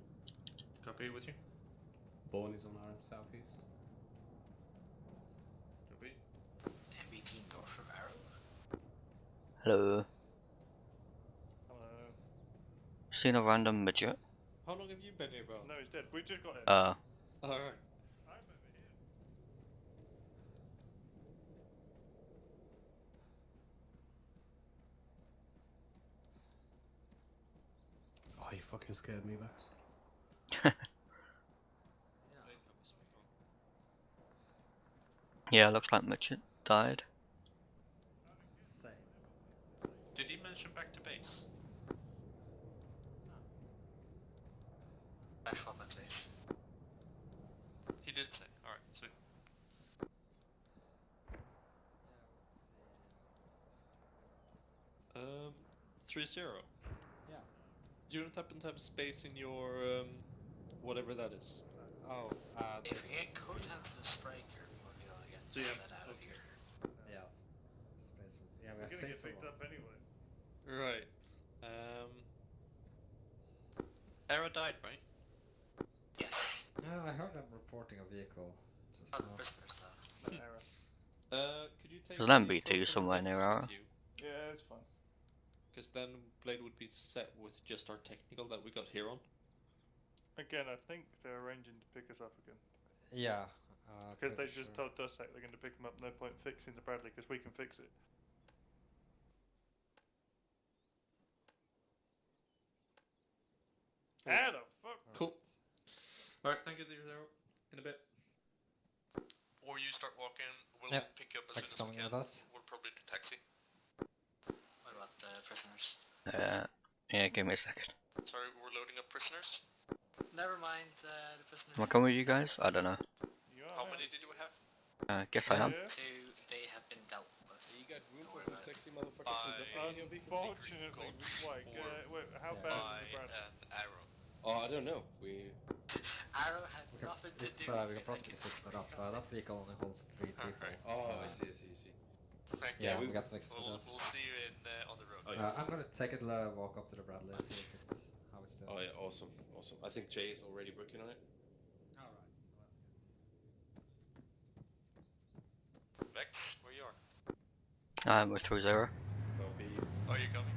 Copy with you. Born is on our southeast. Copy. MBT north of Arrow. Hello. Hello. Seen a random midget? How long have you been here, bro? No, he's dead. We just got him. Uh. Alright. I'm over here. Oh, you fucking scared me, Vax. Yeah, looks like midget died. Same. Did he mention back to base? Back up at least. 3-0. Yeah. You don't happen to have space in your whatever that is. Oh, If you get code have the striker, we'll be able to get So you have that out of okay. here. yeah. Space. Yeah, we We're have gonna space get for picked one. up anyway. Right. Era died, right? Yes. I heard them reporting a vehicle just Not now. prisoners though. Error. Could you take There's an the MB2 total somewhere near Vex our. with you? Yeah, it's fine. Because then Blade would be set with just our technical that we got here on. Again, I think they're arranging to pick us up again. Yeah. Because they pretty just sure. told Dusak they're going to pick them up. No point fixing the Bradley because we can fix it. How the fuck? Cool. Alright, thank you, 0. In a bit. Or you start walking, we'll Yep. pick you up as Thanks soon as we coming can. with us. We'll probably do taxi. What about the prisoners? Yeah, give me a second. Sorry, we're loading up prisoners. Never mind the prisoners. Am I coming with you guys? I don't know. You are How now. many did you have? Guess I am. They have been dealt with. You got room Don't for worry some about it. sexy motherfuckers to jump in your vehicle? Unfortunately, wait, wait, how Yeah. bad is By the Bradley? Arrow. Oh, I don't know. We Arrow had nothing to It's do we can with possibly fix that up. That vehicle only holds 3 people. Oh, I see. Thank Yeah, you. we got fixed with We'll us. see you in on the road. Oh, yeah. I'm gonna take it, walk up to the Bradley, see if it's how it's doing. Oh yeah, awesome. I think Jay is already working on it. Alright, well, that's good. Vex, where you are? We're through 0. Copy. Are you coming?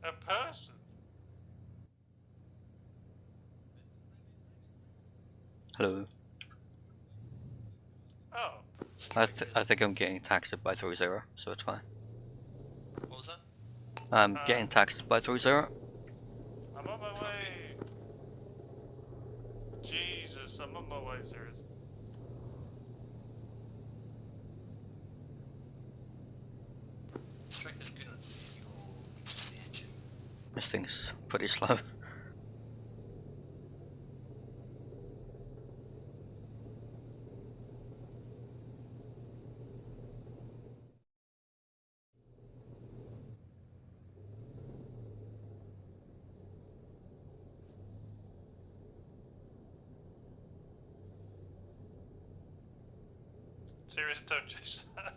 A person? Hello. Oh. I think I'm getting taxed by 3-0, so it's fine. What was that? I'm getting taxed by 3-0. I'm on my way. Jesus, I'm on my way, serious. Striker's good on fuel because of the engine. This thing's pretty slow. Serious, don't chase that.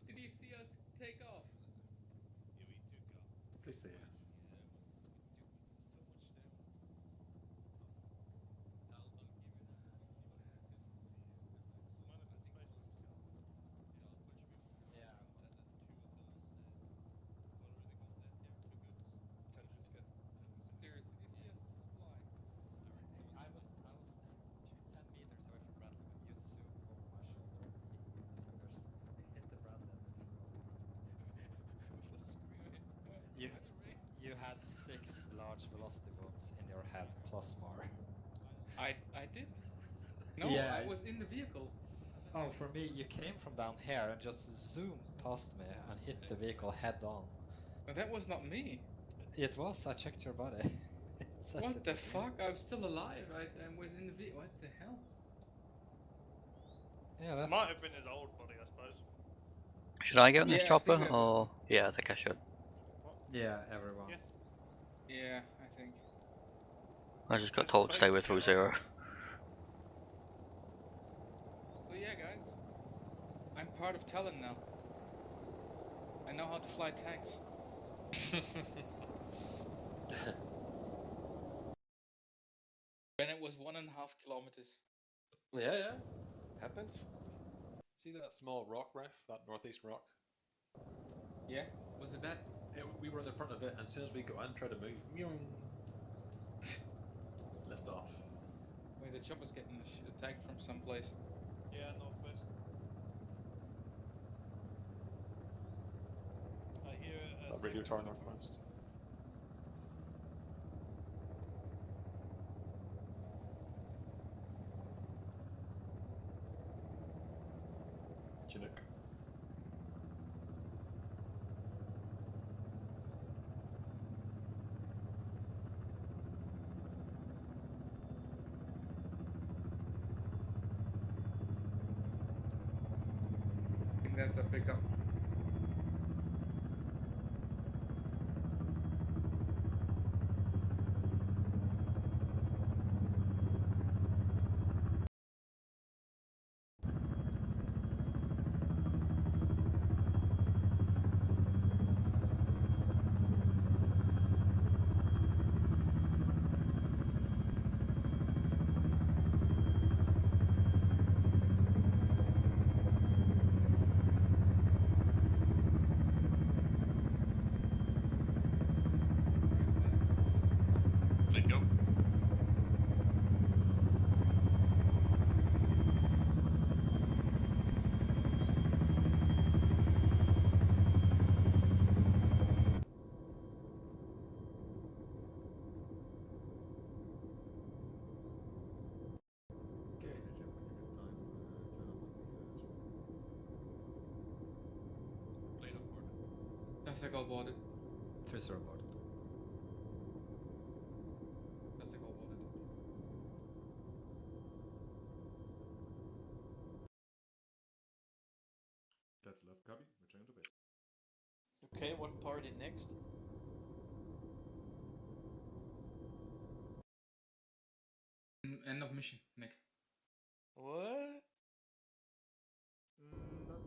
Did you see us take off? Please say yes. Serious, did you see us fly? I was 10 meters away from Bradley when you zoomed over my shoulder and hit the Bradley and then flew off. You had 6 large velocity wounds in your head plus more. I did. No, Yeah. I was in the vehicle. Oh, for me, you came from down here and just zoomed past me and hit the vehicle head on. But that was not me. It was. I checked your body. It says What it the was you. fuck? I'm still alive. I was in the vehicle. What the hell? Yeah, that's Might have been his old body, I suppose. Should I get on this Yeah, I chopper? think that- Or yeah, I think I should. Yeah, everyone. Yes. Yeah, I think. I just got This told to stay space with is 3-0. So yeah, guys. I'm part of Talon now. I know how to fly tanks. When it was 1.5 kilometers. Yeah, yeah. Happens. See that small rock, Ref? That northeast rock? Yeah? Was it that? We were in the front of it, and as soon as we got in, tried to move, lift off. Wait, the chopper's getting attacked from someplace. Yeah, northwest. I hear a That radio second tower chopper. northwest. Chinook. I think that's a pickup. Bingo. Okay, Ninja, when you're good time, join up on the Blade on board. Classic all boarded. 3-0 boarded. Classic all boarded. That's love, copy. Return to base. Okay, what party next? End of mission, Nick. What? That was...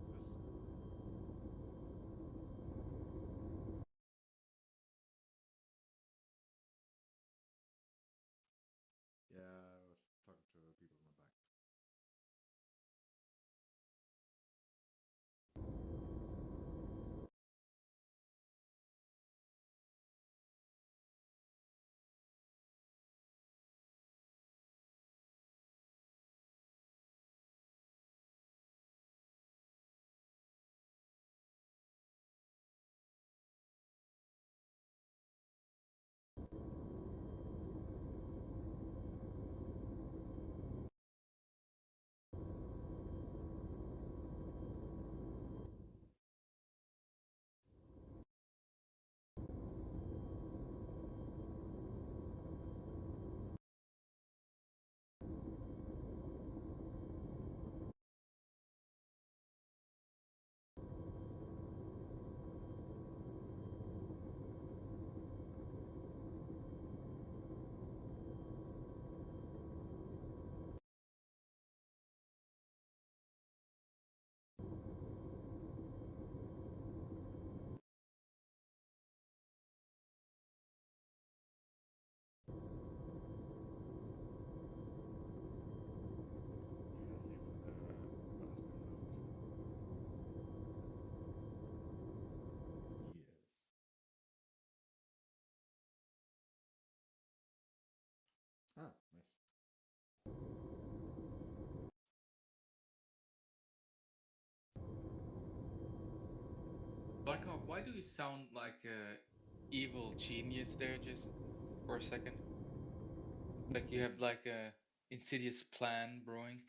Yeah, I was talking to people in the back. Ah, nice. Blackhawk, why do you sound like a evil genius there just for a second? Like you have like a insidious plan brewing?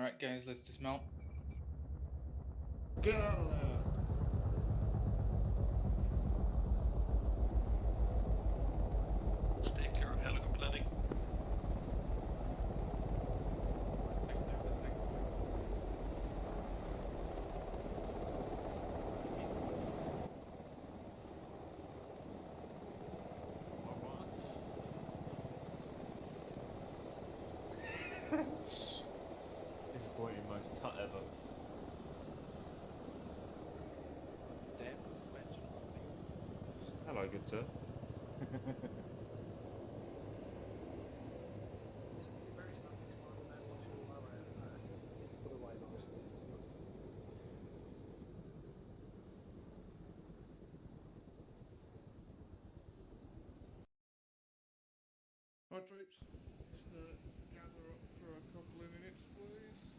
Alright, guys, let's dismount. Get out of there! Stay clear of helicopter landing. Disappointing most tut ever. Damn suspension on thing. Hello, good sir. Right, troops, just gather up for a couple of minutes, please.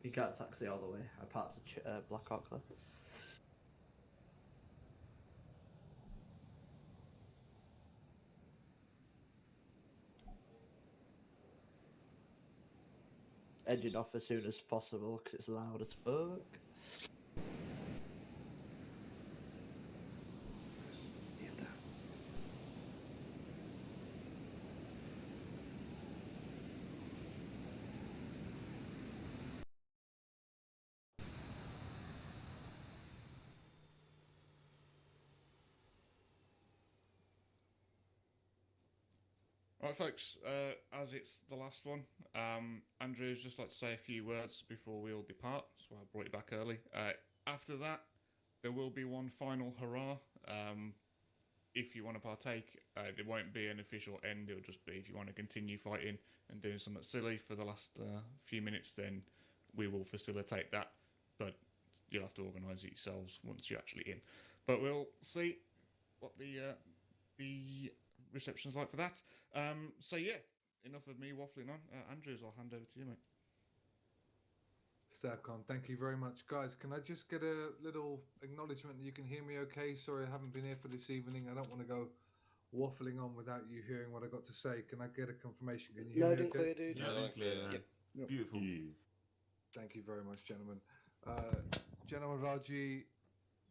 You can't taxi all the way. I parked at Blackhawk there. Engine off as soon as possible because it's loud as fuck. Right, folks, as it's the last one, Andrew's just like to say a few words before we all depart. That's why I brought you back early. After that, there will be one final hurrah. If you want to partake, there won't be an official end. It'll just be if you want to continue fighting and doing something silly for the last few minutes, then we will facilitate that. But you'll have to organise it yourselves once you're actually in. But we'll see what the reception's like for that. So yeah, enough of me waffling on. Andrews, I'll hand over to you, mate. Stabcon, thank you very much. Guys, can I just get a little acknowledgement that you can hear me okay? Sorry I haven't been here for this evening. I don't want to go waffling on without you hearing what I got to say. Can I get a confirmation? Can you hear Loud me and okay? clear, dude. Yeah, loud and clear. Yep. Beautiful. Thank you very much, gentlemen. Gentlemen, Raji,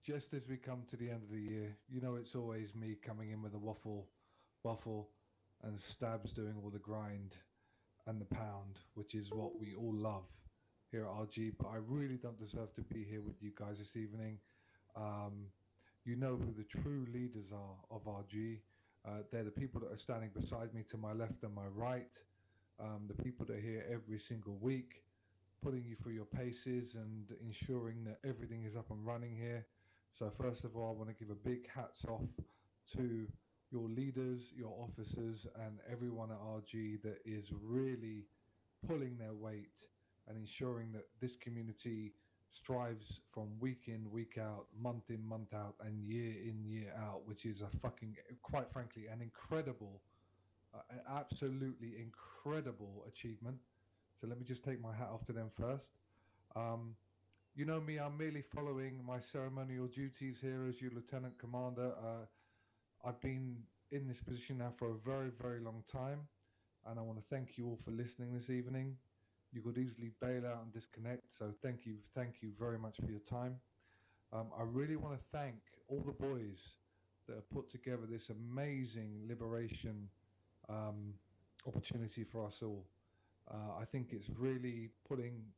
just as we come to the end of the year, you know it's always me coming in with a waffle, and Stabs doing all the grind and the pound, which is what we all love here at RG. But I really don't deserve to be here with you guys this evening. You know who the true leaders are of RG. They're the people that are standing beside me to my left and my right. The people that are here every single week, putting you through your paces and ensuring that everything is up and running here. So first of all, I want to give a big hats off to your leaders, your officers, and everyone at RG that is really pulling their weight and ensuring that this community strives from week in, week out, month in, month out, and year in, year out, which is a fucking, quite frankly, an incredible, an absolutely incredible achievement. So let me just take my hat off to them first. You know me, I'm merely following my ceremonial duties here as your Lieutenant Commander. I've been in this position now for a very, very long time, and I want to thank you all for listening this evening. You could easily bail out and disconnect, so thank you very much for your time. I really want to thank all the boys that have put together this amazing liberation opportunity for us all. I think it's really putting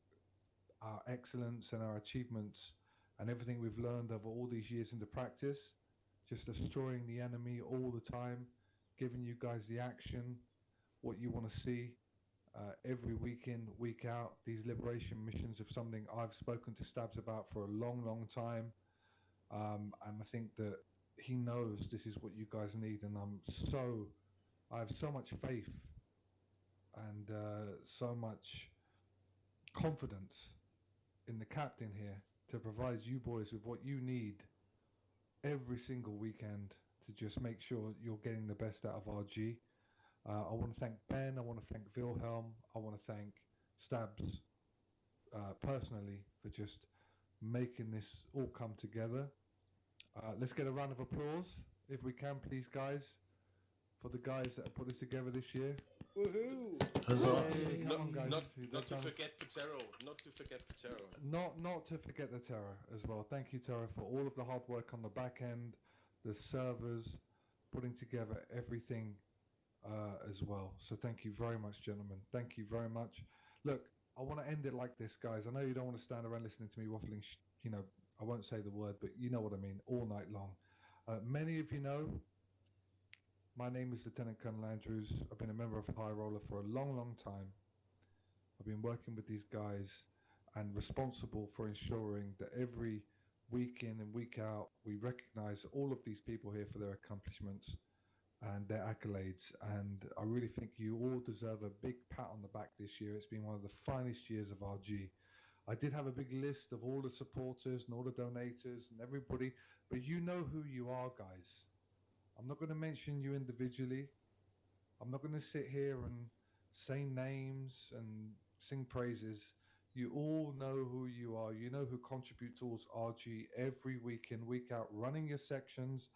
our excellence and our achievements and everything we've learned over all these years into practice, just destroying the enemy all the time, giving you guys the action, what you want to see every week in, week out. These liberation missions are something I've spoken to Stabs about for a long, long time. And I think that he knows this is what you guys need, and I have so much faith and so much confidence in the captain here to provide you boys with what you need every single weekend to just make sure you're getting the best out of RG. I want to thank Ben, I want to thank Wilhelm, I want to thank Stabs personally for just making this all come together. Let's get a round of applause, if we can, please, guys, for the guys that have put this together this year. Woohoo! Huzzah. Yay, come on, guys. Not They've to done forget Patero. Not to forget Patero. Not to forget the Terra as well. Thank you, Terra, for all of the hard work on the back end, the servers, putting together everything as well. So thank you very much, gentlemen. Thank you very much. Look, I want to end it like this, guys. I know you don't want to stand around listening to me waffling. I won't say the word, but you know what I mean. All night long. Many of you know, my name is Lieutenant Colonel Andrews. I've been a member of High Roller for a long, long time. I've been working with these guys and responsible for ensuring that every week in and week out, we recognize all of these people here for their accomplishments and their accolades. And I really think you all deserve a big pat on the back this year. It's been one of the finest years of RG. I did have a big list of all the supporters and all the donators and everybody, but you know who you are, guys. I'm not going to mention you individually. I'm not going to sit here and say names and sing praises. You all know who you are. You know who contribute towards RG every week in, week out, running your sections,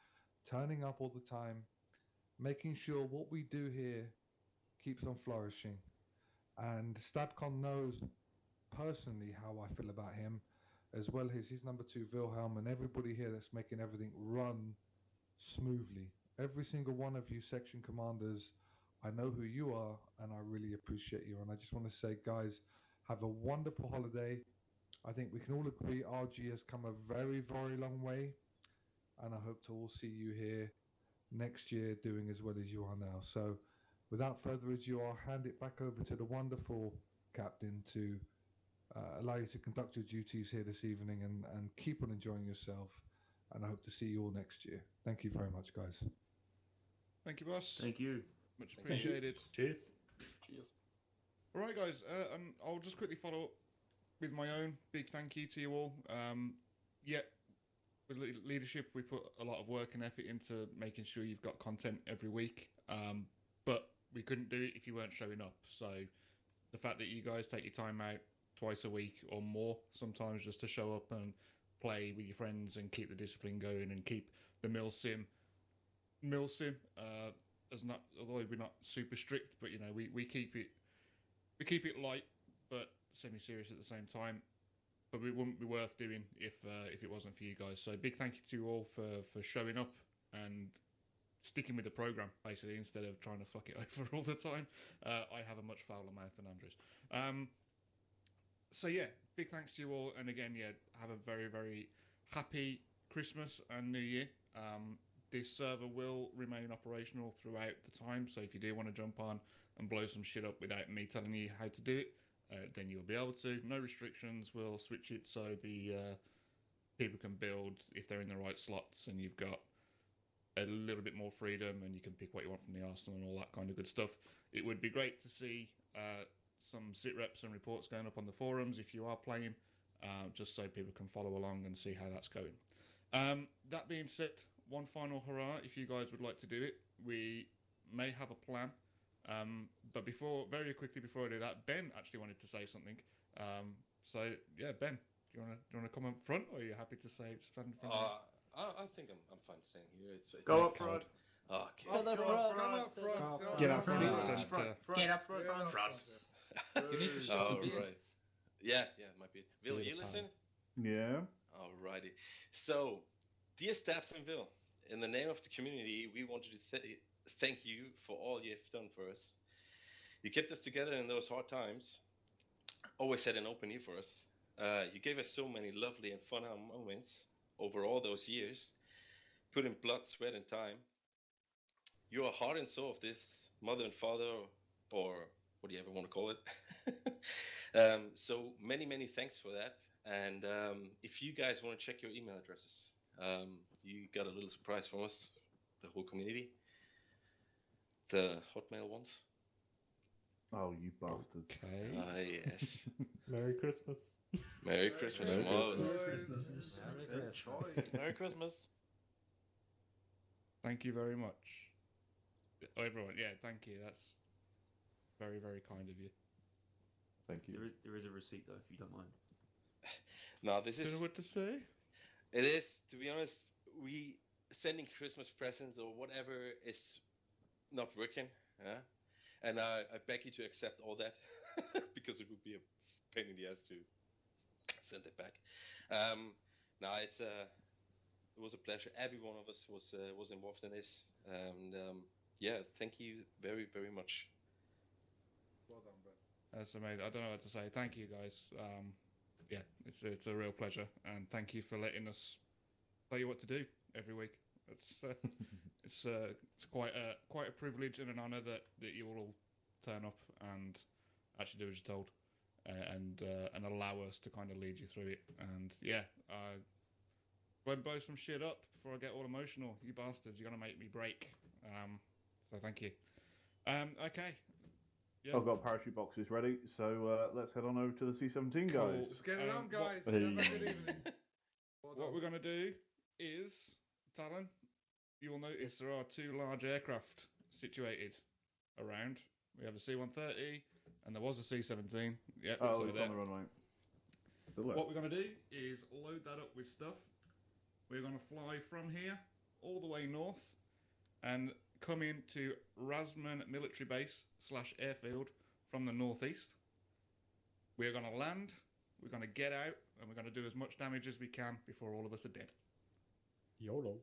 turning up all the time, making sure what we do here keeps on flourishing. And Stabcon knows personally how I feel about him, as well as his number 2 Wilhelm and everybody here that's making everything run smoothly. Every single one of you section commanders, I know who you are and I really appreciate you. And I just want to say, guys, have a wonderful holiday. I think we can all agree RG has come a very, very long way, and I hope to all see you here next year doing as well as you are now. So without further ado, I'll hand it back over to the wonderful captain to allow you to conduct your duties here this evening, and keep on enjoying yourself. And I hope to see you all next year. Thank you very much, guys. Thank you, boss. Thank you. Much appreciated. Cheers. Cheers. All right, guys. I'll just quickly follow up with my own big thank you to you all. With leadership, we put a lot of work and effort into making sure you've got content every week. But we couldn't do it if you weren't showing up. So the fact that you guys take your time out twice a week or more sometimes just to show up and play with your friends and keep the discipline going and keep the mill sim as not, although we're not super strict, but we keep it light but semi-serious at the same time. But it wouldn't be worth doing if it wasn't for you guys. So big thank you to you all for showing up and sticking with the program, basically, instead of trying to fuck it over all the time. I have a much fouler mouth than Andrews. So yeah, big thanks to you all, and again, have a very, very happy Christmas and New Year. This server will remain operational throughout the time, so if you do want to jump on and blow some shit up without me telling you how to do it, then you'll be able to. No restrictions. We'll switch it so the people can build if they're in the right slots, and you've got a little bit more freedom, and you can pick what you want from the arsenal and all that kind of good stuff. It would be great to see some sit reps and reports going up on the forums if you are playing, just so people can follow along and see how that's going. That being said, one final hurrah if you guys would like to do it. We may have a plan, but very quickly before I do that, Ben actually wanted to say something. So yeah, Ben, do you want to come up front, or are you happy to stand in front? I think I'm fine staying here. It's Go up front. Okay. Come up front. Get up front. Get up front. You need to show All the beard. right. Yeah, might be. Will, you listen? Yeah. Alrighty. So, dear Stabs and Will, in the name of the community, we wanted to say thank you for all you've done for us. You kept us together in those hard times. Always had an open ear for us. You gave us so many lovely and fun moments over all those years, put in blood, sweat, and time. You are heart and soul of this mother and father, or what do you ever want to call it. So many thanks for that. And if you guys want to check your email addresses, you got a little surprise from us, the whole community, the Hotmail ones. Oh, you bastards. Okay. Yes. Merry Christmas. Merry Christmas, Merry Marvelous. Christmas. Merry Christmas. Merry Christmas. Thank you very much. Oh, everyone, thank you. That's very, very kind of you. Thank you. There is a receipt though, if you don't mind. Now this is. Don't know what to say. It is, to be honest. we sending Christmas presents or whatever is not working, yeah? And I beg you to accept all that because it would be a pain in the ass to send it back. No, it was a pleasure. Every one of us was involved in this, and yeah, thank you very very much. Well done, Ben. That's amazing. I don't know what to say. Thank you, guys. Yeah, it's a real pleasure, and thank you for letting us tell you what to do every week. It's quite a privilege and an honour that you all turn up and actually do as you're told, and allow us to kind of lead you through it. And yeah, when blows some shit up before I get all emotional, you bastards, you're gonna make me break. So thank you. Okay. Yeah. I've got parachute boxes ready, so let's head on over to the C-17, Cool. guys. Let's get it on, guys. Hey. Have a good evening. What we're going to do is, Talon, you will notice there are two large aircraft situated around. We have a C-130 and there was a C-17. Yeah, Oh, so it's there. on the runway. What we're going to do is load that up with stuff. We're going to fly from here all the way north and come into Rasman Military Base / Airfield from the northeast. We're going to land, we're going to get out, and we're going to do as much damage as we can before all of us are dead. YOLO.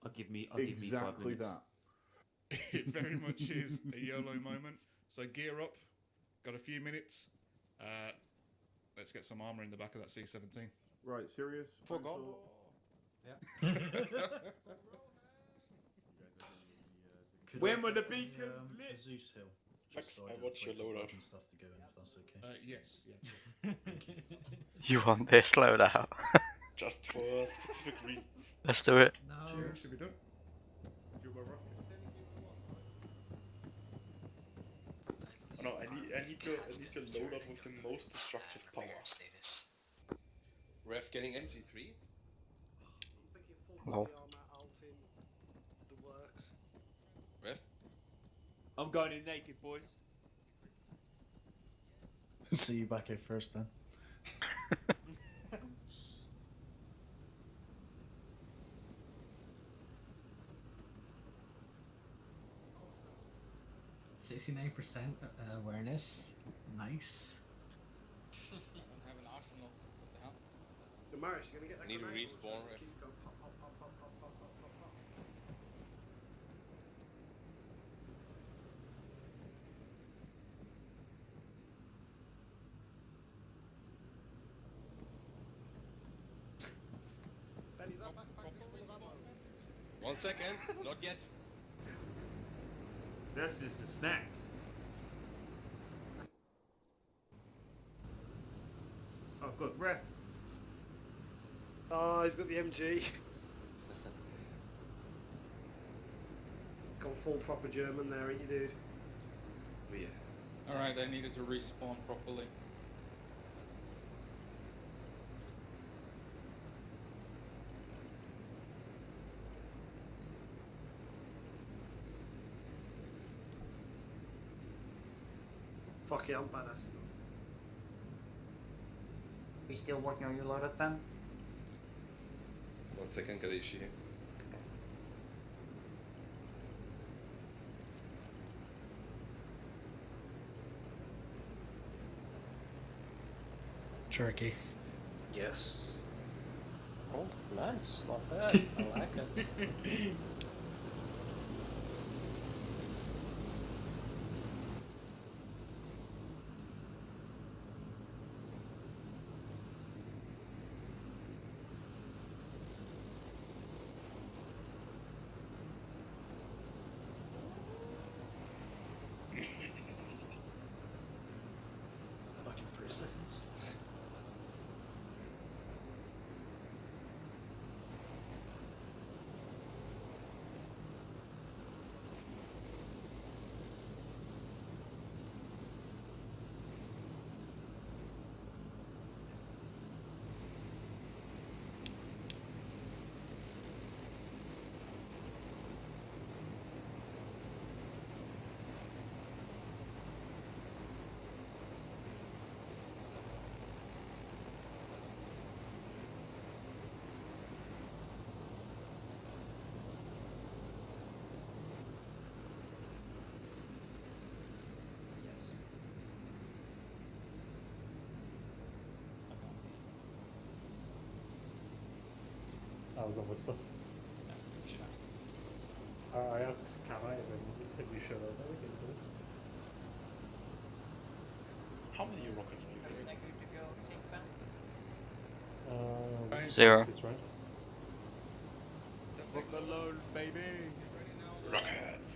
I'll give me 5 Exactly minutes. that. It very much is a YOLO moment. So gear up, got a few minutes. Let's get some armour in the back of that C-17. Right, serious? For Gondor. Yeah. When were the beacons lit? Zeus Hill. Max, Just so I don't watched your wait for loadout. broken stuff to go in, if that's okay. Yes, yeah. Thank you. You want this loadout? Just for specific reasons. Let's do it. No. Cheers, should be done. Oh no, I need to load up with the most destructive power. Ref getting MG3s? Wow. Ref? I'm going in naked, boys. See you back here first then. %69% awareness. Nice. I don't have an arsenal. What the hell? Damaris, you're gonna get that Need a grenade respawn, launcher, Ref. just keep going pop, pop, pop, pop, pop, pop, pop, pop, pop. Benny's that backpack full of ammo? 1 second, not yet. That's just the snacks. Oh, good. Ref. Oh, he's got the MG. Gone full proper German there, ain't you, dude? Oh yeah. Alright, I needed to respawn properly. Fuck yeah, I'm badass enough. We still working on your loadout, Ben? 1 second, got an issue here. Turkey. Yes. Oh, nice. Not bad. I like it. Back in 3 seconds. How's the whisper? Yeah, you should absolutely keep those. I asked, can I? And he said you should. I was like, okay, cool. How many rockets are you Is carrying? that good to go, Kingpin? 0. It's right. Rock alone, baby. Rockets.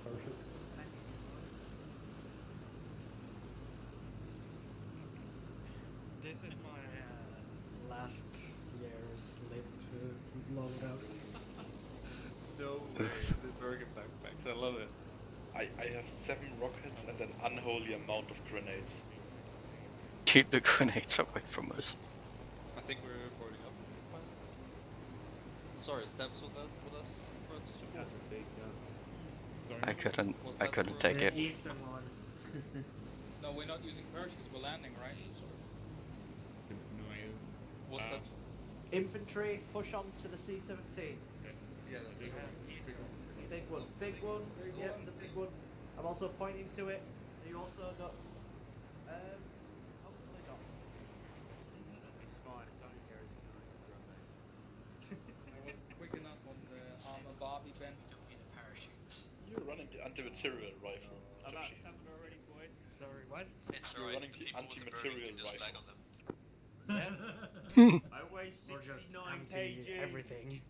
Parachutes. This is my last year's lib loadout. No way, the Bergen backpacks, I love it. I have 7 rockets and an unholy amount of grenades. Keep the grenades away from us. I think we're boarding up. Sorry, Stabs with us first. That's a big gun. I couldn't take it. Eastern one. No, we're not using parachutes. We're landing, right? What's that? Infantry, push on to the C-17. Yeah, that's it. Big one, big one. Yep, the big one. I'm also pointing to it. You also got. Hopefully not. It's fine, it's only Gary's drone, mate. I wasn't quick enough on the Arma Barbie, Ben. You're running the anti-material rifle. I'm at Joshi. stamina already, boys. Sorry, what? It's You're alright. running the People with the anti-material Bergen can just lag rifle. on them. I weigh Or just 69 anti kg. everything.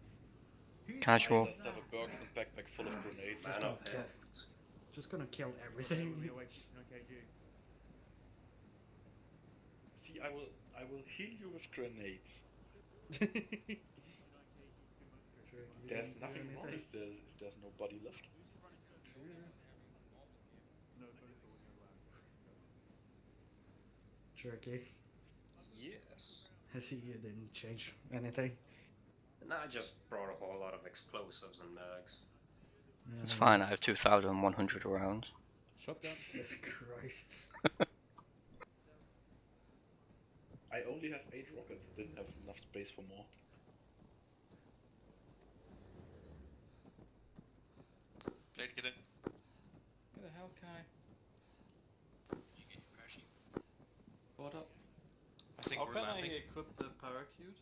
Casual. I just have a Bergson backpack full of grenades. Man of Just gonna kill everything. I weigh 69 kg. See, I will heal you with grenades. 69 kg is too much, Chris. Sure, you There's didn't do nothing wrong anything. if there's nobody left. No, only for when you're allowed. Jerky. Yes. He didn't change anything. And I just brought a whole lot of explosives and mags. It's fine, I have 2,100 rounds. Shotguns. Jesus Christ. I only have 8 rockets. I didn't have enough space for more. Blade, get in. Where the hell can I? You get your parachute. Board up. I think How we're can landing. I equip the parachute?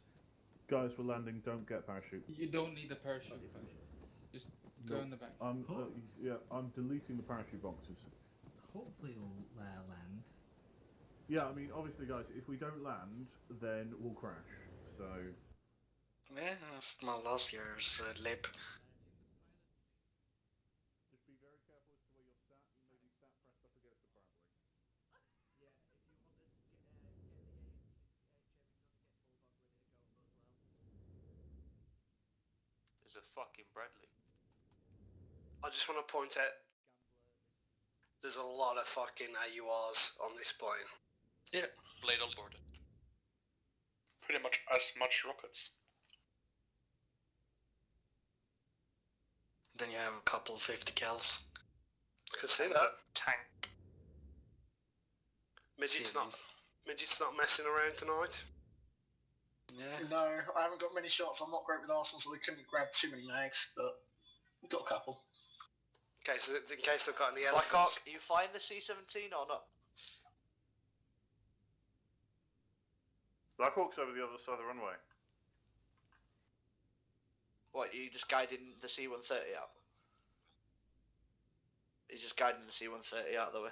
Guys, we're landing. Don't get parachute. You don't need the parachute. Just go No. in the back. I'm I'm deleting the parachute boxes. Hopefully we'll land. Yeah, I mean, obviously, guys, if we don't land, then we'll crash. So Yeah, that's my last year's lib. just be very careful as to where you're sat. You may be sat pressed up against the parabolic. Yeah, if you want this, get the HM, you got to get Bulldog ready to go as well. There's a fucking Bradley. I just want to point out there's a lot of fucking AURs on this plane. Yeah. Blade on board. Pretty much as much rockets. Then you have a couple of 50 cals. I can see that. Tank. Midget's not messing around tonight. Yeah. No, I haven't got many shots. I'm not great with Arsenal, so we couldn't grab too many mags, but we got a couple. In case they've got any elephants. Blackhawk, are you flying the C-17 or not? Blackhawk's over the other side of the runway. What, you just guiding the C-130 out? He's just guiding the C-130 out of the way.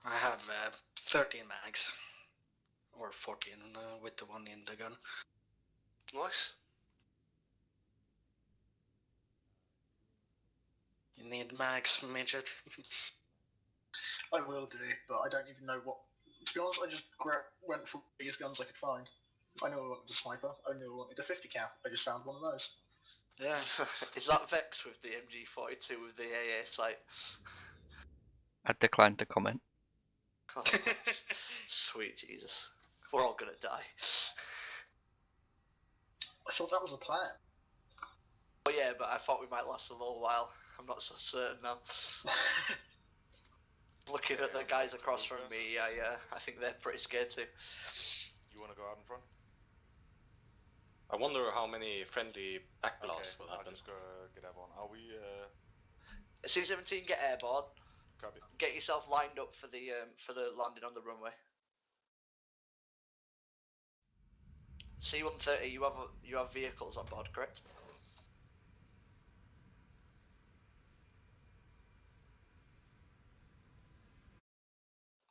I have 13 mags. Or 14 with the one in the gun. Nice. You need mags, midget. I will do, but I don't even know what. To be honest, I just went for the biggest guns I could find. I knew I wanted a sniper. I knew I wanted a 50 cal. I just found one of those. Yeah. Is that Vex with the MG42 with the AA sight? I declined to comment. Oh, sweet Jesus. We're all gonna die. I thought that was a plan. Oh yeah, but I thought we might last a little while. I'm not so certain now. Looking at the guys across from me, I think they're pretty scared too. You wanna go out in front? I wonder how many friendly backblasts will I'll happen. just go get everyone. Are we C-17, get airborne. copy? Get yourself lined up for the landing on the runway. C-130, you have vehicles on board, correct?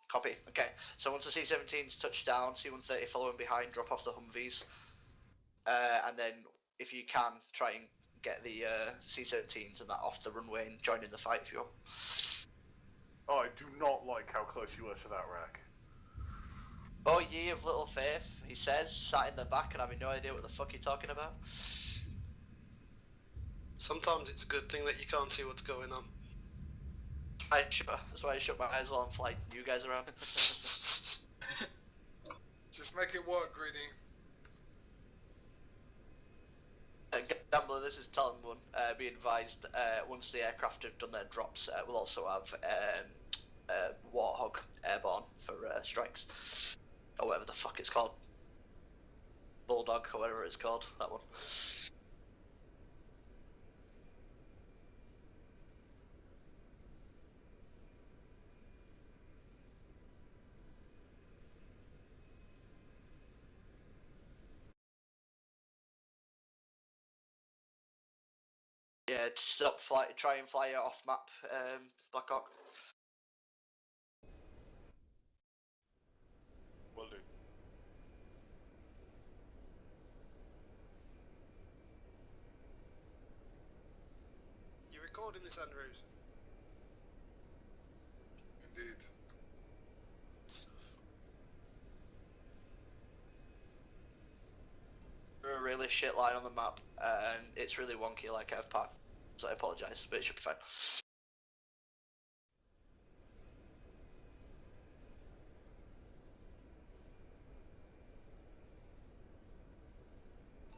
Copy. Okay. So once the C-17's touched down, C-130 following behind, drop off the Humvees, and then if you can, try and get the C-17s and that off the runway and join in the fight if you want. I do not like how close you were to that wreck. Oh, ye of little faith, he says, sat in the back and having no idea what the fuck you're talking about. Sometimes it's a good thing that you can't see what's going on. That's why I shut my eyes while I'm flying you guys around. Just make it work, Greedy. Gambler, this is Talon 1. Be advised, once the aircraft have done their drops, we'll also have Warthog airborne for strikes. Or whatever the fuck it's called. Bulldog, or whatever it's called, that one. Yeah, stop try and fly it off map, Blackhawk. Will do. You recording this, Andrews? Indeed. A really shit line on the map, and it's really wonky like I've parked, so I apologise, but it should be fine.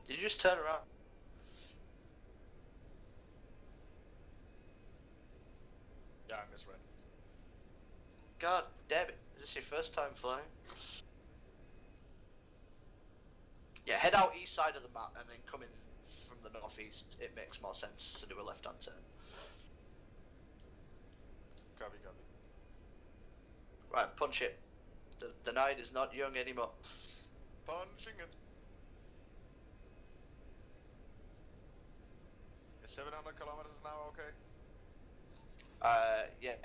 Did you just turn around? Yeah, I misread. God damn it, is this your first time flying? Yeah, head out east side of the map and then come in from the northeast. It makes more sense to do a left-hand turn. Copy, copy. Right, punch it. The night is not young anymore. Punching it. Is 700 kilometers an hour okay? Yeah,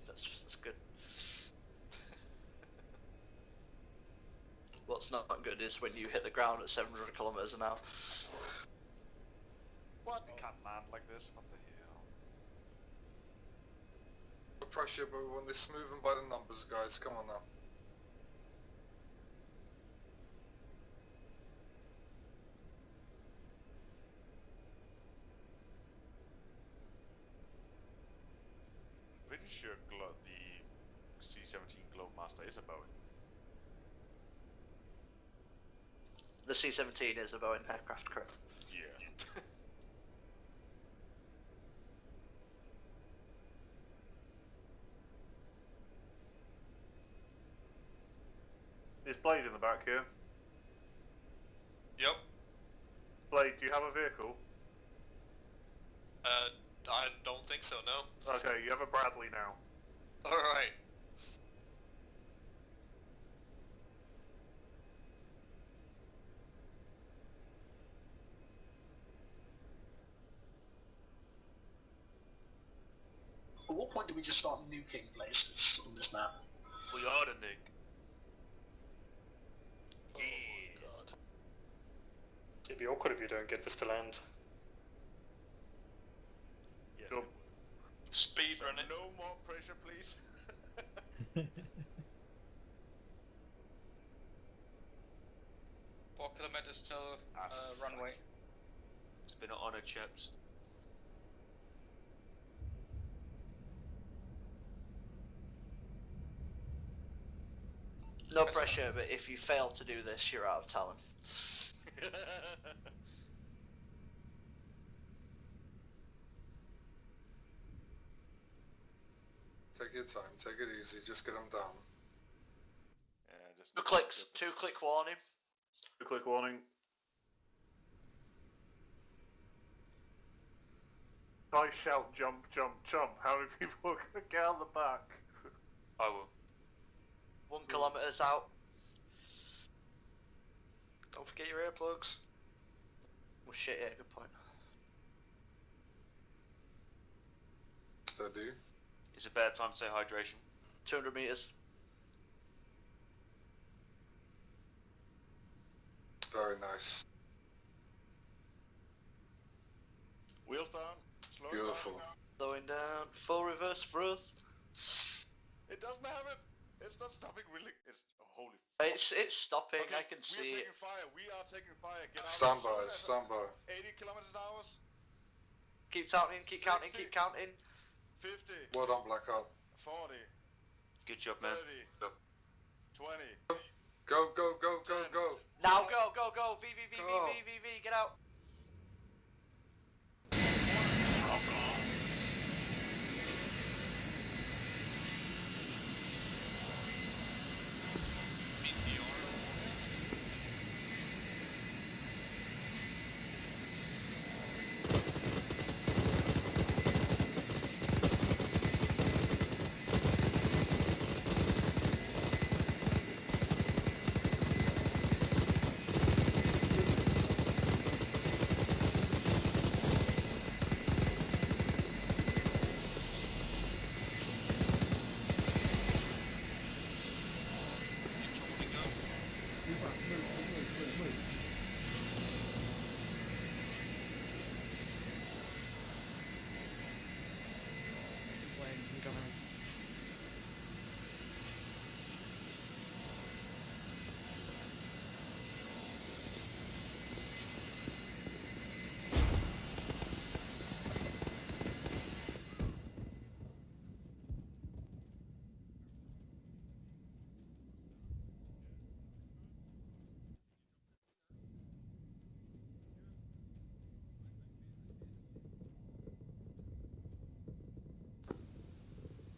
that's good. What's not good is when you hit the ground at 700 kilometers an hour. What? You can't land like this, what the hell? No pressure, but we want this moving by the numbers, guys. Come on now. Pretty sure the C-17 Globemaster is a Boeing. The C-17 is a Boeing aircraft, correct? Yeah. Is Blade in the back here? Yep. Blade, do you have a vehicle? I don't think so, no. Okay, you have a Bradley now. Alright. At what point do we just start nuking places on this map? We are the Nick. Yeah. Oh god. It'd be awkward if you don't get this to land. Yeah. Sure. Speed running. No more pressure, please. 4 kilometers till runway. It's been an honor, chaps. No pressure, but if you fail to do this, you're out of Talon. Take your time, take it easy, just get them down. Yeah, just 2 clicks, 2-click warning. 2-click warning. I shout jump, jump, jump. How many people are going to get out the back? I will. 1 kilometers out. Don't forget your earplugs. Oh shit, yeah, good point. I do. It's a bad time to say hydration. 200 meters. Very nice. Wheels down. Slow Beautiful. down. Slowing down. Full reverse thrust. It doesn't have it. It's not stopping really. It's holy. It's stopping. Okay, I can we see are it. taking fire. We are taking fire. Get out. Stand by, stand by. 80 kilometers an hour. Keep counting. Keep counting. Keep counting. 50. Well done, Black Ops. 40. Good job, man. 30. 20. Go, go, go, go, go. Now go, go, go. V, V, V, V, Go. V, V, V. Get out.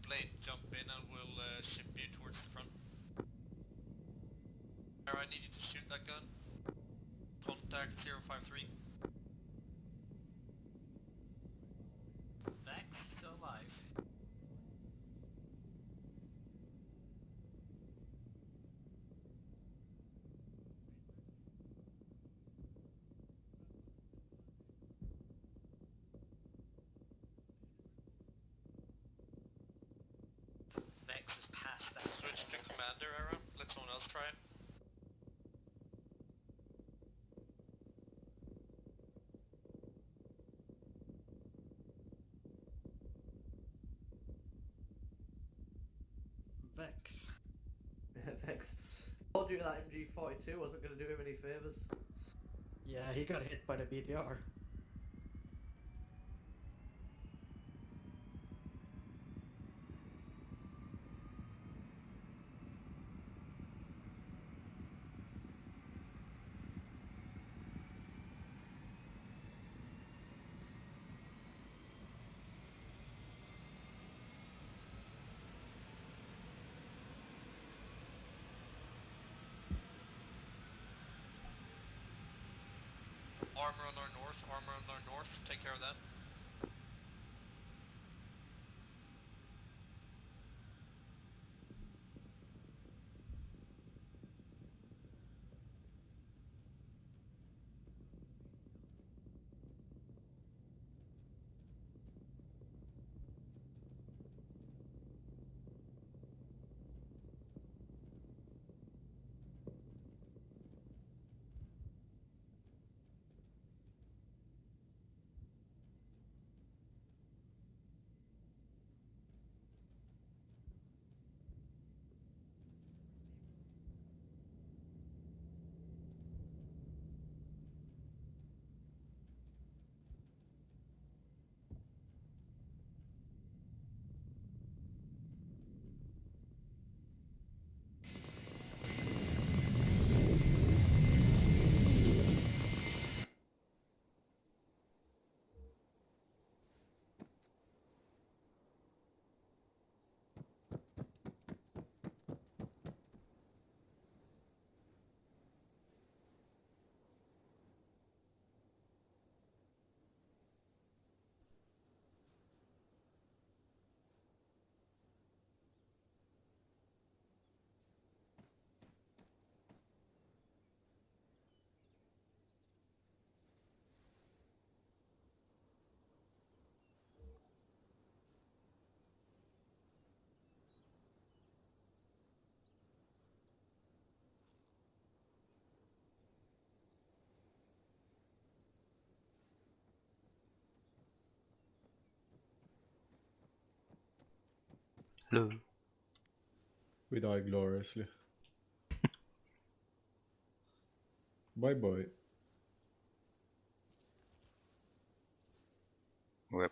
Blade, jump in and we'll ship you towards the front. I need you to shoot that gun. Contact 053. Vex, still alive. Vex is past that. Switch to commander, Aaron. Let someone else try it. Vex. Vex. Told you that MG42 wasn't going to do him any favours. Yeah, he got hit by the BPR. Armor on our north, armor on our north. Take care of that. Hello. We die gloriously. Bye bye. Rip.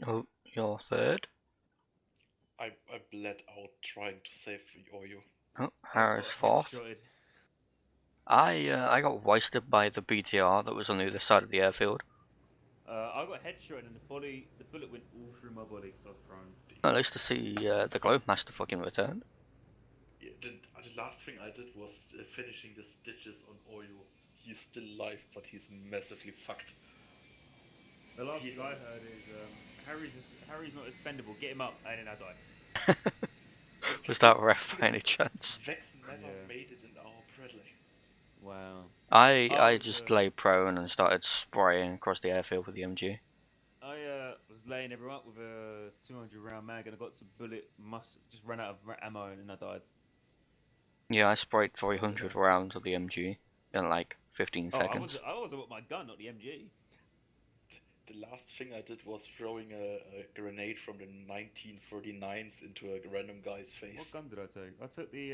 Oh, you're third. I bled out trying to save Oyo. Oh, Harris fourth. Headshotted. I got wasted by the BTR that was on the other side of the airfield. I got headshotted and the bullet went all through my body because I was prone. At least to see the Globe Master fucking returned. Yeah, the last thing I did was finishing the stitches on Oyo. He's still alive, but he's massively fucked. The last He's thing I heard is Harry's not expendable. Get him up, and then I died. Was that ref by any chance? Vex never Yeah. made it in our Bradley. Wow. I just lay prone and started spraying across the airfield with the MG. I was laying everyone up with a 200 round mag, and I got to bullet just ran out of ammo, and then I died. Yeah, I sprayed 300 rounds with the MG in like 15 seconds. I was with my gun, not the MG. The last thing I did was throwing a grenade from the 1939s into a random guy's face. What gun did I take? I took the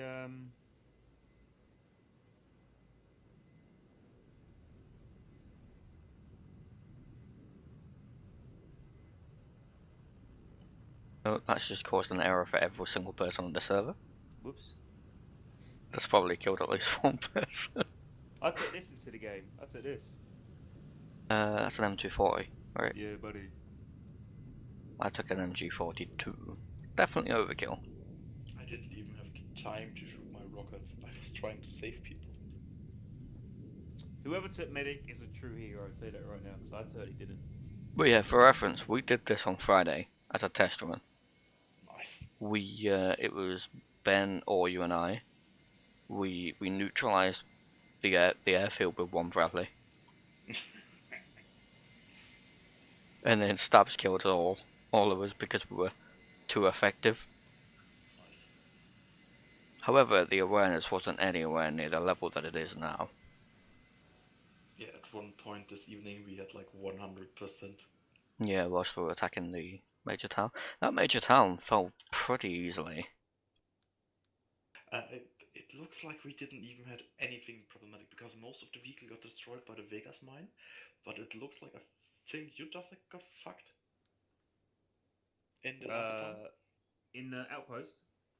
Oh, that's just caused an error for every single person on the server. Whoops. That's probably killed at least one person. I took this into the game. I took this. That's an M240, right? Yeah, buddy. I took an MG42. Definitely overkill. I didn't even have the time to shoot my rockets. I was trying to save people. Whoever took medic is a true hero. I'll tell you that right now, because I totally didn't. But yeah, for reference, we did this on Friday as a test run. Nice. It was Ben, or you and I. We neutralized the airfield with one Bradley. And then Stabs killed all of us because we were too effective. Nice. However, the awareness wasn't anywhere near the level that it is now. one point this evening we had like 100%. Yeah, whilst we were attacking the major town. That major town fell pretty easily. It looks like we didn't even had anything problematic because most of the vehicle got destroyed by the Vegas mine, but it looks like I think you just like got fucked in the last town. In the outpost?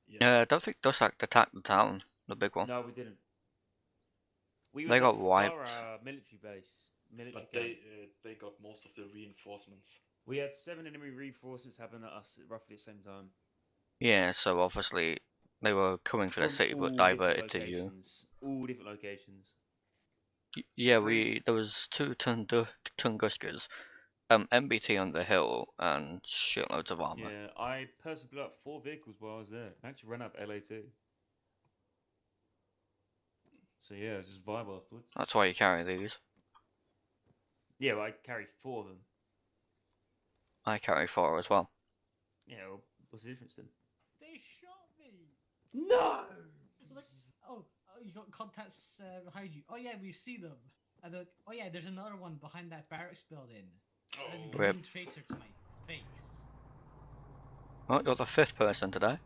Yeah, I don't think Dusak attacked the town, the big one. No, we didn't. We They was got at wiped. our military base. Military But camp. they got most of the reinforcements. We had 7 enemy reinforcements happening at us at roughly the same time. Yeah, so obviously they were coming for the From city but all different diverted to you. locations. All different locations. Yeah, there was 2 Tunguskers, MBT on the hill, and shitloads of armor. Yeah, I personally blew up 4 vehicles while I was there. I actually ran up LAT. So yeah, it was just viable afterwards. That's why you carry these. Yeah, well, I carried 4 of them. I carry 4 as well. Yeah, well, what's the difference then? They shot me! No! Like, oh, you got contacts behind you. Oh yeah, we see them. And then, oh yeah, there's another one behind that barracks building. And a Rip. green tracer to my face. Oh, you're the 5th person today.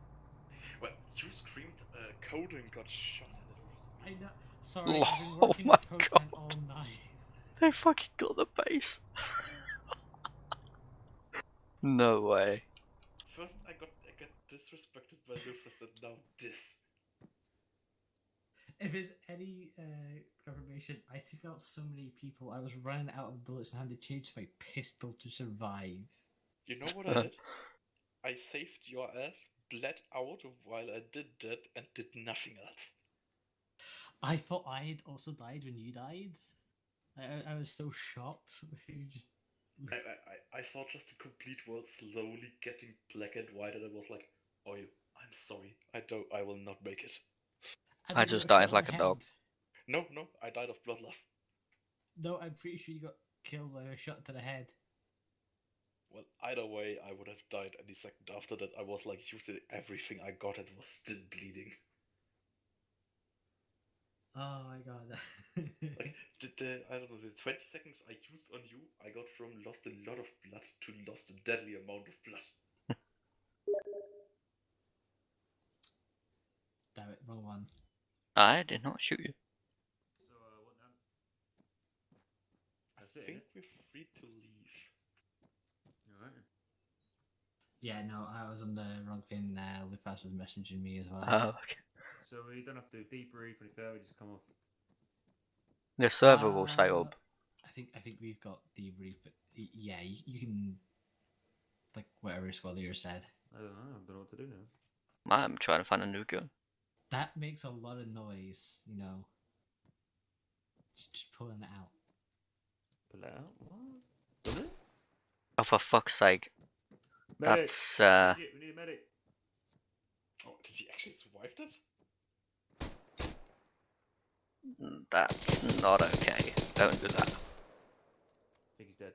Well, you screamed code and got shot, and it was me. I know. Sorry, I've been Oh working my with god. Proton all night. They fucking got the base. No way. First I got disrespected by Lufus, and now this. If there's any confirmation, I took out so many people. I was running out of bullets and had to change my pistol to survive. You know what I did? I saved your ass, bled out while I did that, and did nothing else. I thought I had also died when you died. I was so shocked. You just. I saw just the complete world slowly getting black and white, and I was like, "Oh, I'm sorry. I will not make it." And I then you just got died shot in like the a dog. No, I died of blood loss. No, I'm pretty sure you got killed by a shot to the head. Well, either way, I would have died any second after that. I was like using everything I got and was still bleeding. Oh my god. Like, I don't know, the 20 seconds I used on you, I got from lost a lot of blood to lost a deadly amount of blood. Damn it, wrong one. I did not shoot you. So, what now? I think we're free to leave. Alright. Yeah, no, I was on the wrong thing. Lufas was messaging me as well. Oh, okay. So we don't have to debrief any further, we just come off. The server will stay up. I think we've got debrief, but yeah, you can, like, whatever Squad Leader said. I don't know what to do now. I'm trying to find a new gun. That makes a lot of noise, you know. Just pulling it out. Pull it out? What? Does it? Oh, for fuck's sake. Medic. That's, We need a medic. Oh, did he actually survive that? That's not okay. Don't do that. I think he's dead.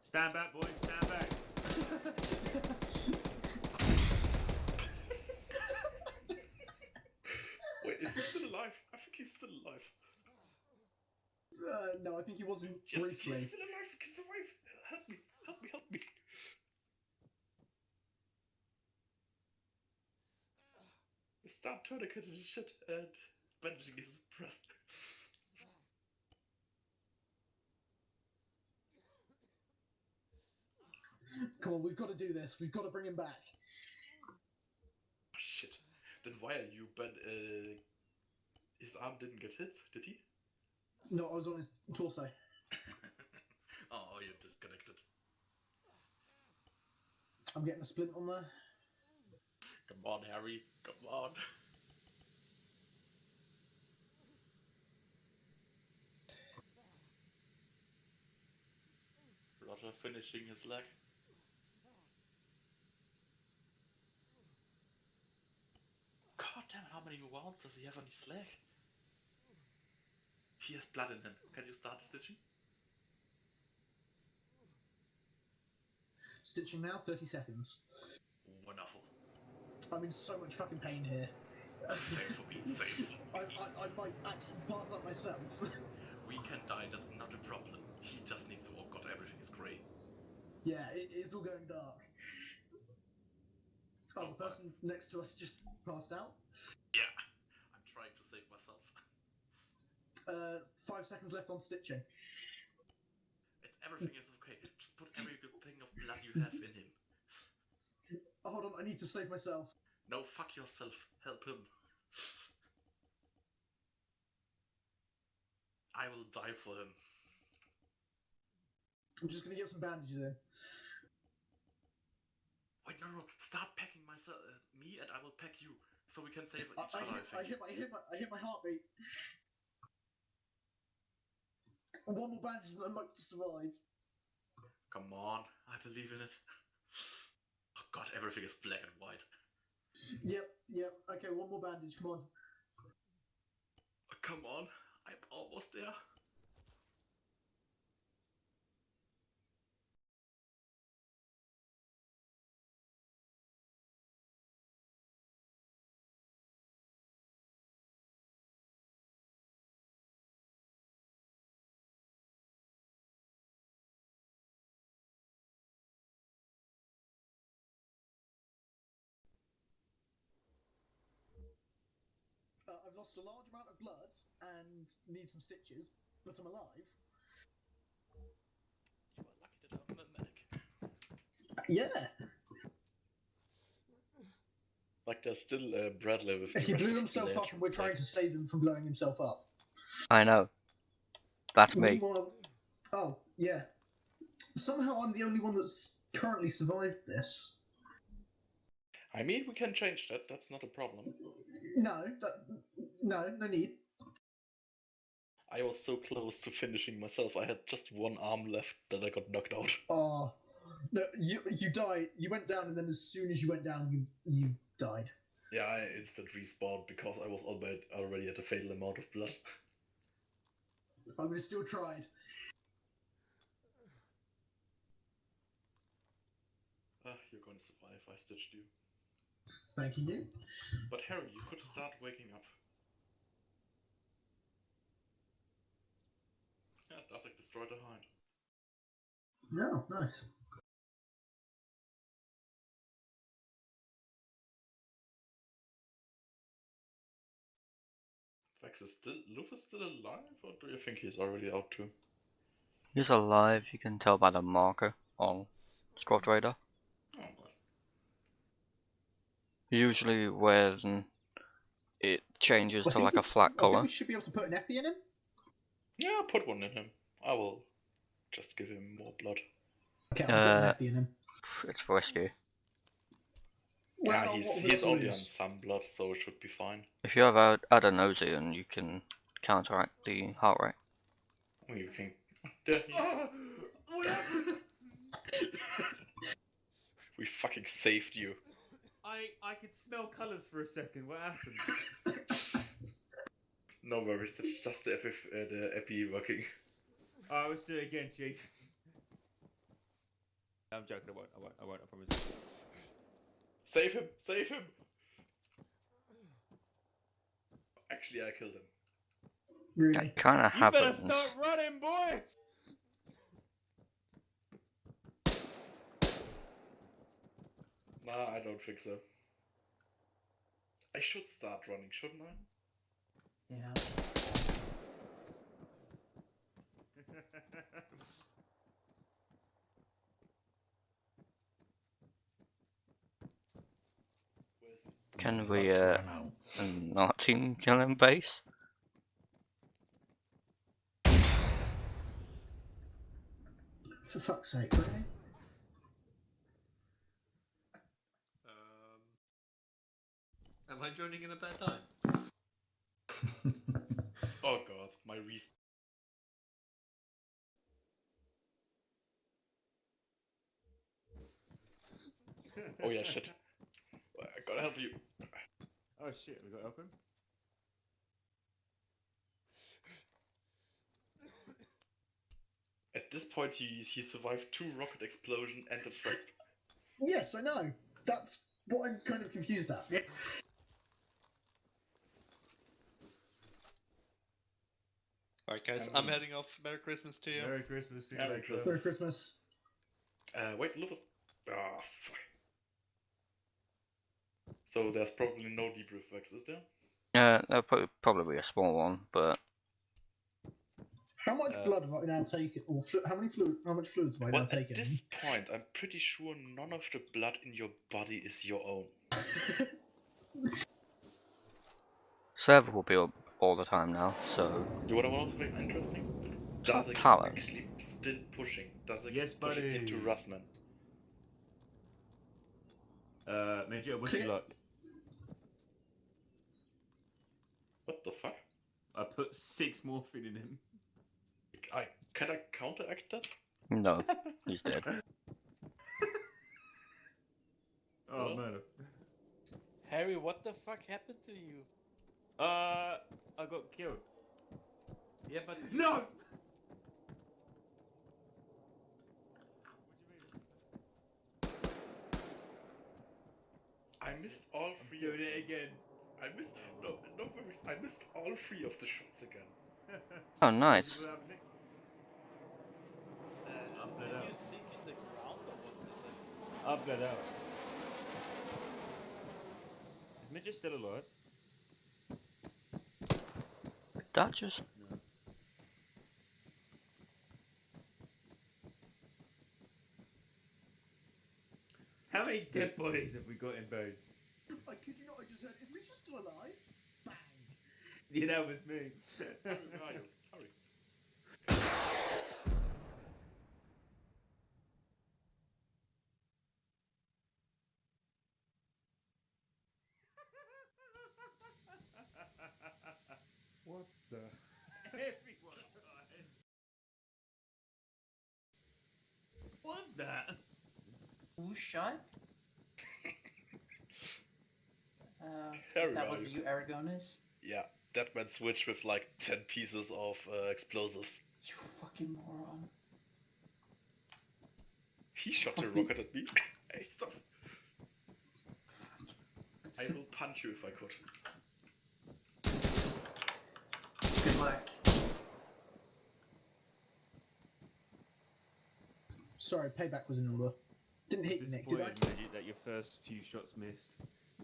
Stand back, boys, stand back. Wait, is he still alive? I think he's still alive. No, I think he wasn't Yes, briefly. he's still alive, he can survive. Help me. Start tourniqueting and shit, and bandaging his breast. Come on, we've got to do this. We've got to bring him back. Oh, shit. Then why are you his arm didn't get hit, did he? No, I was on his torso. Oh, you're disconnected. I'm getting a splint on there. Come on, Harry. Come on. Roger finishing his leg. God damn, how many wounds does he have on his leg? He has blood in him. Can you start stitching? Stitching now, 30 seconds. Wonderful. I'm in so much fucking pain here. Same for me, same. I might actually pass out myself. We can die, that's not a problem. He just needs to. Oh god, everything is grey. Yeah, it's all going dark. Oh, the person next to us just passed out. Yeah, I'm trying to save myself. 5 seconds left on stitching. Everything is okay. Just put every good thing of blood you have in him. Oh, hold on, I need to save myself. No, fuck yourself. Help him. I will die for him. I'm just gonna get some bandages in. Wait, no. Start packing myself, me, and I will pack you, so we can save each I other. hit my heartbeat. One more bandage and I might survive. Come on, I believe in it. Oh god, everything is black and white. Yep. Okay, one more bandage, come on. Oh, come on, I'm almost there. I've lost a large amount of blood and need some stitches, but I'm alive. You are lucky that I'm a medic. Yeah. Like there's still Bradley with the He rest blew of himself the up and we're trying to save him from blowing himself up. I know. That's me. Meanwhile, oh, yeah. Somehow I'm the only one that's currently survived this. I mean, we can change that. That's not a problem. No need. I was so close to finishing myself. I had just one arm left that I got knocked out. Oh, no, you died. You went down, and then as soon as you went down, you died. Yeah, I instant respawned because I was already at a fatal amount of blood. I would have still tried. You're going to survive. I stitched you. Thank you. But Harry, you could start waking up. Yeah, Dasek destroyed the hind. No, nice. Vex is Luffy's still alive, or do you think he's already out too? He's alive, you can tell by the marker on Squad Radar. Oh, nice. Usually when it changes to like a flat I think colour. we should be able to put an epi in him. Yeah, put one in him. I will just give him more blood. Okay, I'll put an epi in him. It's risky. Yeah, he's only on some blood, so it should be fine. If you have adenosine, you can counteract the heart rate. Oh, you can. What happened? We fucking saved you. I could smell colours for a second. What happened? No worries, that's just the epi working. Let's do it again, Chief. I'm joking. I won't. I promise. Save him! Save him! Actually, I killed him. Really? Kind of happens. You better start running, boy! Nah, I don't think so. I should start running, shouldn't I? Yeah. Can we not team kill him base? For fuck's sake, really? Am I joining in a bad time? Oh god, my respawn. Oh yeah, shit. I gotta help you. Oh shit, we got open. At this point, he survived 2 rocket explosion and a frag. Yes, I know. That's what I'm kind of confused at. Yeah. Alright, guys, I'm heading off. Merry Christmas to you. Merry Christmas. See you Merry later. Christmas. Merry Christmas. Wait, Lupus. Ah, fuck. So there's probably no debrief works, is there? There'll probably be a small one, but How much blood have I now taken? Or how much fluids have I Well, now at taken? this point, I'm pretty sure none of the blood in your body is your own. server will be up all the time now, so You want to know something interesting? it's not Dazik is talent. actually still pushing. Dazik Yes, is pushing buddy. into Russman. Major, wish you luck. What the fuck? I put 6 morphine in him. Can I counteract that? No, he's dead. Oh man. Harry, what the fuck happened to you? I got killed. Yeah, but No! I missed all three. Doing it again. I missed. No worries. I missed all 3 of the shots again. Oh, nice. I'm bled Are out. you sick in the ground or what the hell? I'm bled out. Is Midget still alive? That just No. How many dead bodies have we got in boats? I kid you not, I just heard, is Misha still alive? Bang! Yeah, that was me. Hurry. What the? Everyone died. What's that? Who shot? Harry, that are was you, Aragonis? Yeah, that man switched with like 10 pieces of explosives. You fucking moron. He shot a Fucking- rocket at me. Hey, stop. I will punch you if I could. Good luck. Sorry, payback was a number. Didn't hit Nick, did I? Disappointed, Midget, that your first few shots missed.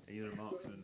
And you're a marksman.